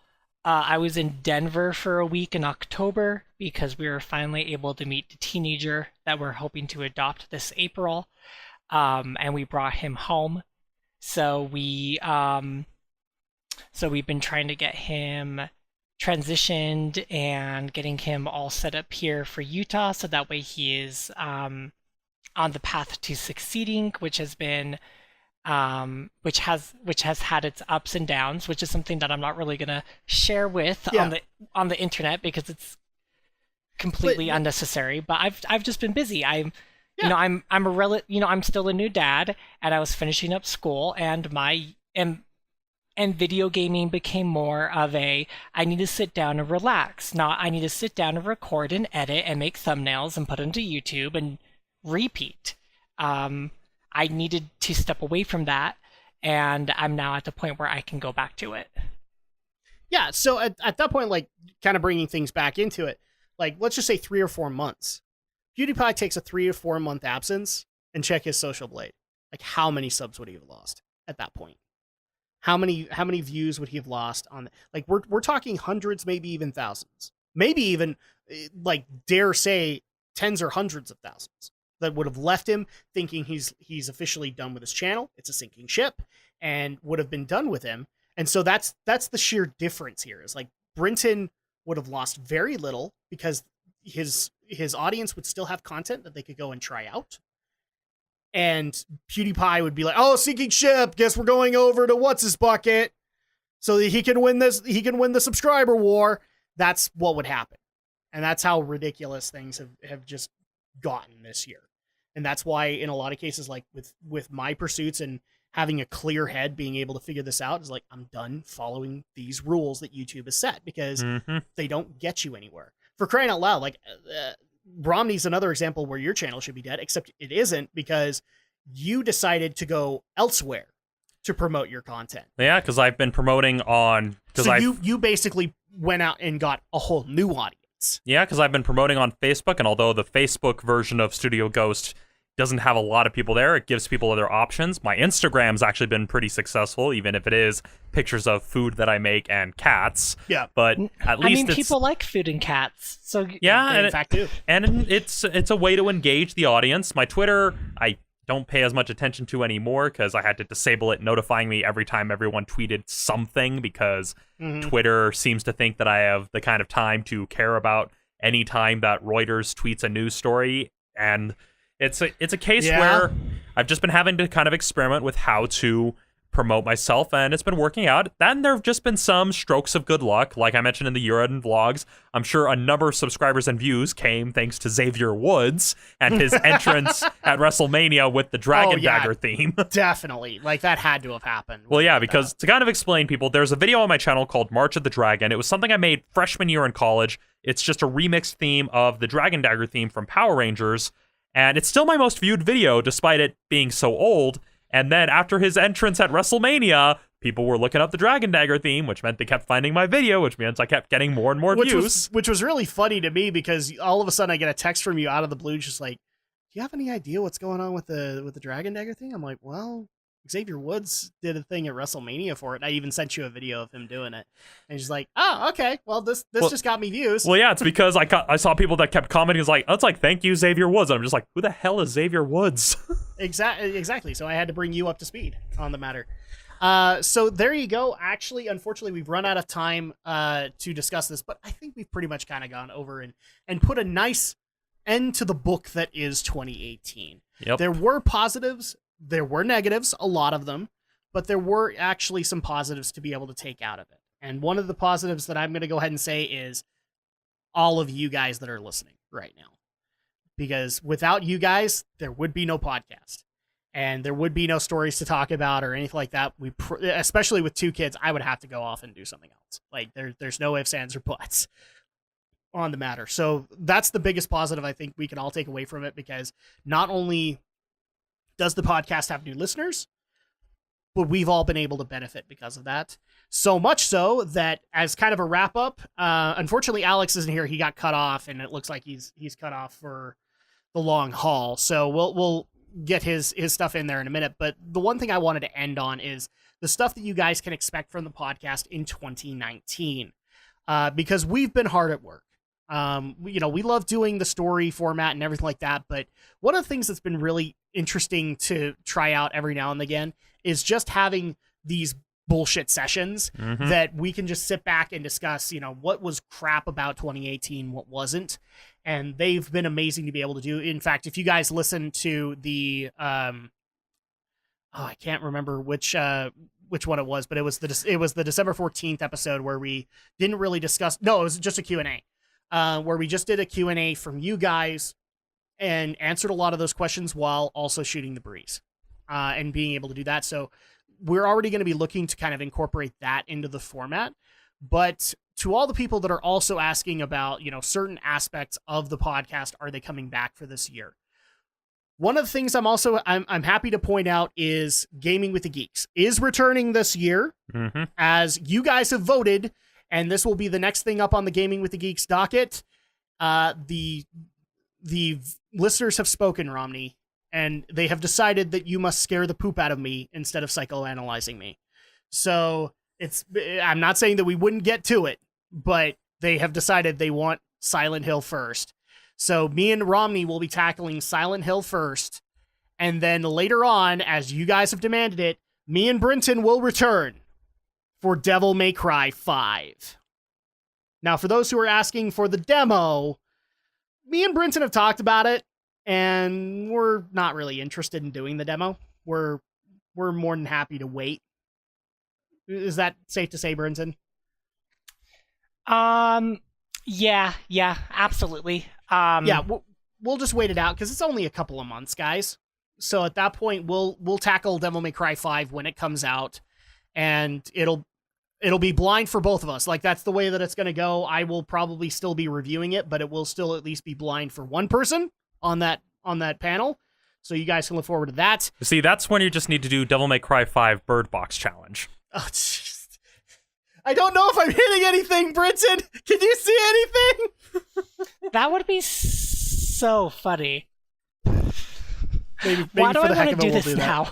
I was in Denver for a week in October because we were finally able to meet the teenager that we're hoping to adopt this April. And we brought him home. So we've been trying to get him transitioned and getting him all set up here for Utah, so that way he is on the path to succeeding, which has been which has had its ups and downs, which is something that I'm not really gonna share with on the internet because it's completely unnecessary. But I've just been busy. I'm still a new dad, and I was finishing up school, and and video gaming became more of I need to sit down and relax. Not I need to sit down and record and edit and make thumbnails and put them to YouTube and repeat. I needed to step away from that, and I'm now at the point where I can go back to it. Yeah, so at that point, like, kind of bringing things back into it, like, let's just say 3 or 4 months. PewDiePie takes a 3 or 4 month absence and check his social blade. Like, how many subs would he have lost at that point? How many views would he have lost on? Like, we're talking hundreds, maybe even thousands, maybe even, like, dare say tens or hundreds of thousands that would have left him thinking he's officially done with his channel. It's a sinking ship, and would have been done with him. And so that's the sheer difference here. Is like Brinton would have lost very little because his audience would still have content that they could go and try out. And PewDiePie would be like, "Oh, sinking ship. Guess we're going over to what's his bucket, so that he can win this. He can win the subscriber war." That's what would happen, and that's how ridiculous things have just gotten this year. And that's why, in a lot of cases, like with my pursuits and having a clear head, being able to figure this out is like, I'm done following these rules that YouTube has set because they don't get you anywhere. For crying out loud, like Romney's another example where your channel should be dead, except it isn't because you decided to go elsewhere to promote your content. Yeah, because I've been promoting on... you basically went out and got a whole new audience. Yeah, because I've been promoting on Facebook, and although the Facebook version of Studio Ghost doesn't have a lot of people there, it gives people other options. My Instagram's actually been pretty successful, even if it is pictures of food that I make and cats. Yeah. But at least people like food and cats. So yeah, in fact do. And it's a way to engage the audience. My Twitter, I don't pay as much attention to anymore because I had to disable it notifying me every time everyone tweeted something because Twitter seems to think that I have the kind of time to care about any time that Reuters tweets a news story. And it's a case where I've just been having to kind of experiment with how to promote myself, and it's been working out. Then there have just been some strokes of good luck, like I mentioned in the year-end vlogs. I'm sure a number of subscribers and views came thanks to Xavier Woods and his entrance at WrestleMania with the Dragon Dagger theme. Definitely. Like, that had to have happened. Well, yeah, because to kind of explain people, there's a video on my channel called March of the Dragon. It was something I made freshman year in college. It's just a remixed theme of the Dragon Dagger theme from Power Rangers, and it's still my most viewed video despite it being so old. And then after his entrance at WrestleMania, people were looking up the Dragon Dagger theme, which meant they kept finding my video, which means I kept getting more and more views. Which was really funny to me, because all of a sudden I get a text from you out of the blue, just like, do you have any idea what's going on with the Dragon Dagger thing? I'm like, well, Xavier Woods did a thing at WrestleMania for it. I even sent you a video of him doing it. And he's like, oh, okay. Well, this just got me views. Well, yeah, it's because I saw people that kept commenting. It's like, thank you, Xavier Woods. And I'm just like, who the hell is Xavier Woods? Exactly. So I had to bring you up to speed on the matter. So there you go. Actually, unfortunately, we've run out of time to discuss this, but I think we've pretty much kind of gone over and put a nice end to the book that is 2018. Yep. There were positives. There were negatives, a lot of them, but there were actually some positives to be able to take out of it. And one of the positives that I'm going to go ahead and say is all of you guys that are listening right now. Because without you guys, there would be no podcast. And there would be no stories to talk about or anything like that. Especially with 2 kids, I would have to go off and do something else. Like, there's no ifs, ands, or buts on the matter. So that's the biggest positive I think we can all take away from it, because not only does the podcast have new listeners, but we've all been able to benefit because of that. So much so that, as kind of a wrap up, unfortunately Alex isn't here. He got cut off, and it looks like he's cut off for the long haul. So we'll get his stuff in there in a minute. But the one thing I wanted to end on is the stuff that you guys can expect from the podcast in 2019, because we've been hard at work. We love doing the story format and everything like that, but one of the things that's been really interesting to try out every now and again is just having these bullshit sessions that we can just sit back and discuss, what was crap about 2018, what wasn't. And they've been amazing to be able to do. In fact, if you guys listen to the, I can't remember which one it was, but it was the December 14th episode where we didn't really discuss. No, it was just a Q&A. Where we just did a Q&A from you guys and answered a lot of those questions while also shooting the breeze and being able to do that. So we're already going to be looking to kind of incorporate that into the format. But to all the people that are also asking about, certain aspects of the podcast, are they coming back for this year? One of the things I'm happy to point out is Gaming with the Geeks is returning this year, as you guys have voted. And this will be the next thing up on the Gaming with the Geeks docket. The listeners have spoken, Romney, and they have decided that you must scare the poop out of me instead of psychoanalyzing me. So I'm not saying that we wouldn't get to it, but they have decided they want Silent Hill first. So me and Romney will be tackling Silent Hill first. And then later on, as you guys have demanded it, me and Brenton will return for Devil May Cry 5. Now, for those who are asking for the demo, me and Brenton have talked about it, and we're not really interested in doing the demo. We're more than happy to wait. Is that safe to say, Brenton? Yeah, absolutely. Yeah, we'll just wait it out, because it's only a couple of months, guys. So at that point, we'll tackle Devil May Cry 5 when it comes out, and it'll be blind for both of us. Like, that's the way that it's going to go. I will probably still be reviewing it, but it will still at least be blind for one person on that panel. So you guys can look forward to that. See, that's when you just need to do Devil May Cry 5 Bird Box Challenge. Oh, jeez. I don't know if I'm hitting anything, Brenton. Can you see anything? That would be so funny. Maybe Why do for I the heck want of to it, do we'll this that. now?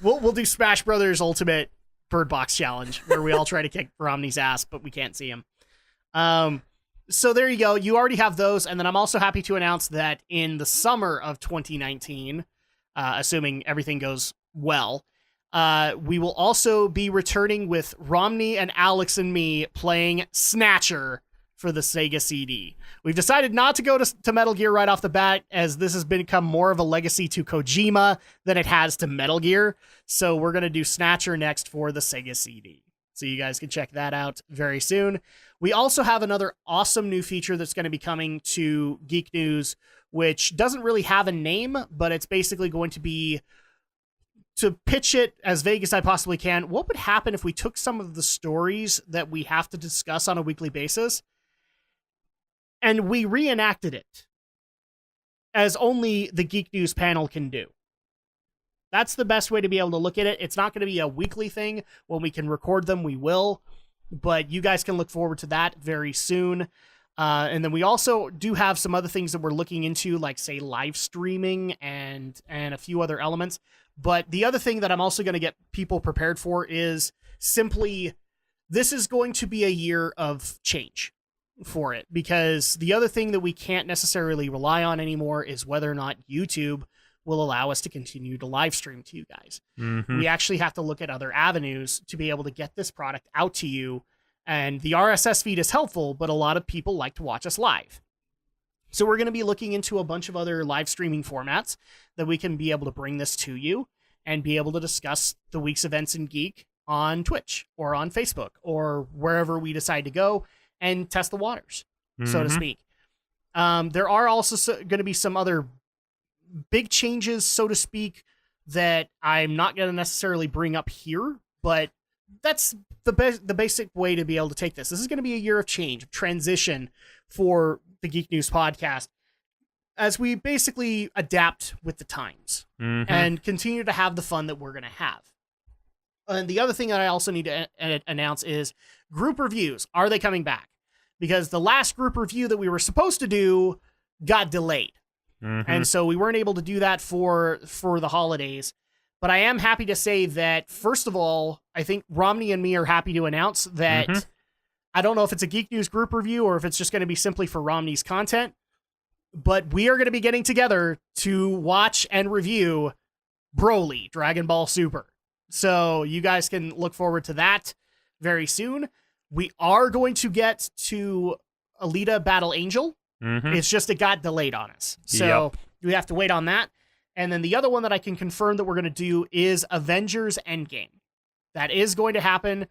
We'll do Smash Brothers Ultimate Bird Box Challenge, where we all try to kick Romney's ass, but we can't see him. So there you go. You already have those. And then I'm also happy to announce that in the summer of 2019, assuming everything goes well, we will also be returning with Romney and Alex and me playing Snatcher for the Sega CD. We've decided not to go to Metal Gear right off the bat, as this has become more of a legacy to Kojima than it has to Metal Gear. So we're going to do Snatcher next for the Sega CD. So you guys can check that out very soon. We also have another awesome new feature that's going to be coming to Geek News, which doesn't really have a name, but it's basically going to be, to pitch it as vague as I possibly can, what would happen if we took some of the stories that we have to discuss on a weekly basis and we reenacted it as only the Geek News panel can do? That's the best way to be able to look at it. It's not going to be a weekly thing. When we can record them, we will. But you guys can look forward to that very soon. And then we also do have some other things that we're looking into, like, say, live streaming and a few other elements. But the other thing that I'm also going to get people prepared for is simply, this is going to be a year of change for it. Because the other thing that we can't necessarily rely on anymore is whether or not YouTube will allow us to continue to live stream to you guys. We actually have to look at other avenues to be able to get this product out to you. And the RSS feed is helpful, but a lot of people like to watch us live. So we're going to be looking into a bunch of other live streaming formats that we can be able to bring this to you and be able to discuss the week's events in Geek on Twitch or on Facebook or wherever we decide to go and test the waters, so to speak. There are also going to be some other big changes, so to speak, that I'm not going to necessarily bring up here, but that's the basic way to be able to take this. This is going to be a year of change, of transition for the Geek News podcast, as we basically adapt with the times and continue to have the fun that we're going to have. And the other thing that I also need to announce is group reviews. Are they coming back? Because the last group review that we were supposed to do got delayed. And so we weren't able to do that for the holidays. But I am happy to say that, first of all, I think Romney and me are happy to announce that I don't know if it's a Geek News group review or if it's just going to be simply for Romney's content, but we are going to be getting together to watch and review Broly, Dragon Ball Super. So you guys can look forward to that very soon. We are going to get to Alita Battle Angel. It's just it got delayed on us. So we have to wait on that. And then the other one that I can confirm that we're going to do is Avengers Endgame. That is going to happen.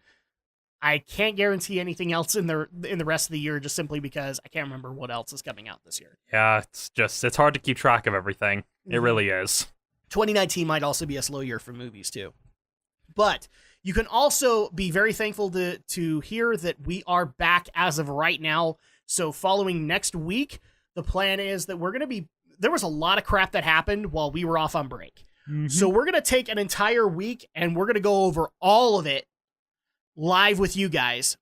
I can't guarantee anything else in the rest of the year, just simply because I can't remember what else is coming out this year. Yeah, it's hard to keep track of everything. It really is. 2019 might also be a slow year for movies too. But you can also be very thankful to hear that we are back as of right now. So following next week, the plan is that we're going to be, there was a lot of crap that happened while we were off on break. So we're going to take an entire week and we're going to go over all of it live with you guys.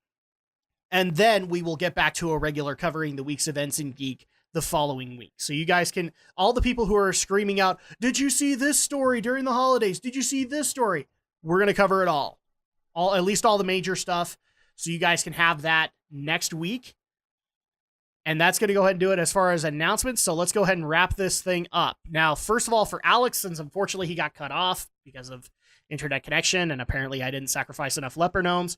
And then we will get back to a regular covering the week's events in Geek the following week. So you guys can, all the people who are screaming out, did you see this story during the holidays? Did you see this story? We're going to cover it all, at least all the major stuff. So you guys can have that next week. And that's going to go ahead and do it as far as announcements. So let's go ahead and wrap this thing up. Now, first of all, for Alex, since unfortunately he got cut off because of internet connection, and apparently I didn't sacrifice enough leper gnomes.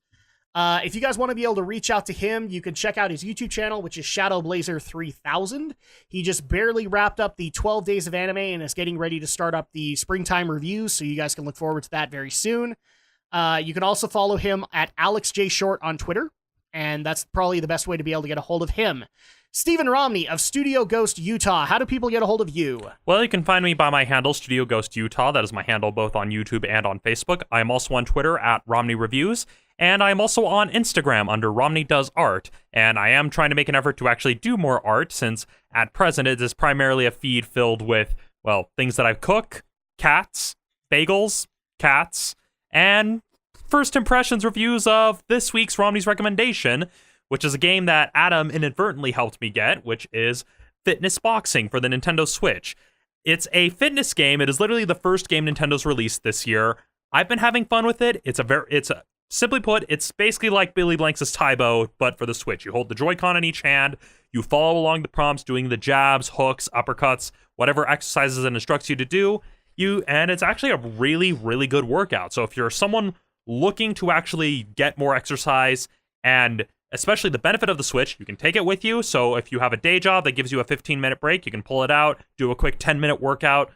If you guys want to be able to reach out to him, you can check out his YouTube channel, which is Shadowblazer 3000. He just barely wrapped up the 12 Days of Anime and is getting ready to start up the springtime reviews, so you guys can look forward to that very soon. You can also follow him at AlexJShort on Twitter, and that's probably the best way to be able to get a hold of him. Stephen Romney of Studio Ghost Utah. How do people get a hold of you? Well, you can find me by my handle, Studio Ghost Utah. That is my handle both on YouTube and on Facebook. I am also on Twitter at Romney Reviews, and I am also on Instagram under Romney Does Art. And I am trying to make an effort to actually do more art, since at present it is primarily a feed filled with, well, things that I cook, cats, bagels, cats, and first impressions reviews of this week's Romney's Recommendation, which is a game that Adam inadvertently helped me get, which is Fitness Boxing for the Nintendo Switch. It's a fitness game. It is literally the first game Nintendo's released this year. I've been having fun with it. Simply put, it's basically like Billy Blanks' Tybo, but for the Switch. You hold the Joy-Con in each hand, you follow along the prompts, doing the jabs, hooks, uppercuts, whatever exercises it instructs you to do. And it's actually a really, really good workout. So if you're someone looking to actually get more exercise and especially the benefit of the Switch, you can take it with you. So if you have a day job that gives you a 15-minute break, you can pull it out, do a quick 10-minute workout.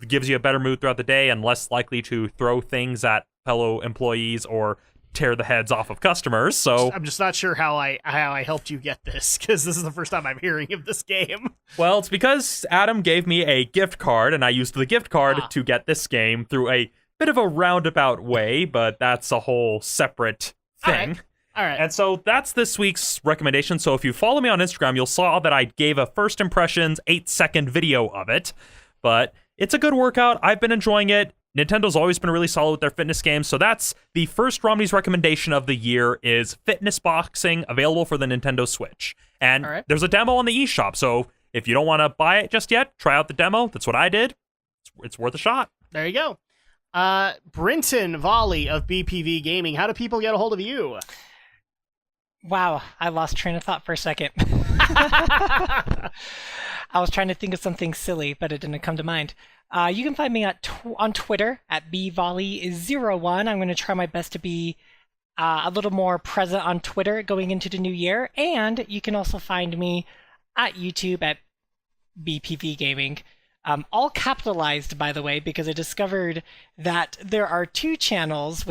It gives you a better mood throughout the day and less likely to throw things at fellow employees or tear the heads off of customers. So I'm just not sure how I helped you get this, because this is the first time I'm hearing of this game. Well, it's because Adam gave me a gift card, and I used the gift card to get this game through a bit of a roundabout way, but that's a whole separate thing. All right. And so that's this week's recommendation. So if you follow me on Instagram, you'll saw that I gave a first impressions 8-second video of it. But it's a good workout. I've been enjoying it. Nintendo's always been really solid with their fitness games. So that's the first Romney's recommendation of the year is Fitness Boxing, available for the Nintendo Switch. And there's a demo on the eShop. So if you don't want to buy it just yet, try out the demo. That's what I did. It's worth a shot. There you go. Brinton Volley of BPV Gaming. How do people get a hold of you? Wow, I lost train of thought for a second. I was trying to think of something silly, but it didn't come to mind. You can find me on Twitter at bvolley01. I'm going to try my best to be a little more present on Twitter going into the new year. And you can also find me at YouTube at BPV Gaming. All capitalized, by the way, because I discovered that there are two channels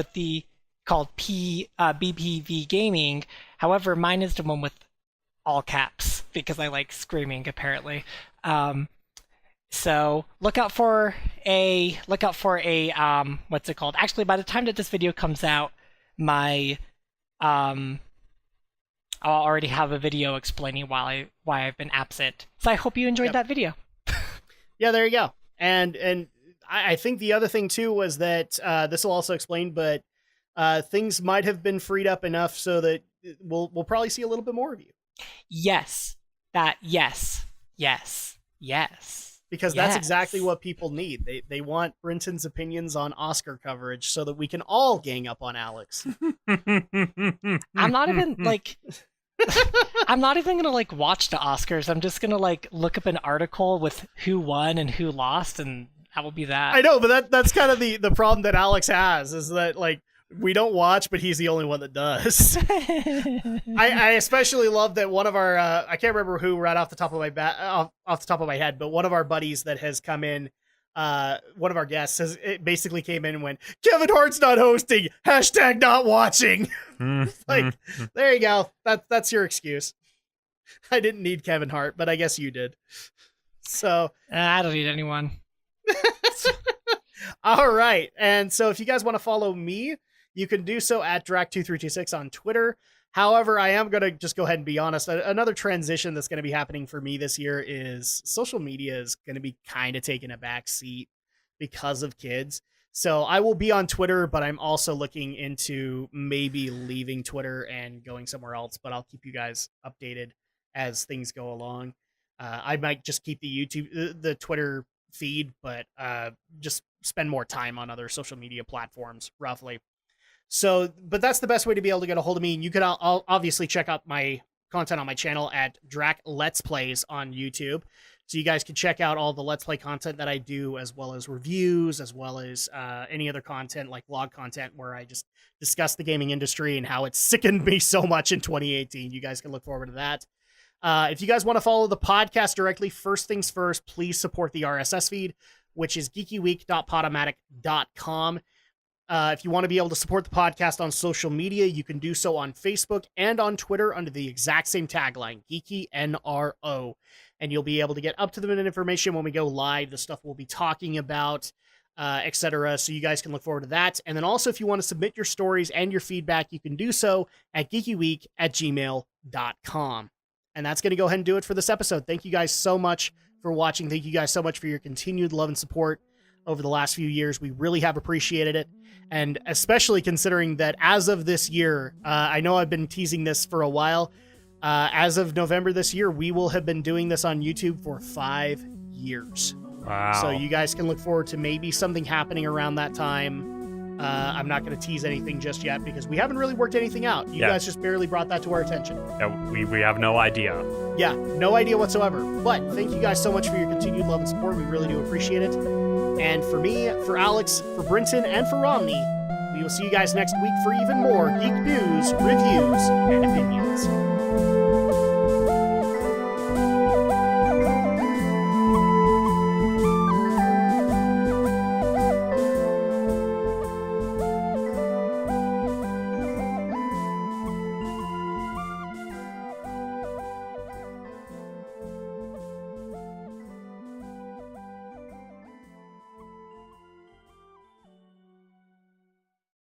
called BPV Gaming. However, mine is the one with all caps because I like screaming, apparently. So look out for a what's it called? Actually, by the time that this video comes out, I'll already have a video explaining why I've been absent. So I hope you enjoyed that video. Yeah, there you go. And I think the other thing too was that this will also explain, but things might have been freed up enough so that we'll probably see a little bit more of you. Yes. Yes. Because that's exactly what people need. They want Brinton's opinions on Oscar coverage so that we can all gang up on Alex. I'm not even I'm not even gonna watch the Oscars. I'm just gonna look up an article with who won and who lost, and that will be that. I know, but that's kind of the problem that Alex has, is that we don't watch, but he's the only one that does. I especially love that one of our I can't remember who right off the top of my head, but one of our buddies that has come in, one of our guests basically came in and went, Kevin Hart's not hosting, #not watching. There you go. That's your excuse. I didn't need Kevin Hart, but I guess you did. So I don't need anyone. All right. And so if you guys want to follow me, you can do so at Drac2326 on Twitter. However, I am going to just go ahead and be honest. Another transition that's going to be happening for me this year is social media is going to be kind of taking a back seat because of kids. So I will be on Twitter, but I'm also looking into maybe leaving Twitter and going somewhere else, but I'll keep you guys updated as things go along. I might just keep the Twitter feed, but just spend more time on other social media platforms, roughly. So, but that's the best way to be able to get a hold of me. And you can obviously check out my content on my channel at Drac Let's Plays on YouTube. So you guys can check out all the Let's Play content that I do, as well as reviews, as well as any other content like vlog content where I just discuss the gaming industry and how it sickened me so much in 2018. You guys can look forward to that. If you guys want to follow the podcast directly, first things first, please support the RSS feed, which is geekyweek.podomatic.com. If you want to be able to support the podcast on social media, you can do so on Facebook and on Twitter under the exact same tagline, GeekyNRO. And you'll be able to get up-to-the-minute information when we go live, the stuff we'll be talking about, etc. So you guys can look forward to that. And then also, if you want to submit your stories and your feedback, you can do so at geekyweek@gmail.com. And that's going to go ahead and do it for this episode. Thank you guys so much for watching. Thank you guys so much for your continued love and support over the last few years. We really have appreciated it. And especially considering that as of this year, I know I've been teasing this for a while. As of November this year, we will have been doing this on YouTube for 5 years. Wow. So you guys can look forward to maybe something happening around that time. I'm not going to tease anything just yet because we haven't really worked anything out. You guys just barely brought that to our attention. Yeah, we have no idea. Yeah, no idea whatsoever. But thank you guys so much for your continued love and support. We really do appreciate it. And for me, for Alex, for Brinton, and for Romney, we will see you guys next week for even more Geek News, reviews,